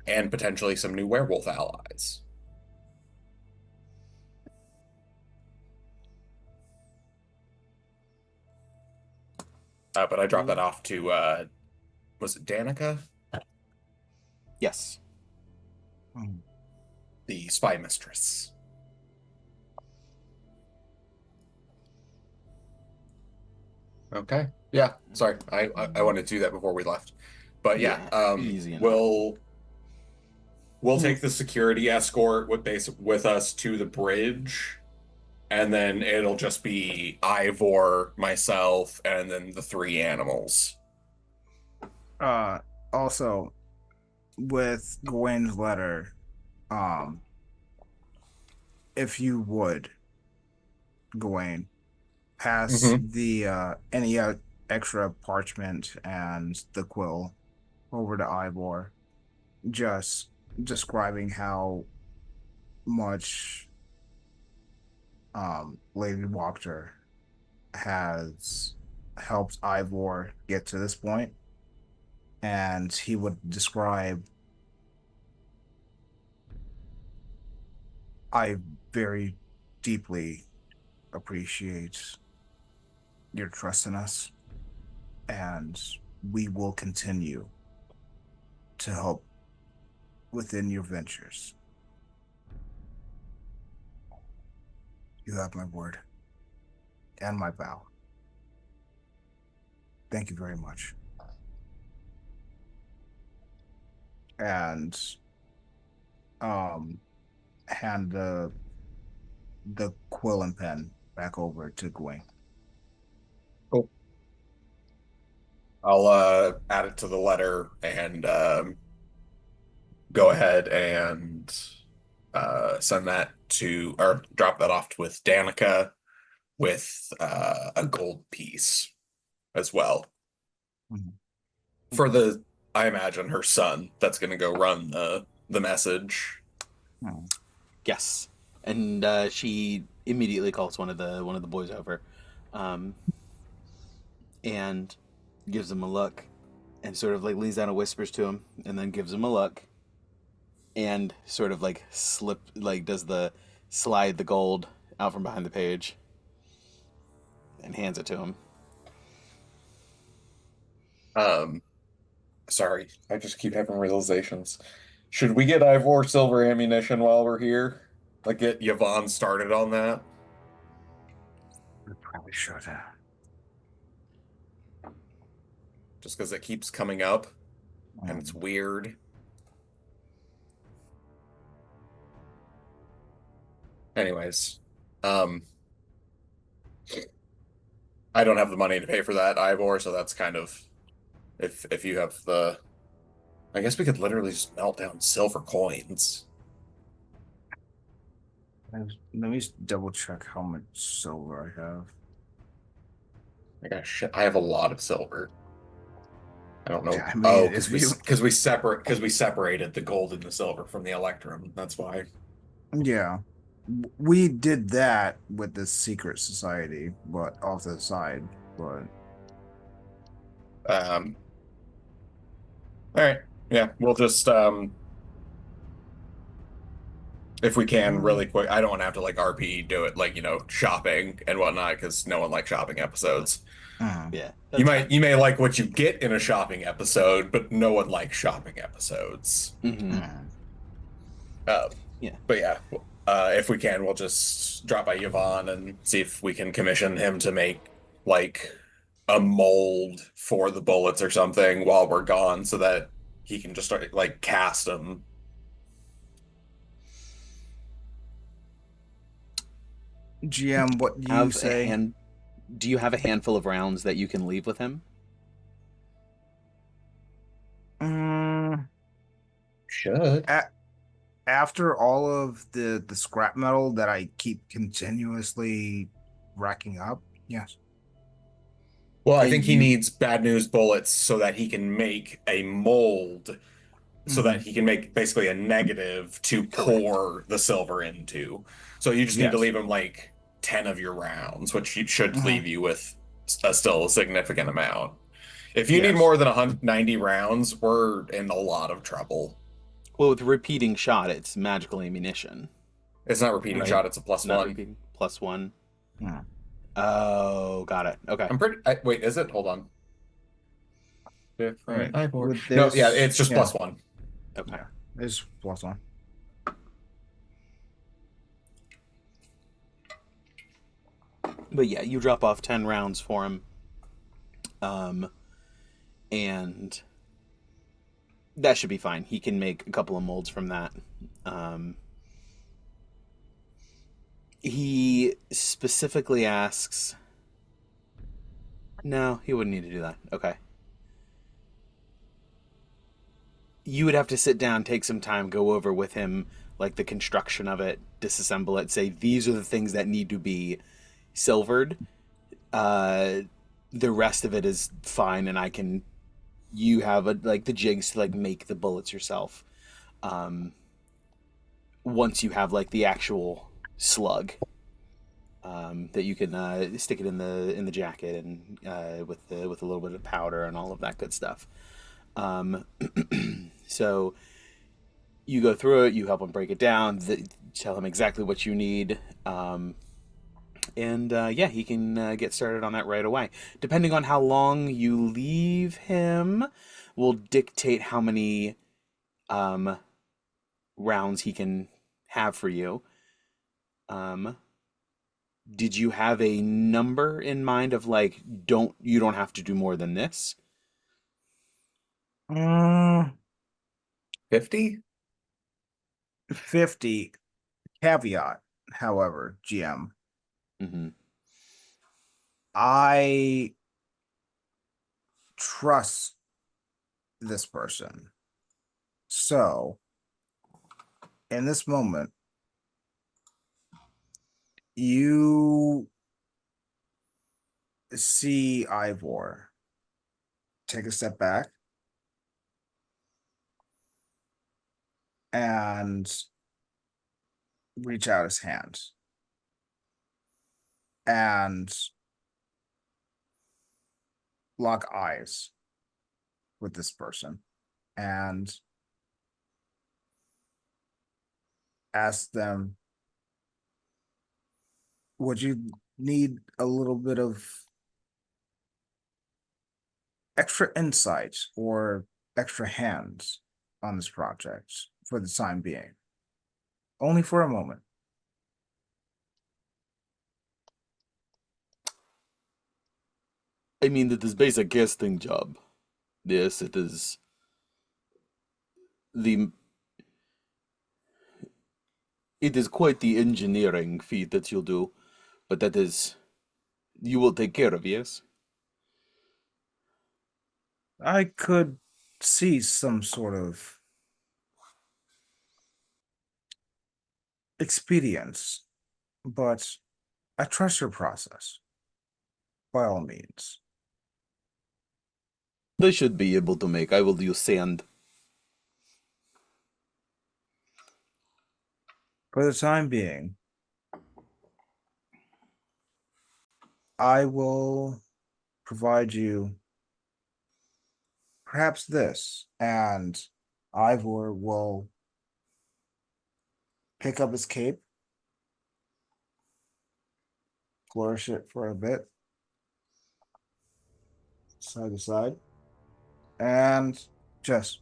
And potentially some new werewolf allies. But I dropped that off to, was it Danica? Yes. The spy mistress. Okay. Yeah. Sorry, I wanted to do that before we left, but yeah. Easy enough. We'll take the security escort with us to the bridge, and then it'll just be Ivor, myself, and then the 3 animals. Also, with Gawain's letter, if you would, Gawain, pass the any extra parchment and the quill over to Ivor, just describing how much Lady Wachter has helped Ivor get to this point, and he would describe, I very deeply appreciate your trust in us, and we will continue to help within your ventures. You have my word and my vow. Thank you very much. And hand the quill and pen back over to Gawain. Cool. I'll add it to the letter and go ahead and send that to, or drop that off with Danica with a gold piece as well. For the, I imagine, her son that's going to go run the message. Yes, and she immediately calls one of the boys over, and gives him a look, and sort of like leans down and whispers to him, and then gives him a look, and sort of like does the slide the gold out from behind the page, and hands it to him. Sorry, I just keep having realizations. Should we get Ivor silver ammunition while we're here? Like, get Yvonne started on that? We probably should have. Just because it keeps coming up, and it's weird. Anyways, I don't have the money to pay for that, Ivor, so that's kind of, if you have the, I guess we could literally just melt down silver coins. Let me just double check how much silver I have. I have a lot of silver. I don't know. Yeah, I mean, because we separated the gold and the silver from the electrum. That's why. Yeah, we did that with the secret society, but off to the side. But all right, yeah, we'll just if we can, really quick. I don't want to have to like RP do it, like, shopping and whatnot, because no one likes shopping episodes. Yeah, you may like what you get in a shopping episode, but no one likes shopping episodes. Yeah. But yeah, if we can, we'll just drop by Yvonne and see if we can commission him to make like a mold for the bullets or something while we're gone, so that he can just start like cast them. GM, what do you say? Do you have a handful of rounds that you can leave with him? Should. After all of the scrap metal that I keep continuously racking up, yes. Well, I think he needs bad news bullets so that he can make a mold, so that he can make basically a negative to pour the silver into. So you just need to leave him like 10 of your rounds, which should leave you with still a significant amount. If you need more than 190 rounds, we're in a lot of trouble. Well, with repeating shot, it's magical ammunition. It's not repeating shot, it's a +1. +1. Yeah. Oh, got it. Okay. I'm pretty. Wait, is it? Hold on. Different. No, yeah, it's just +1. Okay. Yeah, it's +1. But yeah, you drop off 10 rounds for him, And that should be fine. He can make a couple of molds from that. He specifically asks. No, he wouldn't need to do that. Okay. You would have to sit down, take some time, go over with him, like the construction of it, disassemble it, say these are the things that need to be silvered. The rest of it is fine, and I can. You have like the jigs to like make the bullets yourself. Once you have like the actual slug, that you can stick it in the jacket and with a little bit of powder and all of that good stuff. So you go through it, you help him break it down, tell him exactly what you need, and yeah, he can get started on that right away. Depending on how long you leave him, will dictate how many rounds he can have for you. Did you have a number in mind of like, you don't have to do more than this? 50? 50. Caveat, however, GM. Mm-hmm. I trust this person. So, in this moment, you see Ivor take a step back and reach out his hand and lock eyes with this person and ask them, would you need a little bit of extra insight or extra hands on this project for the time being? Only for a moment. I mean, it is basic casting job. Yes, it is. The It is quite the engineering feat that you'll do, but that is you will take care of. Yes. I could see some sort of experience, but I trust your process by all means. They should be able to make. I will use sand. For the time being, I will provide you perhaps this, and Ivor will pick up his cape, flourish it for a bit, side to side, and just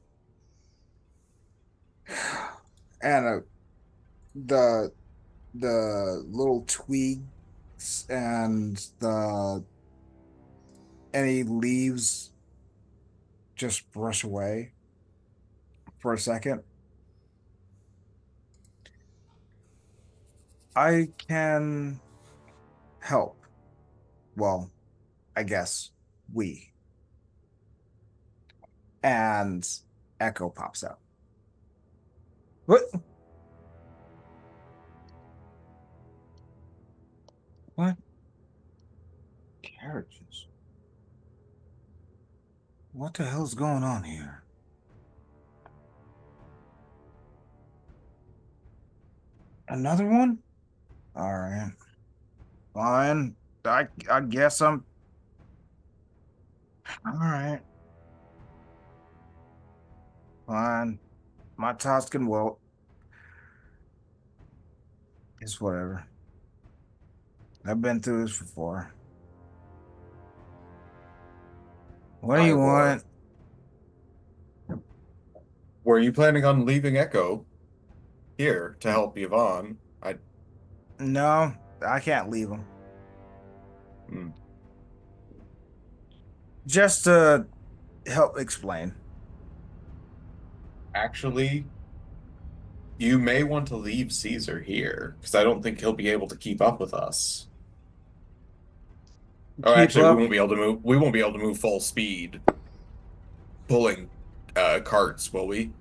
and the little twigs and the any leaves just brush away for a second. I can help. Well, I guess we. And Echo pops out. What? What? Carriages. What the hell's going on here? Another one? All right. Fine. I guess I'm all right. Fine. My Toscan will. It's whatever. I've been through this before. What do you Ivor, want? were you planning on leaving Echo here to help Yvonne? No, I can't leave him. Hmm. Just to help explain. Actually, you may want to leave Caesar here because I don't think he'll be able to keep up with us. Oh, Keep actually, we up. won't be able to move. We won't be able to move full speed, pulling carts, will we?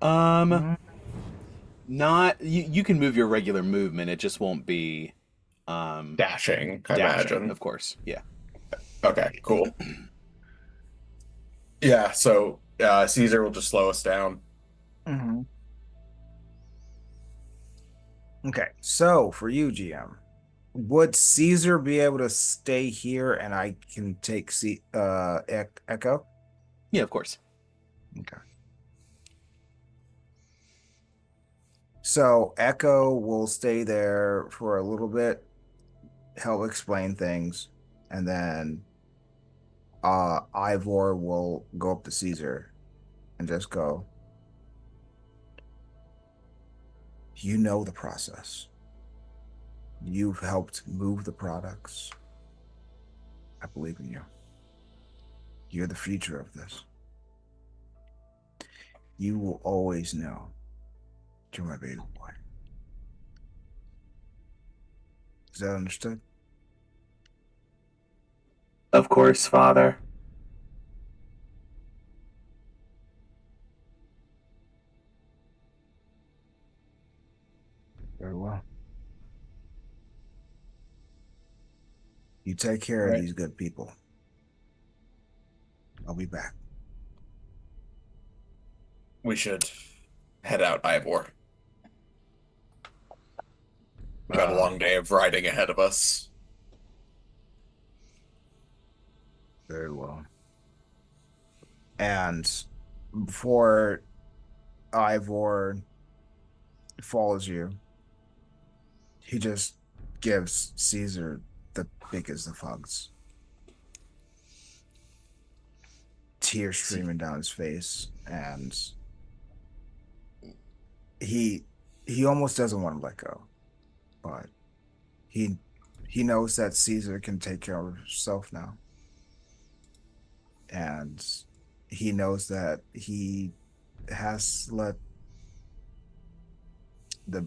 Um, not you can move your regular movement. It just won't be Dashing, I dashing, imagine. of course. Yeah. Okay, cool. Yeah, so Caesar will just slow us down. Mhm. Okay, so for you, GM, would Caesar be able to stay here and I can take Echo? Yeah, of course. Okay. So Echo will stay there for a little bit, help explain things, and then Ivor will go up to Caesar and just go, you know the process. You've helped move the products. I believe in you. You're the future of this. You will always know you're my baby boy. Is that understood? Of course, Father. Very well. You take care of Right. these good people. I'll be back. We should head out, Ivor. We've got a long day of riding ahead of us. Very well. And before Ivor follows you, he just gives Caesar the biggest of hugs. Tears streaming down his face, and he almost doesn't want to let go, but he knows that Caesar can take care of himself now, and he knows that he has let the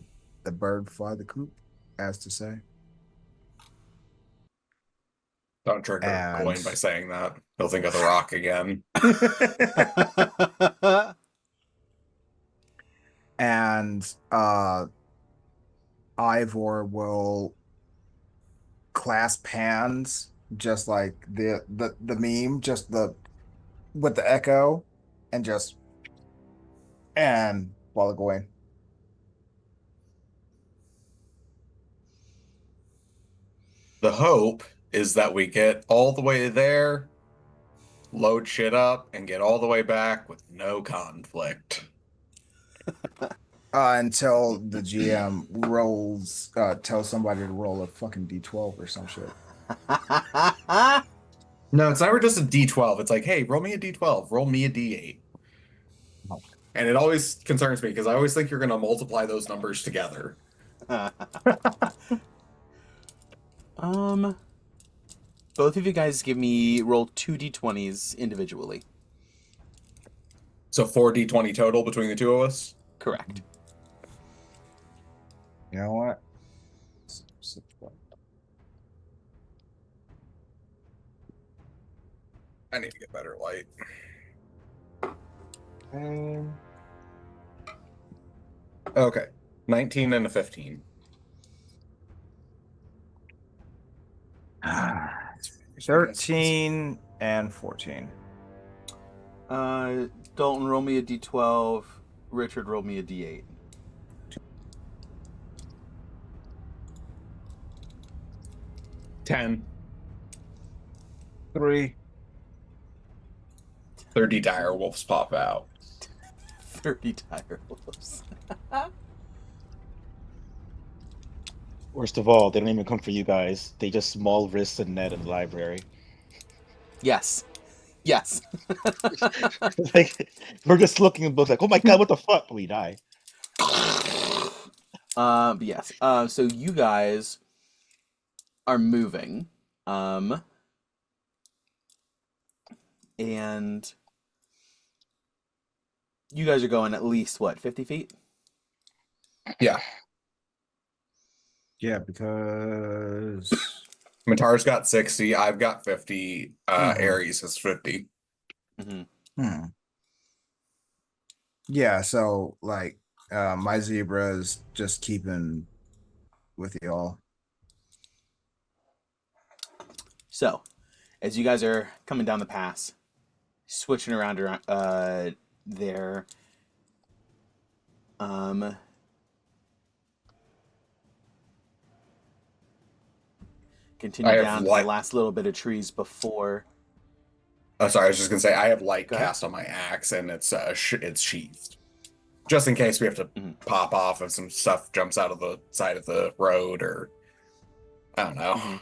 bird fly the coop, as to say. Don't trigger And Gawain by saying that. He'll think of the Rock again. and Ivor will clasp hands, just like the meme, just the with the echo, and just and while going. The hope is that we get all the way there, load shit up, and get all the way back with no conflict. Until the GM rolls, tells somebody to roll a fucking D12 or some shit. No, it's never just a D12. It's like, hey, roll me a D12, roll me a D8. Oh. And it always concerns me because I always think you're going to multiply those numbers together. Both of you guys give me roll 2d20s individually. So 4d20 total between the two of us? Correct. You know what? I need to get better light. Okay. 19 and a 15. 13 and 14. Dalton, roll me a d12. Richard, roll me a d8. 10. 3. 30 dire wolves pop out. 30 dire wolves. Worst of all, they don't even come for you guys. They just small wrists and Ned in the library. Yes. Yes. Like, we're just looking at books like, oh my god, what the fuck? We die. But yes. So you guys are moving. And you guys are going at least, what, 50 feet? Yeah. Yeah, because Matar's got 60. I've got 50. Mhm. Ares has 50. Yeah, so like my zebra is just keeping with y'all. So, as you guys are coming down the pass, switching around there, continue I have down to the last little bit of trees before. Oh, sorry, I was just gonna say I have light Go ahead. cast on my axe, and it's sheathed, just in case we have to pop off if some stuff jumps out of the side of the road, or I don't know.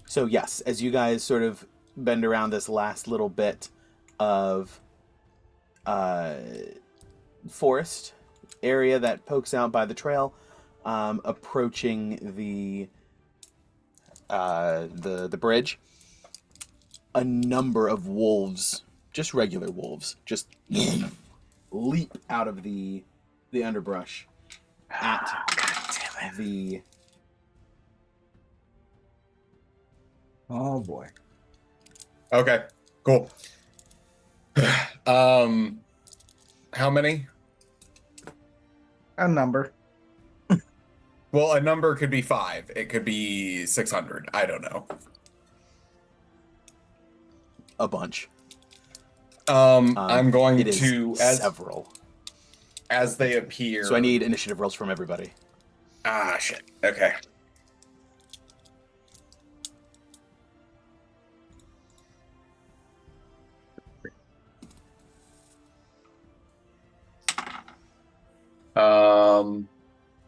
So yes, as you guys sort of bend around this last little bit of forest area that pokes out by the trail, approaching the bridge, a number of wolves, just regular wolves, just leap out of the underbrush at the. Oh boy. Okay, cool. How many? A number. Well, a number could be 5. It could be 600. I don't know. A bunch. I'm going it is to several as they appear. So I need initiative rolls from everybody. Ah, shit. Okay. Um,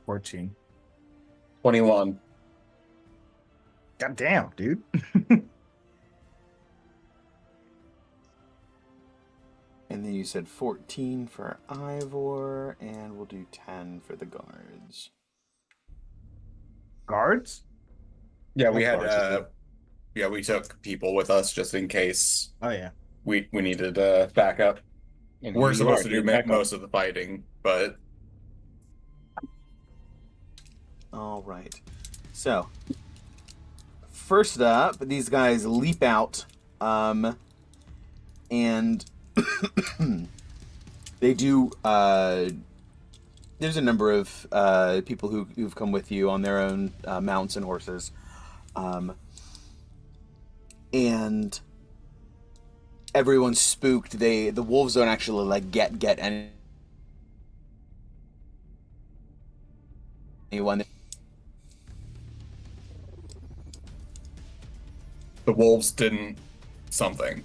14. 21. God damn, dude. And then you said 14 for Ivor, and we'll do 10 for the guards. Guards? Yeah, we had Guards, yeah, we took people with us just in case Oh yeah. we needed backup. And We're here you supposed are, to do needing backup. most of the fighting, but all right. So, first up, these guys leap out, and they do. There's a number of people who've come with you on their own mounts and horses, and everyone's spooked. The wolves don't actually like get anyone. the wolves didn't something.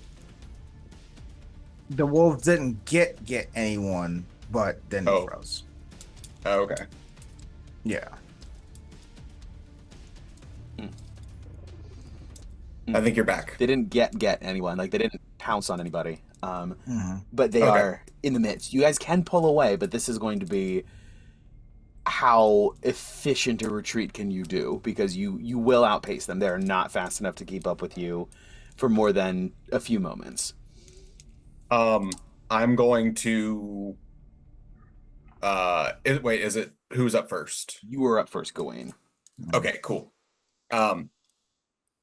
The wolves didn't get anyone, but then they froze. Oh, okay. Yeah. I think you're back. They didn't get anyone. Like, they didn't pounce on anybody. But they are in the midst. You guys can pull away, but this is going to be how efficient a retreat can you do, because you will outpace them. They're not fast enough to keep up with you for more than a few moments. I'm going to wait, is it who's up first? You were up first, Gawain. Okay, cool.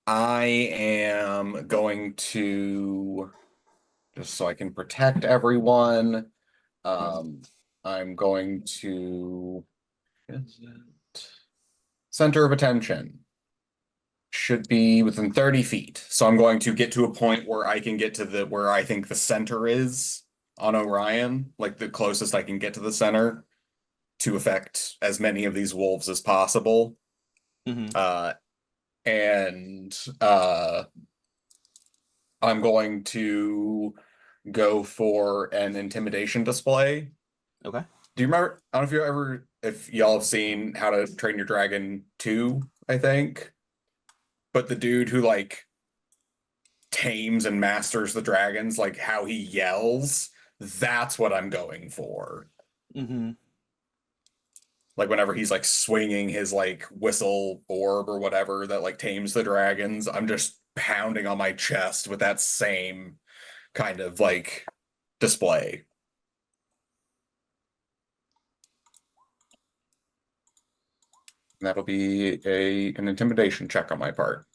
I am going to, just so I can protect everyone, I'm going to, is it center of attention should be within 30 feet. So I'm going to get to a point where I can get to where I think the center is on Orion, like the closest I can get to the center, to affect as many of these wolves as possible. And I'm going to go for an intimidation display. Okay. Do you remember? I don't know if y'all have seen How to Train Your Dragon 2, I think. But the dude who like tames and masters the dragons, like how he yells, that's what I'm going for. Like whenever he's like swinging his like whistle orb or whatever that like tames the dragons, I'm just pounding on my chest with that same kind of like display. That'll be an intimidation check on my part.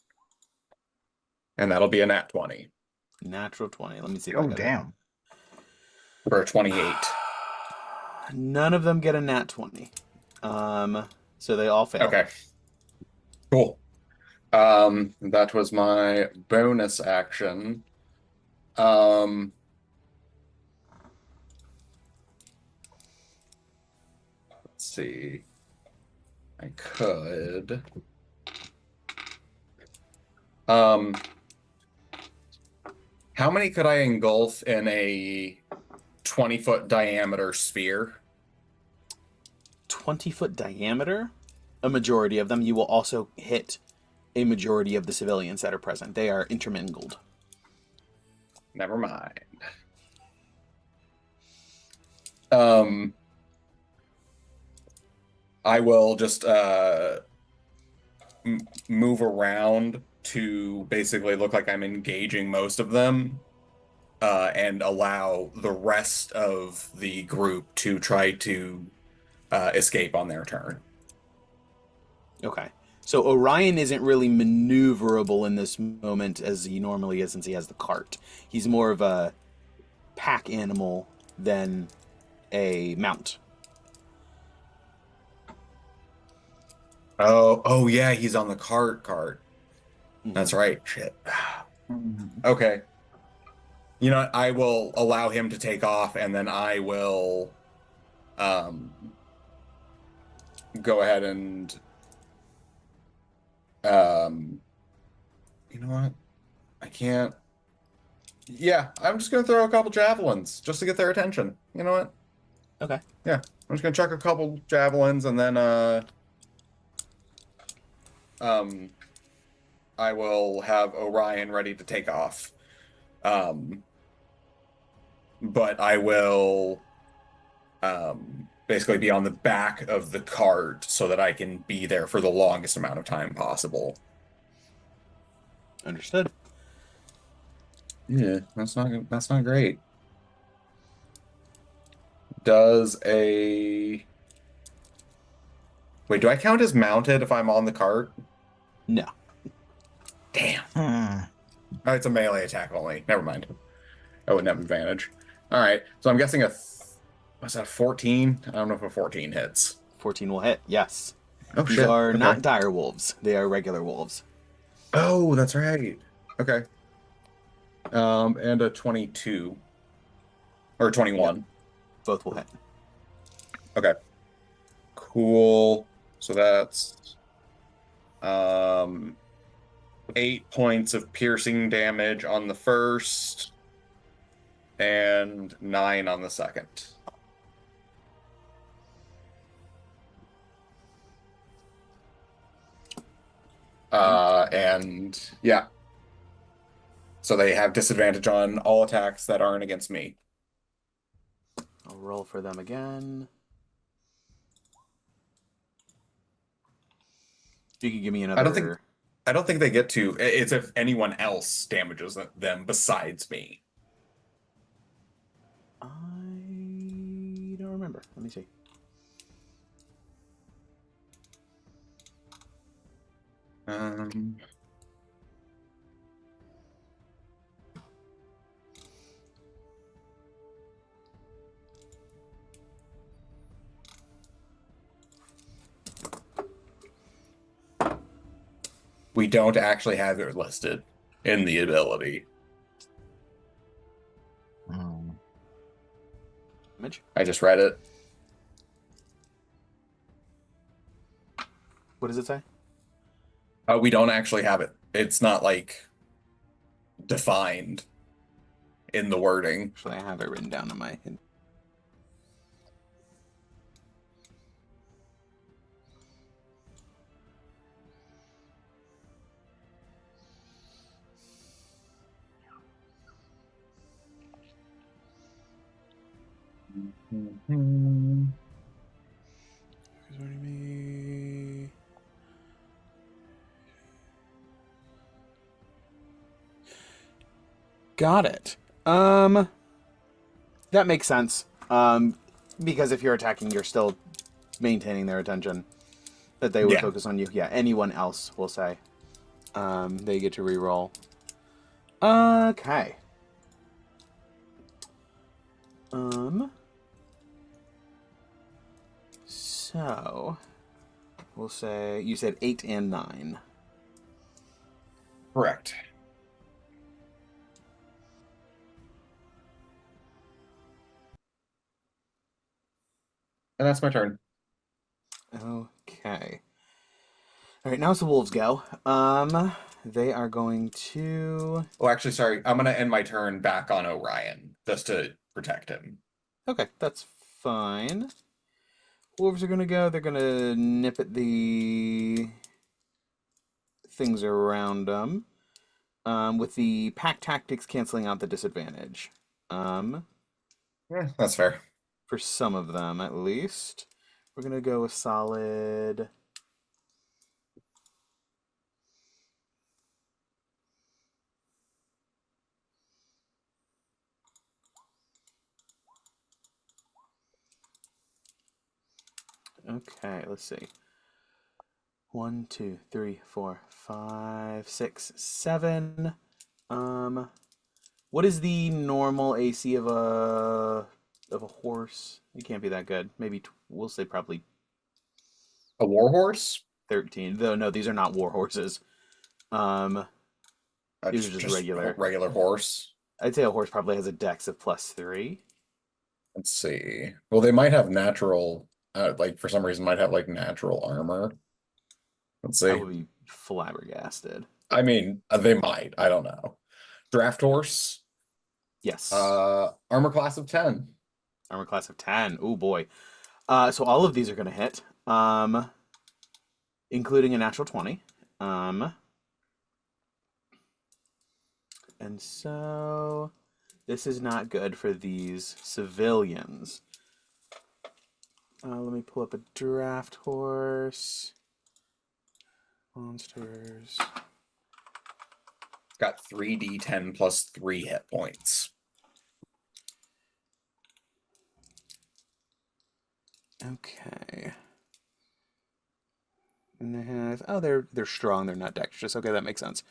And that'll be a nat 20 Natural 20. Let me see if I Oh, got it. damn. for a 28. None of them get a nat 20. So they all fail. Okay. Cool. That was my bonus action. Let's see. I could. How many could I engulf in a 20-foot diameter sphere? 20-foot diameter? A majority of them. You will also hit a majority of the civilians that are present. They are intermingled. Never mind. I will just move around to basically look like I'm engaging most of them, and allow the rest of the group to try to escape on their turn. Okay. So Orion isn't really maneuverable in this moment as he normally is since he has the cart. He's more of a pack animal than a mount. Oh yeah, he's on the cart. Mhm. That's right. Shit. Okay. You know what? I will allow him to take off, and then I will go ahead and you know what? I can't. Yeah, I'm just gonna throw a couple javelins just to get their attention. You know what? Okay. Yeah, I'm just gonna chuck a couple javelins, and then I will have Orion ready to take off. But I will basically be on the back of the cart so that I can be there for the longest amount of time possible. Understood. Yeah, that's not great. Does a Wait, do I count as mounted if I'm on the cart? No. Damn. Hmm. Oh, it's a melee attack only. Never mind. I wouldn't have advantage. All right, so I'm guessing what's that, 14? I don't know if a 14 hits. 14 will hit. Yes. Oh, These shit. are Okay. not dire wolves. They are regular wolves. Oh, that's right. Okay. And a 22. Or 21. Yep. Both will hit. Okay. Cool. So that's 8 points of piercing damage on the first and 9 on the second. And yeah. So they have disadvantage on all attacks that aren't against me. I'll roll for them again. You can give me another. I don't think they get to. It's if anyone else damages them besides me. I don't remember. Let me see. We don't actually have it listed in the ability. Damage? I just read it. What does it say? We don't actually have it. It's not like defined in the wording. Actually, I have it written down in my. Got it. That makes sense. Because if you're attacking, you're still maintaining their attention. That they would Yeah. focus on you. Yeah, anyone else will say. They get to reroll. Okay. So we'll say you said 8 and 9. Correct. And that's my turn. Okay. All right, now it's the wolves go. They are going to. Oh, actually, sorry. I'm gonna end my turn back on Orion just to protect him. Okay, that's fine. Wolves are gonna go. They're gonna nip at the things around them. With the pack tactics canceling out the disadvantage. Yeah, that's fair. For some of them, at least. We're gonna go with solid. Okay, let's see. 1, 2, 3, 4, 5, 6, 7. What is the normal AC of a horse? It can't be that good. Maybe we'll say probably A warhorse? 13. Though no, these are not war horses. These are just regular. Regular horse. I'd say a horse probably has a dex of +3. Let's see. Well, they might have natural, like for some reason, might have like natural armor. Let's I see. would be flabbergasted. I mean, they might. I don't know. Draft horse. Yes. Armor class of 10. Armor class of 10. Oh boy. So all of these are gonna hit. Including a natural 20. And so this is not good for these civilians. Let me pull up a draft horse. Monsters. Got 3d10 plus 3 hit points. Okay. And they have they're strong, they're not dexterous. Okay, that makes sense.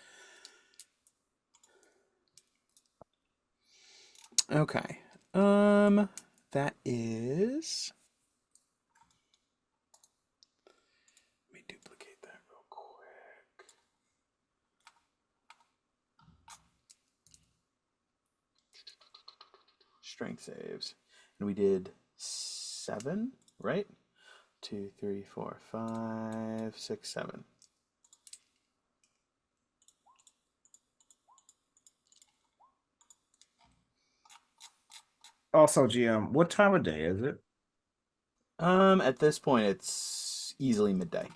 Okay. That is. Let me duplicate that real quick. Strength saves. And we did 7, right? 2, 3, 4, 5, 6, 7. Also, GM, what time of day is it? At this point, it's easily midday.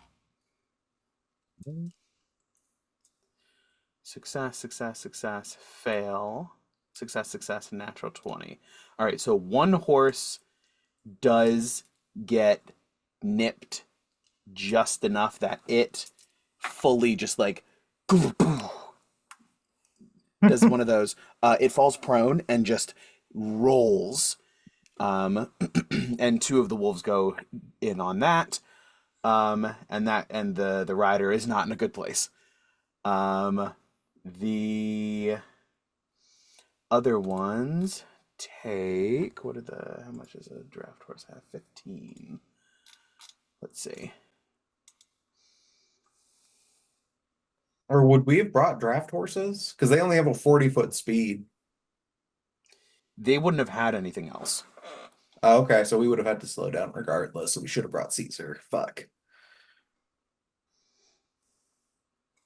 Success, success, success, fail. Success, success, natural 20. All right, so one horse does get nipped just enough that it fully just like does one of those. It falls prone and just rolls. And 2 of the wolves go in on that. And the rider is not in a good place. The other ones take how much does a draft horse have? 15. Let's see. Or would we have brought draft horses? Because they only have a 40-foot speed. They wouldn't have had anything else. Oh, okay, so we would have had to slow down regardless. So we should have brought Cesar. Fuck.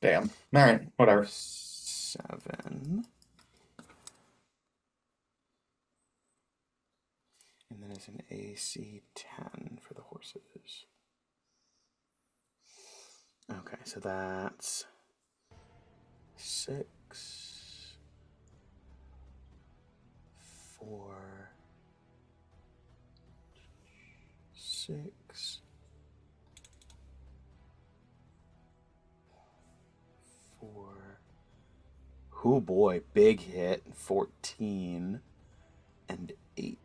Damn. All right, whatever. 7. And then it's an AC 10 for the horses. Okay, so that's 6, 4, 6, 4. Oh boy, big hit. 14 and 8.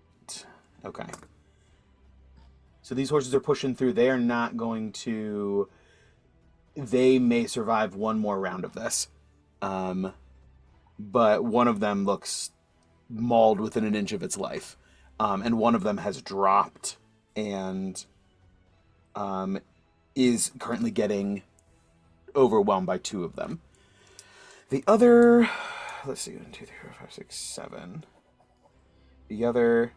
Okay. So these horses are pushing through. They are not going to... They may survive one more round of this. But one of them looks mauled within an inch of its life. And one of them has dropped and is currently getting overwhelmed by 2 of them. The other... Let's see. 1, 2, 3, 4, 5, 6, 7. The other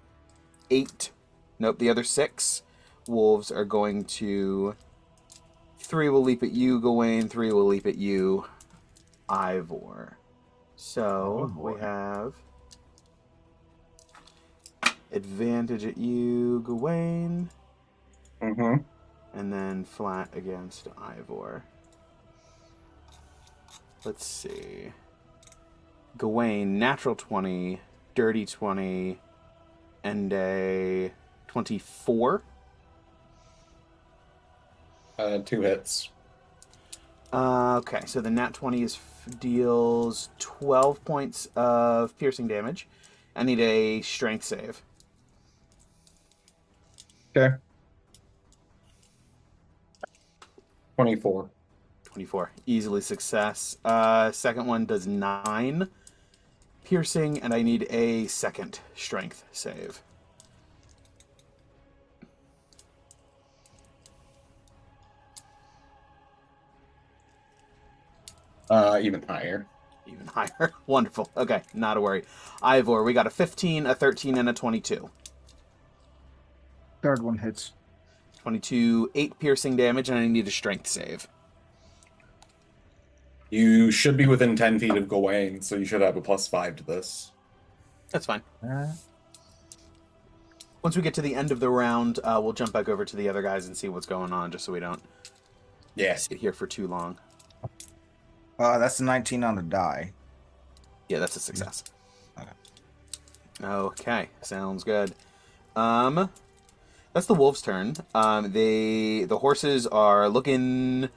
8... Nope, the other 6 wolves are going to... 3 will leap at you, Gawain. 3 will leap at you, Ivor. So, we have... advantage at you, Gawain. Mm-hmm. And then flat against Ivor. Let's see. Gawain, natural 20, dirty 20, and a 24. 2 hits. Okay, so the nat 20 deals 12 points of piercing damage. I need a strength save. Okay. 24. 24. Easily success. Second one does 9 piercing, and I need a second strength save. Even higher. Even higher. Wonderful. Okay, not a worry. Ivor, we got a 15, a 13, and a 22. Third one hits. 22, 8 piercing damage, and I need a strength save. You should be within 10 feet of Gawain, so you should have a +5 to this. That's fine. Once we get to the end of the round, we'll jump back over to the other guys and see what's going on, just so we don't sit here for too long. That's a 19 on the die. Yeah, that's a success. Okay. Okay, sounds good. That's the wolves' turn. The horses are looking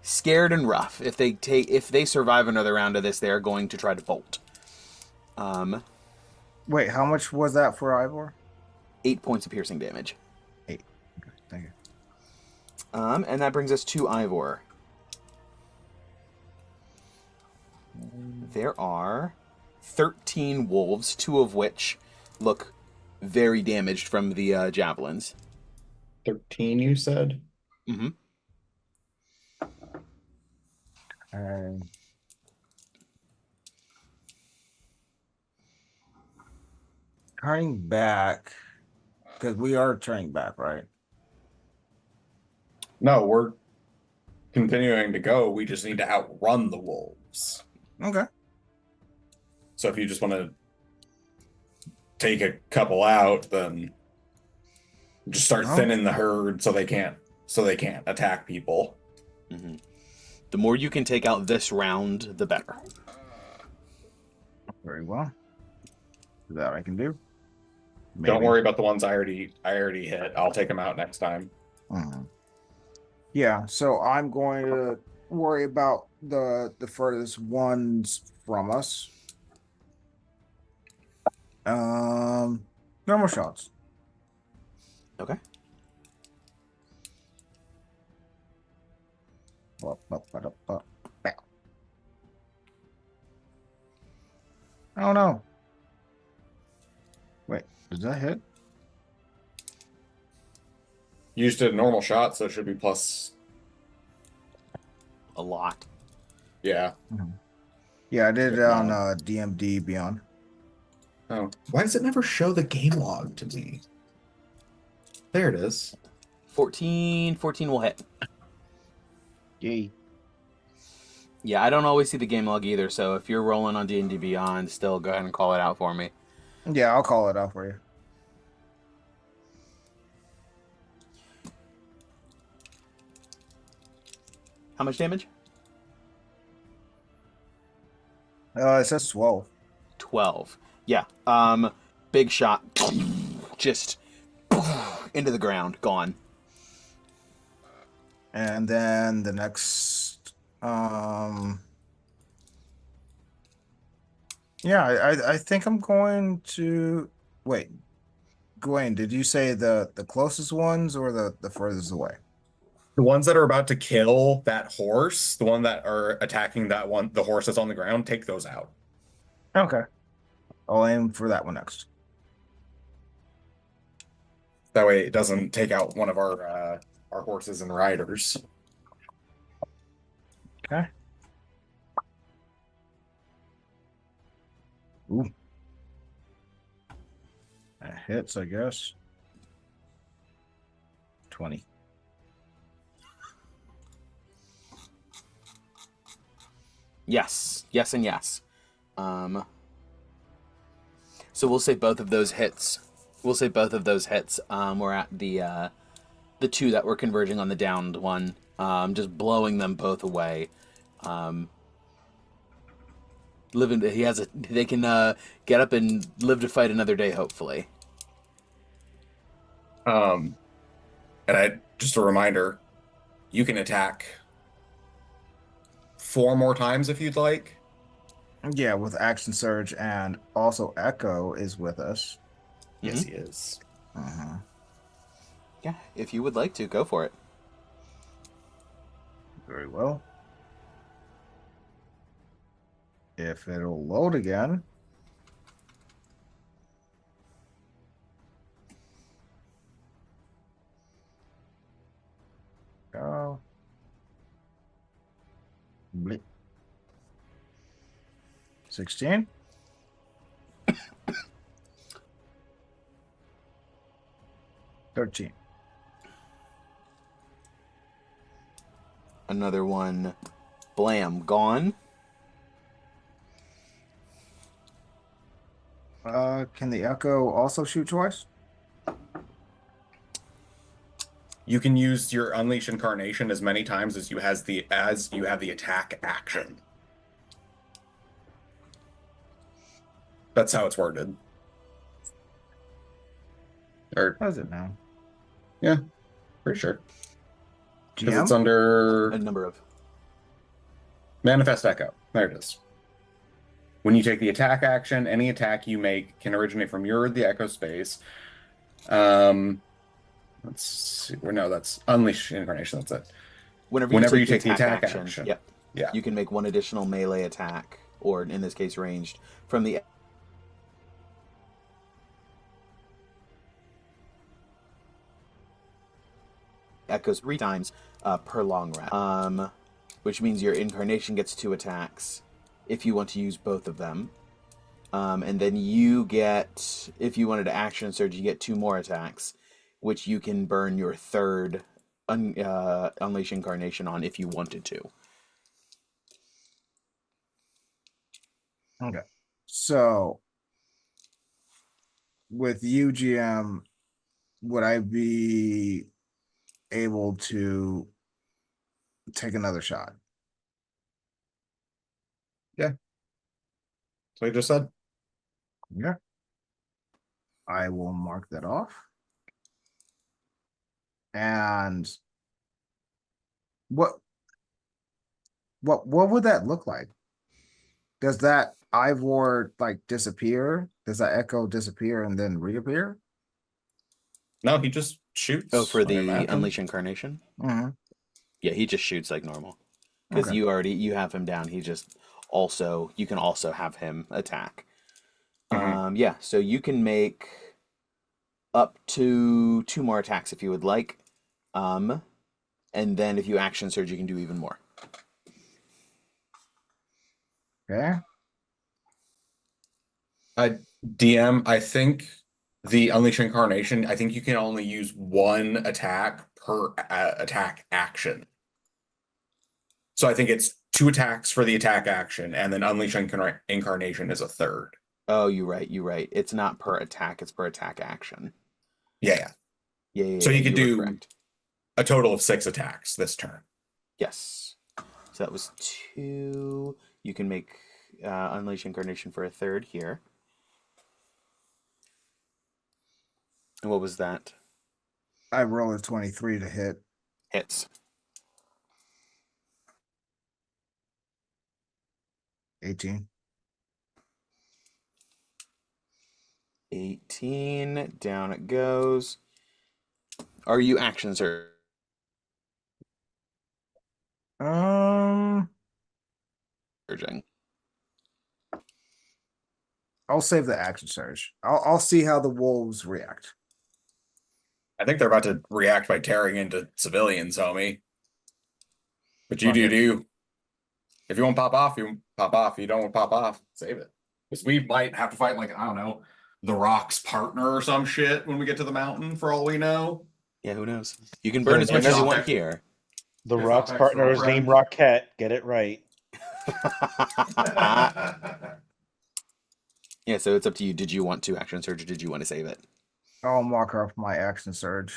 scared and rough. If they survive another round of this, they are going to try to bolt. Wait, how much was that for Ivor? 8 points of piercing damage. 8. Okay, thank you. And that brings us to Ivor. There are 13 wolves, 2 of which look very damaged from the javelins. 13, you said? Mm-hmm. Turning back, because we are turning back, right? No, we're continuing to go. We just need to outrun the wolves. Okay. So if you just want to take a couple out, then just start thinning the herd so they can't attack people. Mm-hmm. The more you can take out this round, the better. Very well. That I can do. Maybe. Don't worry about the ones I already hit. I'll take them out next time. Yeah, so I'm going to worry about the furthest ones from us. Normal shots. Okay. Oh no. Wait, does that hit? You just did a normal shot, so it should be plus. A lot. Yeah. Yeah, I did it on DMD Beyond. Oh, why does it never show the game log to me? There it is. 14 will hit. Yay. Yeah, I don't always see the game log either, so if you're rolling on D&D Beyond, still go ahead and call it out for me. Yeah, I'll call it out for you. How much damage? It says 12. 12. Yeah. Big shot. Just into the ground. Gone. And then the next Yeah, I think I'm going to wait. Gawain, did you say the closest ones or the furthest away? The ones that are about to kill that horse, the one that are attacking that one, the horse that's on the ground, take those out. Okay. I'll aim for that one next. That way it doesn't take out one of our horses and riders. Okay. Ooh. That hits, I guess. 20. Yes, yes, and yes. So we'll say both of those hits. We'll say both of those hits. We're at the two that were converging on the downed one. Just blowing them both away. They can get up and live to fight another day, hopefully. And just a reminder, you can attack 4 more times if you'd like. Yeah, with Action Surge, and also Echo is with us. Yes, he is. Uh-huh. Yeah, if you would like to, go for it. Very well. If it'll load again. Go. Bleep. 16. Another one. Blam. Gone. Can the Echo also shoot twice? You can use your Unleash Incarnation as many times as you have the attack action. That's how it's worded. Or What is it now? yeah, pretty sure. Because it's GM? under A number of. Manifest Echo. There it is. When you take the attack action, any attack you make can originate from the Echo space. Let's see. No, that's Unleash Incarnation. That's it. Whenever you take the attack action. action. Yep. Yeah. You can make one additional melee attack, or in this case, ranged, from the Echoes 3 times per long rest. Which means your Incarnation gets 2 attacks if you want to use both of them. And then you get, if you wanted to Action Surge, you get 2 more attacks, which you can burn your third Unleash Incarnation on if you wanted to. Okay. So, with UGM, would I be able to take another shot? So I just said. Yeah. I will mark that off. And what would that look like? Does that Ivor like disappear? Does that Echo disappear and then reappear? No, he just shoots. Oh, for I the imagine. Unleash Incarnation? Mm-hmm. Yeah, he just shoots like normal. Because Okay. you have him down. He just you can also have him attack. Mhm. Yeah, so you can make up to 2 more attacks if you would like. And then if you Action Surge, you can do even more. Okay. DM, I think the Unleash Incarnation, I think you can only use 1 attack per attack action. So I think it's 2 attacks for the attack action, and then Unleash Incarnation is a third. Oh, you're right. It's not per attack, it's per attack action. Yeah. Yeah, So you could were do correct. a total of 6 attacks this turn. Yes. So that was 2. You can make Unleash Incarnation for a third here. And what was that? I roll a 23 to hit. Hits. 18. 18. Down it goes. Are you action surging? I'll save the action surge. I'll see how the wolves react. I think they're about to react by tearing into civilians, homie. But you Fuck it. do. If you want to pop off, you pop off. If you don't want to pop off, save it. Because we might have to fight, like, I don't know, the Rock's partner or some shit when we get to the mountain, for all we know. Yeah, who knows? You can burn as much as you want here. The It's Rock's not partner is girlfriend. named Rockette. Get it right. Yeah, so it's up to you. Did you want to action surge or did you want to save it? I'll mark off my action surge.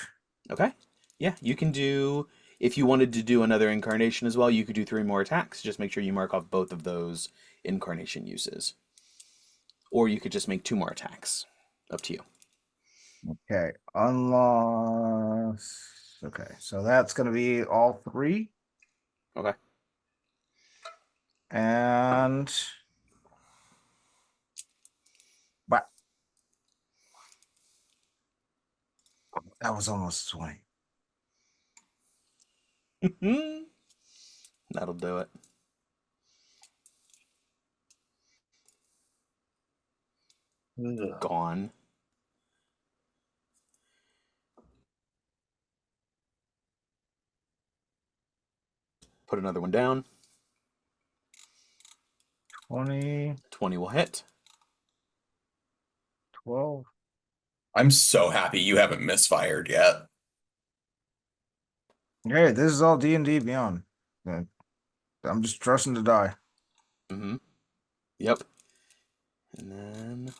Okay. Yeah, you can do, if you wanted to do another incarnation as well, you could do 3 more attacks. Just make sure you mark off both of those incarnation uses. Or you could just make 2 more attacks. Up to you. Okay, unless. Okay, so that's gonna be all 3. Okay. And. But. That was almost 20. That'll do it. Gone. Put another one down. 20, 20 will hit. 12. I'm so happy you haven't misfired yet. Hey, this is all D&D Beyond. I'm just trusting to die. Mm-hmm. Yep. And then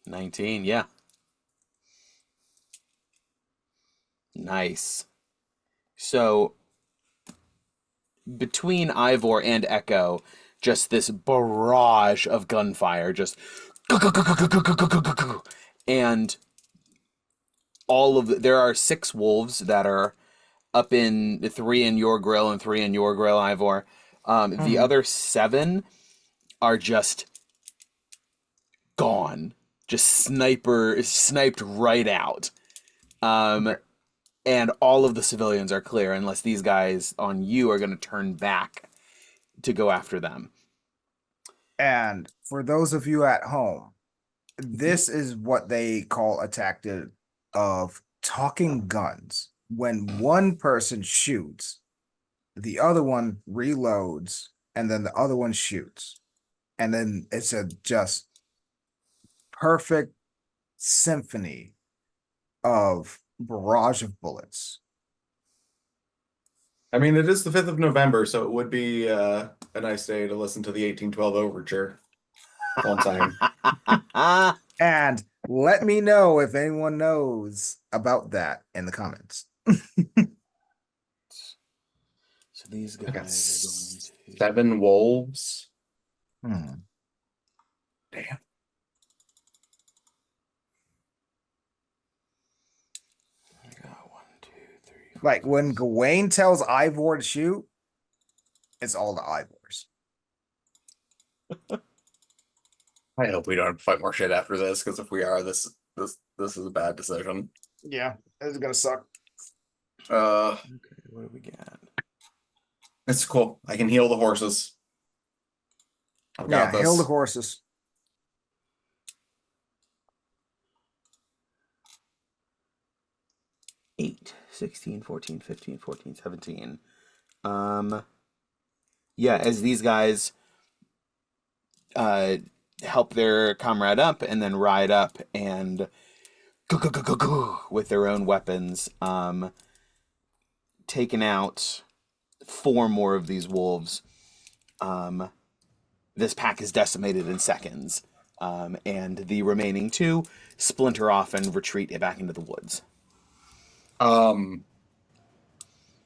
19, yeah. Nice. So between Ivor and Echo, just this barrage of gunfire, just and there are 6 wolves that are up in 3 in your grill and 3 in your grill, Ivor. The other 7 are just gone, just sniped right out. And all of the civilians are clear unless these guys on you are going to turn back to go after them. And for those of you at home, this is what they call a tactic of talking guns. When one person shoots, the other one reloads, and then the other one shoots. And then it's a just perfect symphony of barrage of bullets. I mean, it is the 5th of November, so it would be a nice day to listen to the 1812 Overture. One time. And let me know if anyone knows about that in the comments. So these I got guys are going to 7 wolves. Hmm. Damn. I got 1, 2, 3, 4, Like when Gawain tells Ivor to shoot, it's all the Ivors. I hope we don't have to fight more shit after this, because if we are, this is a bad decision. Yeah, this is gonna suck. Okay, what do we got? It's cool. I can heal the horses. I've got this. Heal the horses. Eight, 16, 14, 15, 14, 17. Yeah, as these guys help their comrade up and then ride up and with their own weapons, taking out 4 more of these wolves. This pack is decimated in seconds, and the remaining 2 splinter off and retreat back into the woods.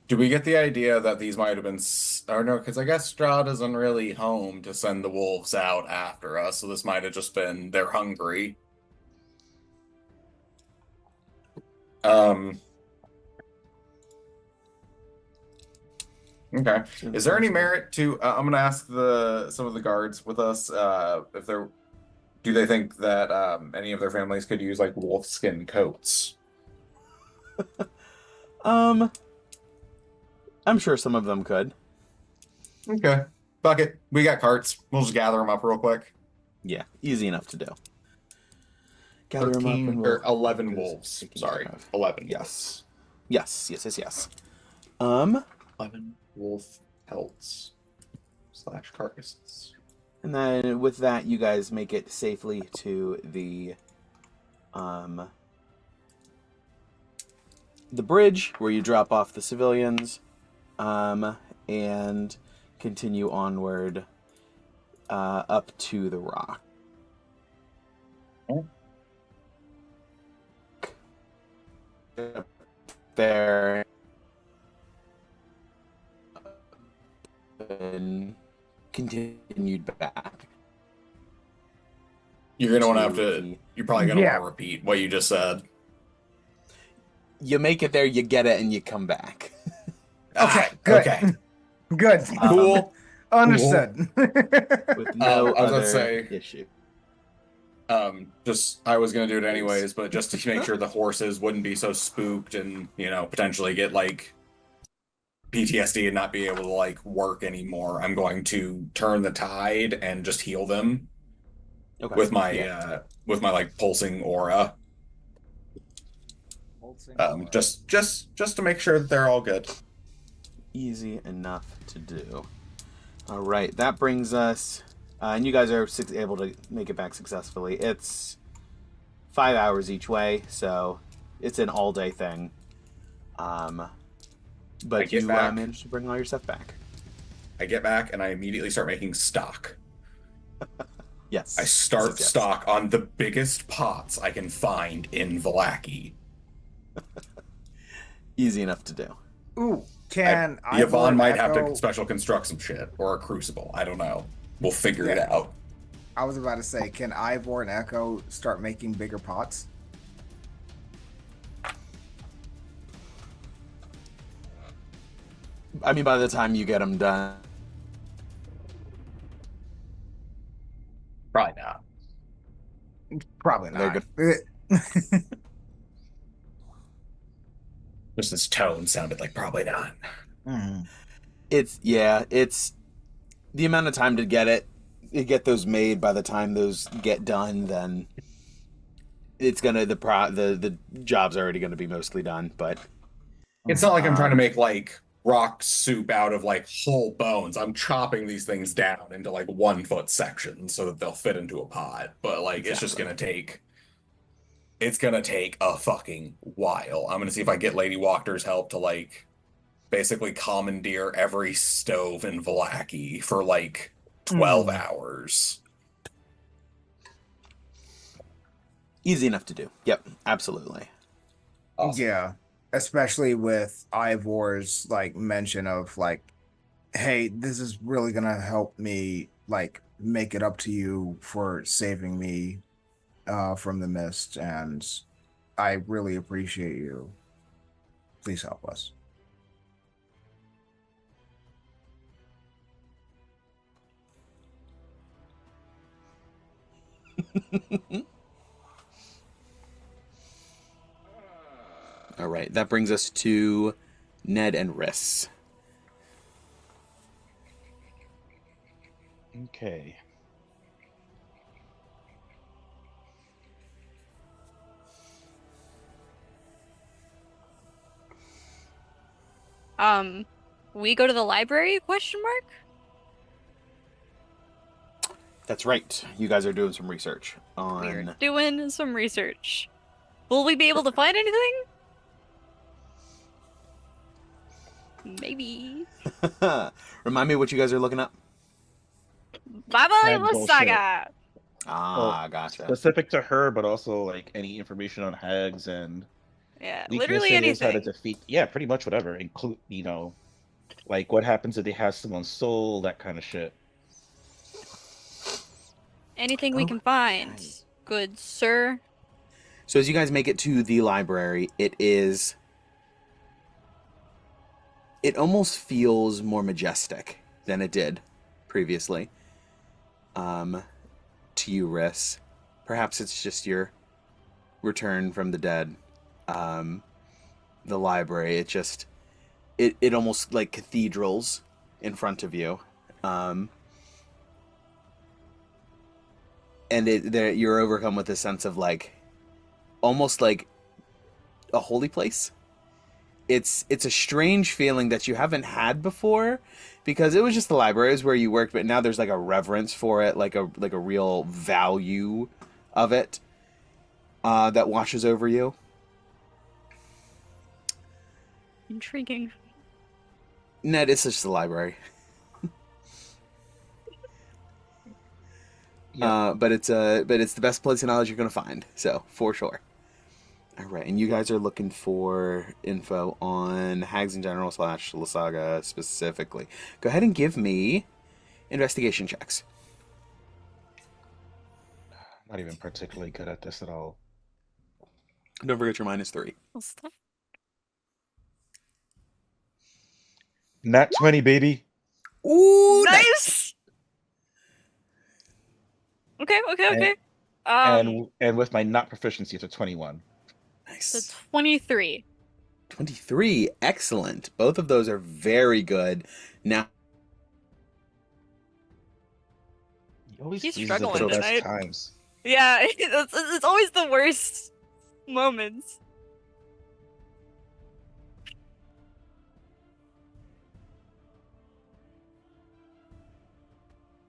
Do we get the idea that these might have been, or no, because I guess Strahd isn't really home to send the wolves out after us, so this might have just been they're hungry. Okay. Is there any merit to? I'm gonna ask some of the guards with us if they're. Do they think that any of their families could use like wolfskin coats? I'm sure some of them could. Okay. Fuck it. We got carts. We'll just gather them up real quick. Yeah, easy enough to do. Gather them up 13 and or we'll 11 get this wolves. taken Sorry. care of. 11 Yes. wolves. Yes. 11 wolf pelts / carcasses. And then with that, you guys make it safely to the bridge where you drop off the civilians, and continue onward up to the rock. There and continued back. You're going to want to have to to, the- you're probably going to Yeah. want to repeat what you just said. You make it there, you get it, and you come back. Okay, good. Okay. Good. Cool. Understood. With no I was about to other say- issue. Just I was gonna do it anyways, but just to make sure the horses wouldn't be so spooked and potentially get like PTSD and not be able to like work anymore, I'm going to turn the tide and just heal them Okay. with my like pulsing aura, just to make sure that they're all good. Easy enough to do. All right, that brings us, and you guys are able to make it back successfully. It's 5 hours each way, so it's an all-day thing. But get you back. managed to bring all your stuff back. I get back and I immediately start making stock. Yes. I start Yes. stock on the biggest pots I can find in Vallaki. Easy enough to do. Ooh, can I Yvonne might have to special construct some shit or a crucible. I don't know. We'll figure it out. I was about to say, can Ivor and Echo start making bigger pots? I mean, by the time you get them done, Probably not. Probably They're not. Just his tone sounded like probably not. Mhm. it's the amount of time to get those made. By the time those get done, then it's gonna the job's already gonna be mostly done. But It's not like I'm trying to make like rock soup out of like whole bones. I'm chopping these things down into like 1 foot sections so that they'll fit into a pot. But like it's just gonna take a fucking while. I'm gonna see if I can get Lady Walker's help to like basically commandeer every stove in Vallaki for like 12 hours. easy enough to do. Yep, absolutely. Awesome. Yeah, especially with Ivor's like mention of like, hey, this is really gonna help me like make it up to you for saving me from the mist, and I really appreciate you. Please help us. All right, that brings us to Ned and Riss. Okay. We go to the library? Question mark. That's right. You guys are doing some research We're on. doing some research. Will we be able to find anything? Maybe. Remind me what you guys are looking up. Baba Hag bullshit. Saga. Ah, gotcha. Specific to her, but also like any information on hags and Yeah, literally weaknesses, how to anything. defeat. Yeah, pretty much whatever. Include like what happens if they have someone's soul, that kind of shit. Anything we can find. Good sir. So as you guys make it to the library, it almost feels more majestic than it did previously. To you, Riss. Perhaps it's just your return from the dead. The library, it almost like cathedrals in front of you. And you're overcome with a sense of like, almost like a holy place. It's a strange feeling that you haven't had before, because it was just the libraries where you worked, but now there's like a reverence for it, like a real value of it that washes over you. Intriguing. Ned, it's just the library. Yeah. But it's the best place of knowledge you're gonna find. So for sure. All right, and you guys are looking for info on Hags in general / Lysaga specifically. Go ahead and give me investigation checks. Not even particularly good at this at all. Don't forget your -3. What's that? Nat 20, baby. Ooh, Nice. Okay. And with my not proficiency, it's a 21. Nice. The 23. 23, excellent. Both of those are very good. Now, He always He's freezes at the struggling best tonight. times. Yeah, it's always the worst moments.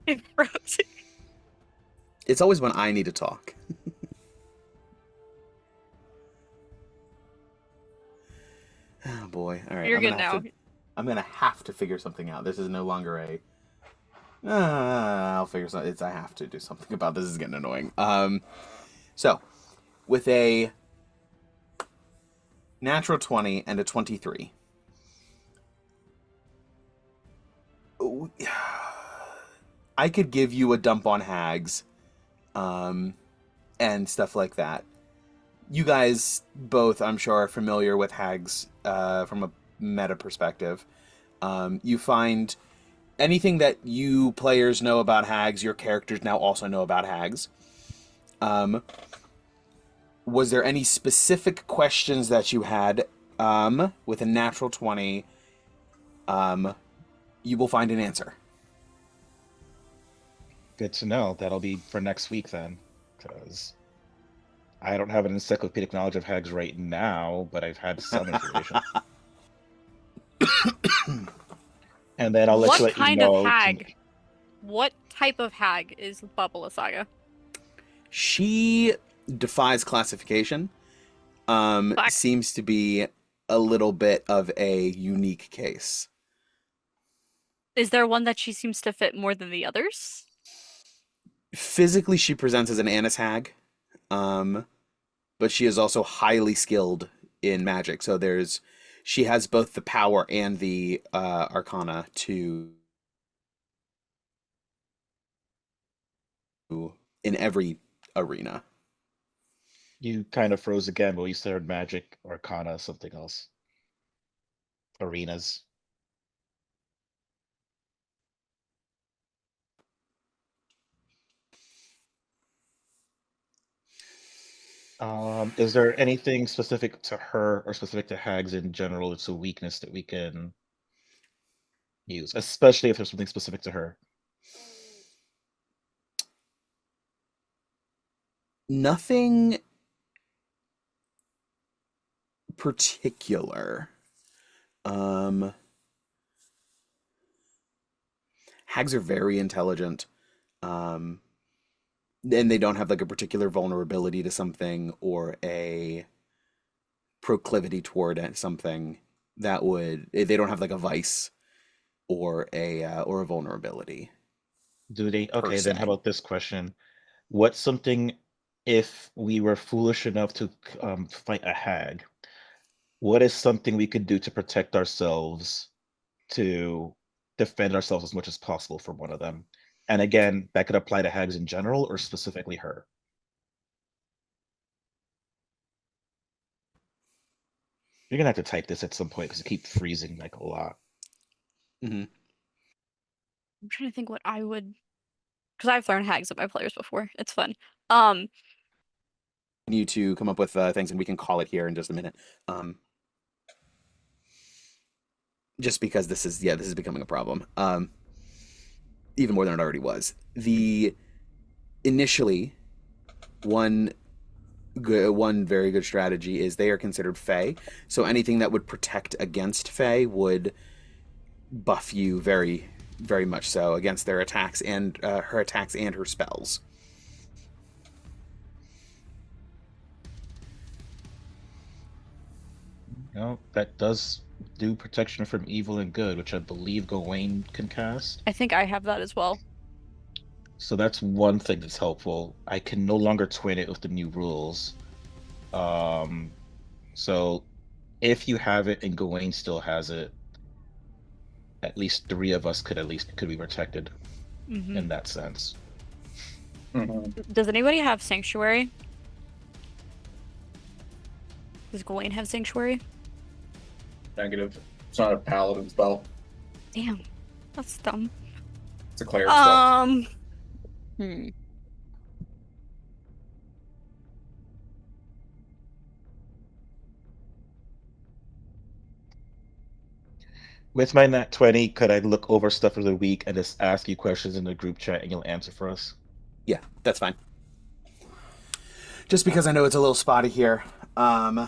It froze. it's always when I need to talk. Oh boy! All right, You're good now. I'm gonna have to figure something out. This is no longer a. I'll figure something. I have to do something about this. This is getting annoying. So, with a natural 20 and a 23. I could give you a dump on hags, and stuff like that. You guys both, I'm sure, are familiar with hags from a meta perspective. You find anything that you players know about hags, your characters now also know about hags. Was there any specific questions that you had with a natural 20? You will find an answer. Good to know. That'll be for next week then, because I don't have an encyclopedic knowledge of hags right now, but I've had some information. And then I'll let What you kind know. of hag? What type of hag is Baba Lysaga? She defies classification. Fuck. Seems to be a little bit of a unique case. Is there one that she seems to fit more than the others? Physically, she presents as an Annis hag, but she is also highly skilled in magic. So she has both the power and the arcana to in every arena. You kind of froze again, but you said magic, arcana, something else. Arenas. Is there anything specific to her or specific to hags in general? It's a weakness that we can use, especially if there's something specific to her. Nothing particular. Hags are very intelligent. And they don't have like a particular vulnerability to something or a proclivity toward something that they don't have like a vice or a vulnerability. Do they? Per Okay, then how se. about this question? What's something, if we were foolish enough to fight a hag, what is something we could do to protect ourselves, to defend ourselves as much as possible from one of them? And again, that could apply to hags in general or specifically her. You're gonna have to type this at some point because it keeps freezing like a lot. Mm-hmm. I'm trying to think what I would, because I've thrown hags at my players before. It's fun. You to come up with things, and we can call it here in just a minute. Just because this is becoming a problem. Even more than it already was. Initially, one very good strategy is they are considered Fey, so anything that would protect against Fey would buff you very, very much so against their attacks and her attacks and her spells. No, that does do protection from evil and good, which I believe Gawain can cast. I think I have that as well. So that's one thing that's helpful. I can no longer twin it with the new rules. So if you have it and Gawain still has it, at least 3 of us could be protected in that sense. Does anybody have Sanctuary? Does Gawain have Sanctuary? Negative. It's not a paladin spell. Damn, that's dumb. It's a cleric spell. With my nat 20, could I look over stuff for the week and just ask you questions in the group chat and you'll answer for us? Yeah, that's fine. Just because I know it's a little spotty here. And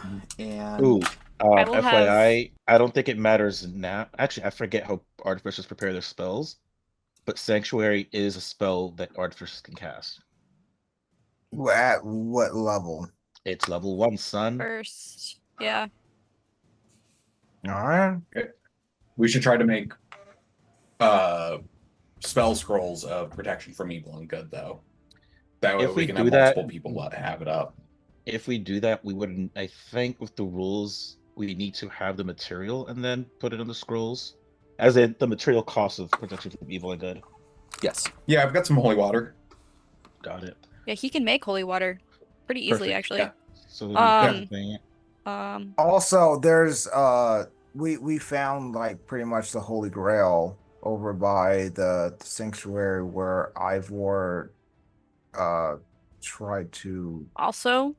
Ooh, I will FYI, I don't think it matters now. Actually, I forget how artificers prepare their spells, but Sanctuary is a spell that artificers can cast. At what level? It's level 1, son. First, yeah. All right. We should try to make spell scrolls of protection from evil and good, though. That way If we we can do have that- multiple people have it up. If we do that, we wouldn't. I think with the rules, we need to have the material and then put it on the scrolls, as in the material cost of protection from evil and good. yes. Yeah, I've got some holy water. Got it. Yeah, he can make holy water pretty easily, Perfect, actually. yeah. So Also, there's we found like pretty much the Holy Grail over by the sanctuary where Ivor tried to. Also,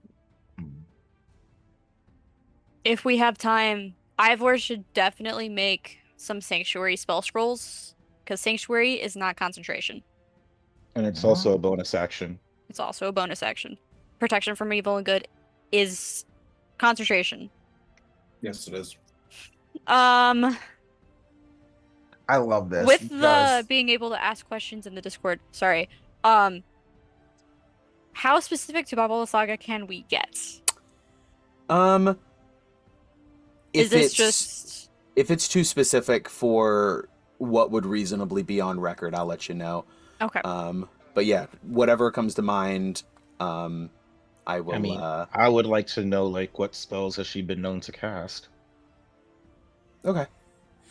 if we have time, Ivor should definitely make some Sanctuary spell scrolls, because Sanctuary is not concentration. and it's also a bonus action. It's also a bonus action. Protection from evil and good is concentration. Yes, it is. I love this With because the being able to ask questions in the Discord, sorry. How specific to Baba Saga can we get? Is this just if it's too specific for what would reasonably be on record, I'll let you know. okay? But yeah, whatever comes to mind, I will. I mean, I would like to know like what spells has she been known to cast. Okay.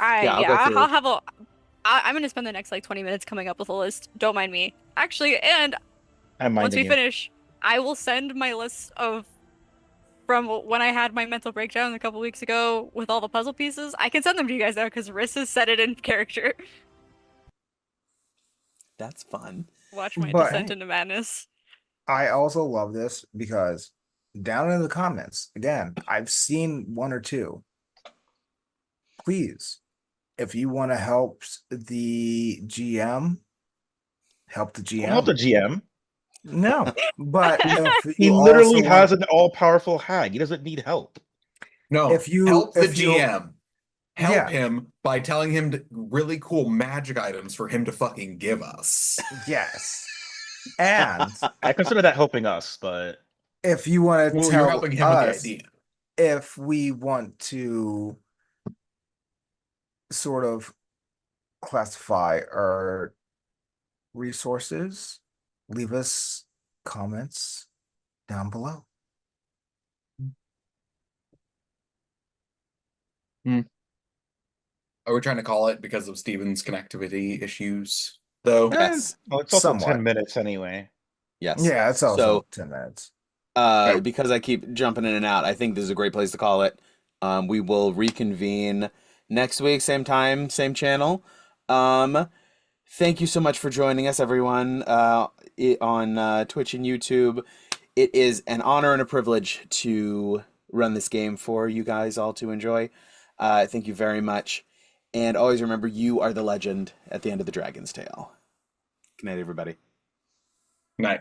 I'm go through. I'm gonna spend the next like 20 minutes coming up with a list. Don't mind me. Actually, and I'm once we minding you. finish, I will send my list of from when I had my mental breakdown a couple weeks ago with all the puzzle pieces. I can send them to you guys now because Riss has said it in character. That's fun. Watch my But- descent into madness. I also love this because down in the comments, again, I've seen 1 or 2. Please, if you want to help the GM, help the GM. Help the GM. No, but if He you literally also has want- an all-powerful hag. He doesn't need help. No, If you- help the if you- GM. Help Yeah. him by telling him really cool magic items for him to fucking give us. Yes, and I consider that helping us, but if you want to Well, tell you're helping him with us the idea. if we want to sort of classify our resources, leave us comments down below. Are we trying to call it because of Steven's connectivity issues, though? Yes. well, it's also Somewhat. 10 minutes anyway. Yes. Yeah, it's also So, 10 minutes. because I keep jumping in and out, I think this is a great place to call it. We will reconvene next week, same time, same channel. Thank you so much for joining us, everyone, on Twitch and YouTube. It is an honor and a privilege to run this game for you guys all to enjoy. Thank you very much. And always remember, you are the legend at the end of the Dragon's Tale. Good night, everybody. Night.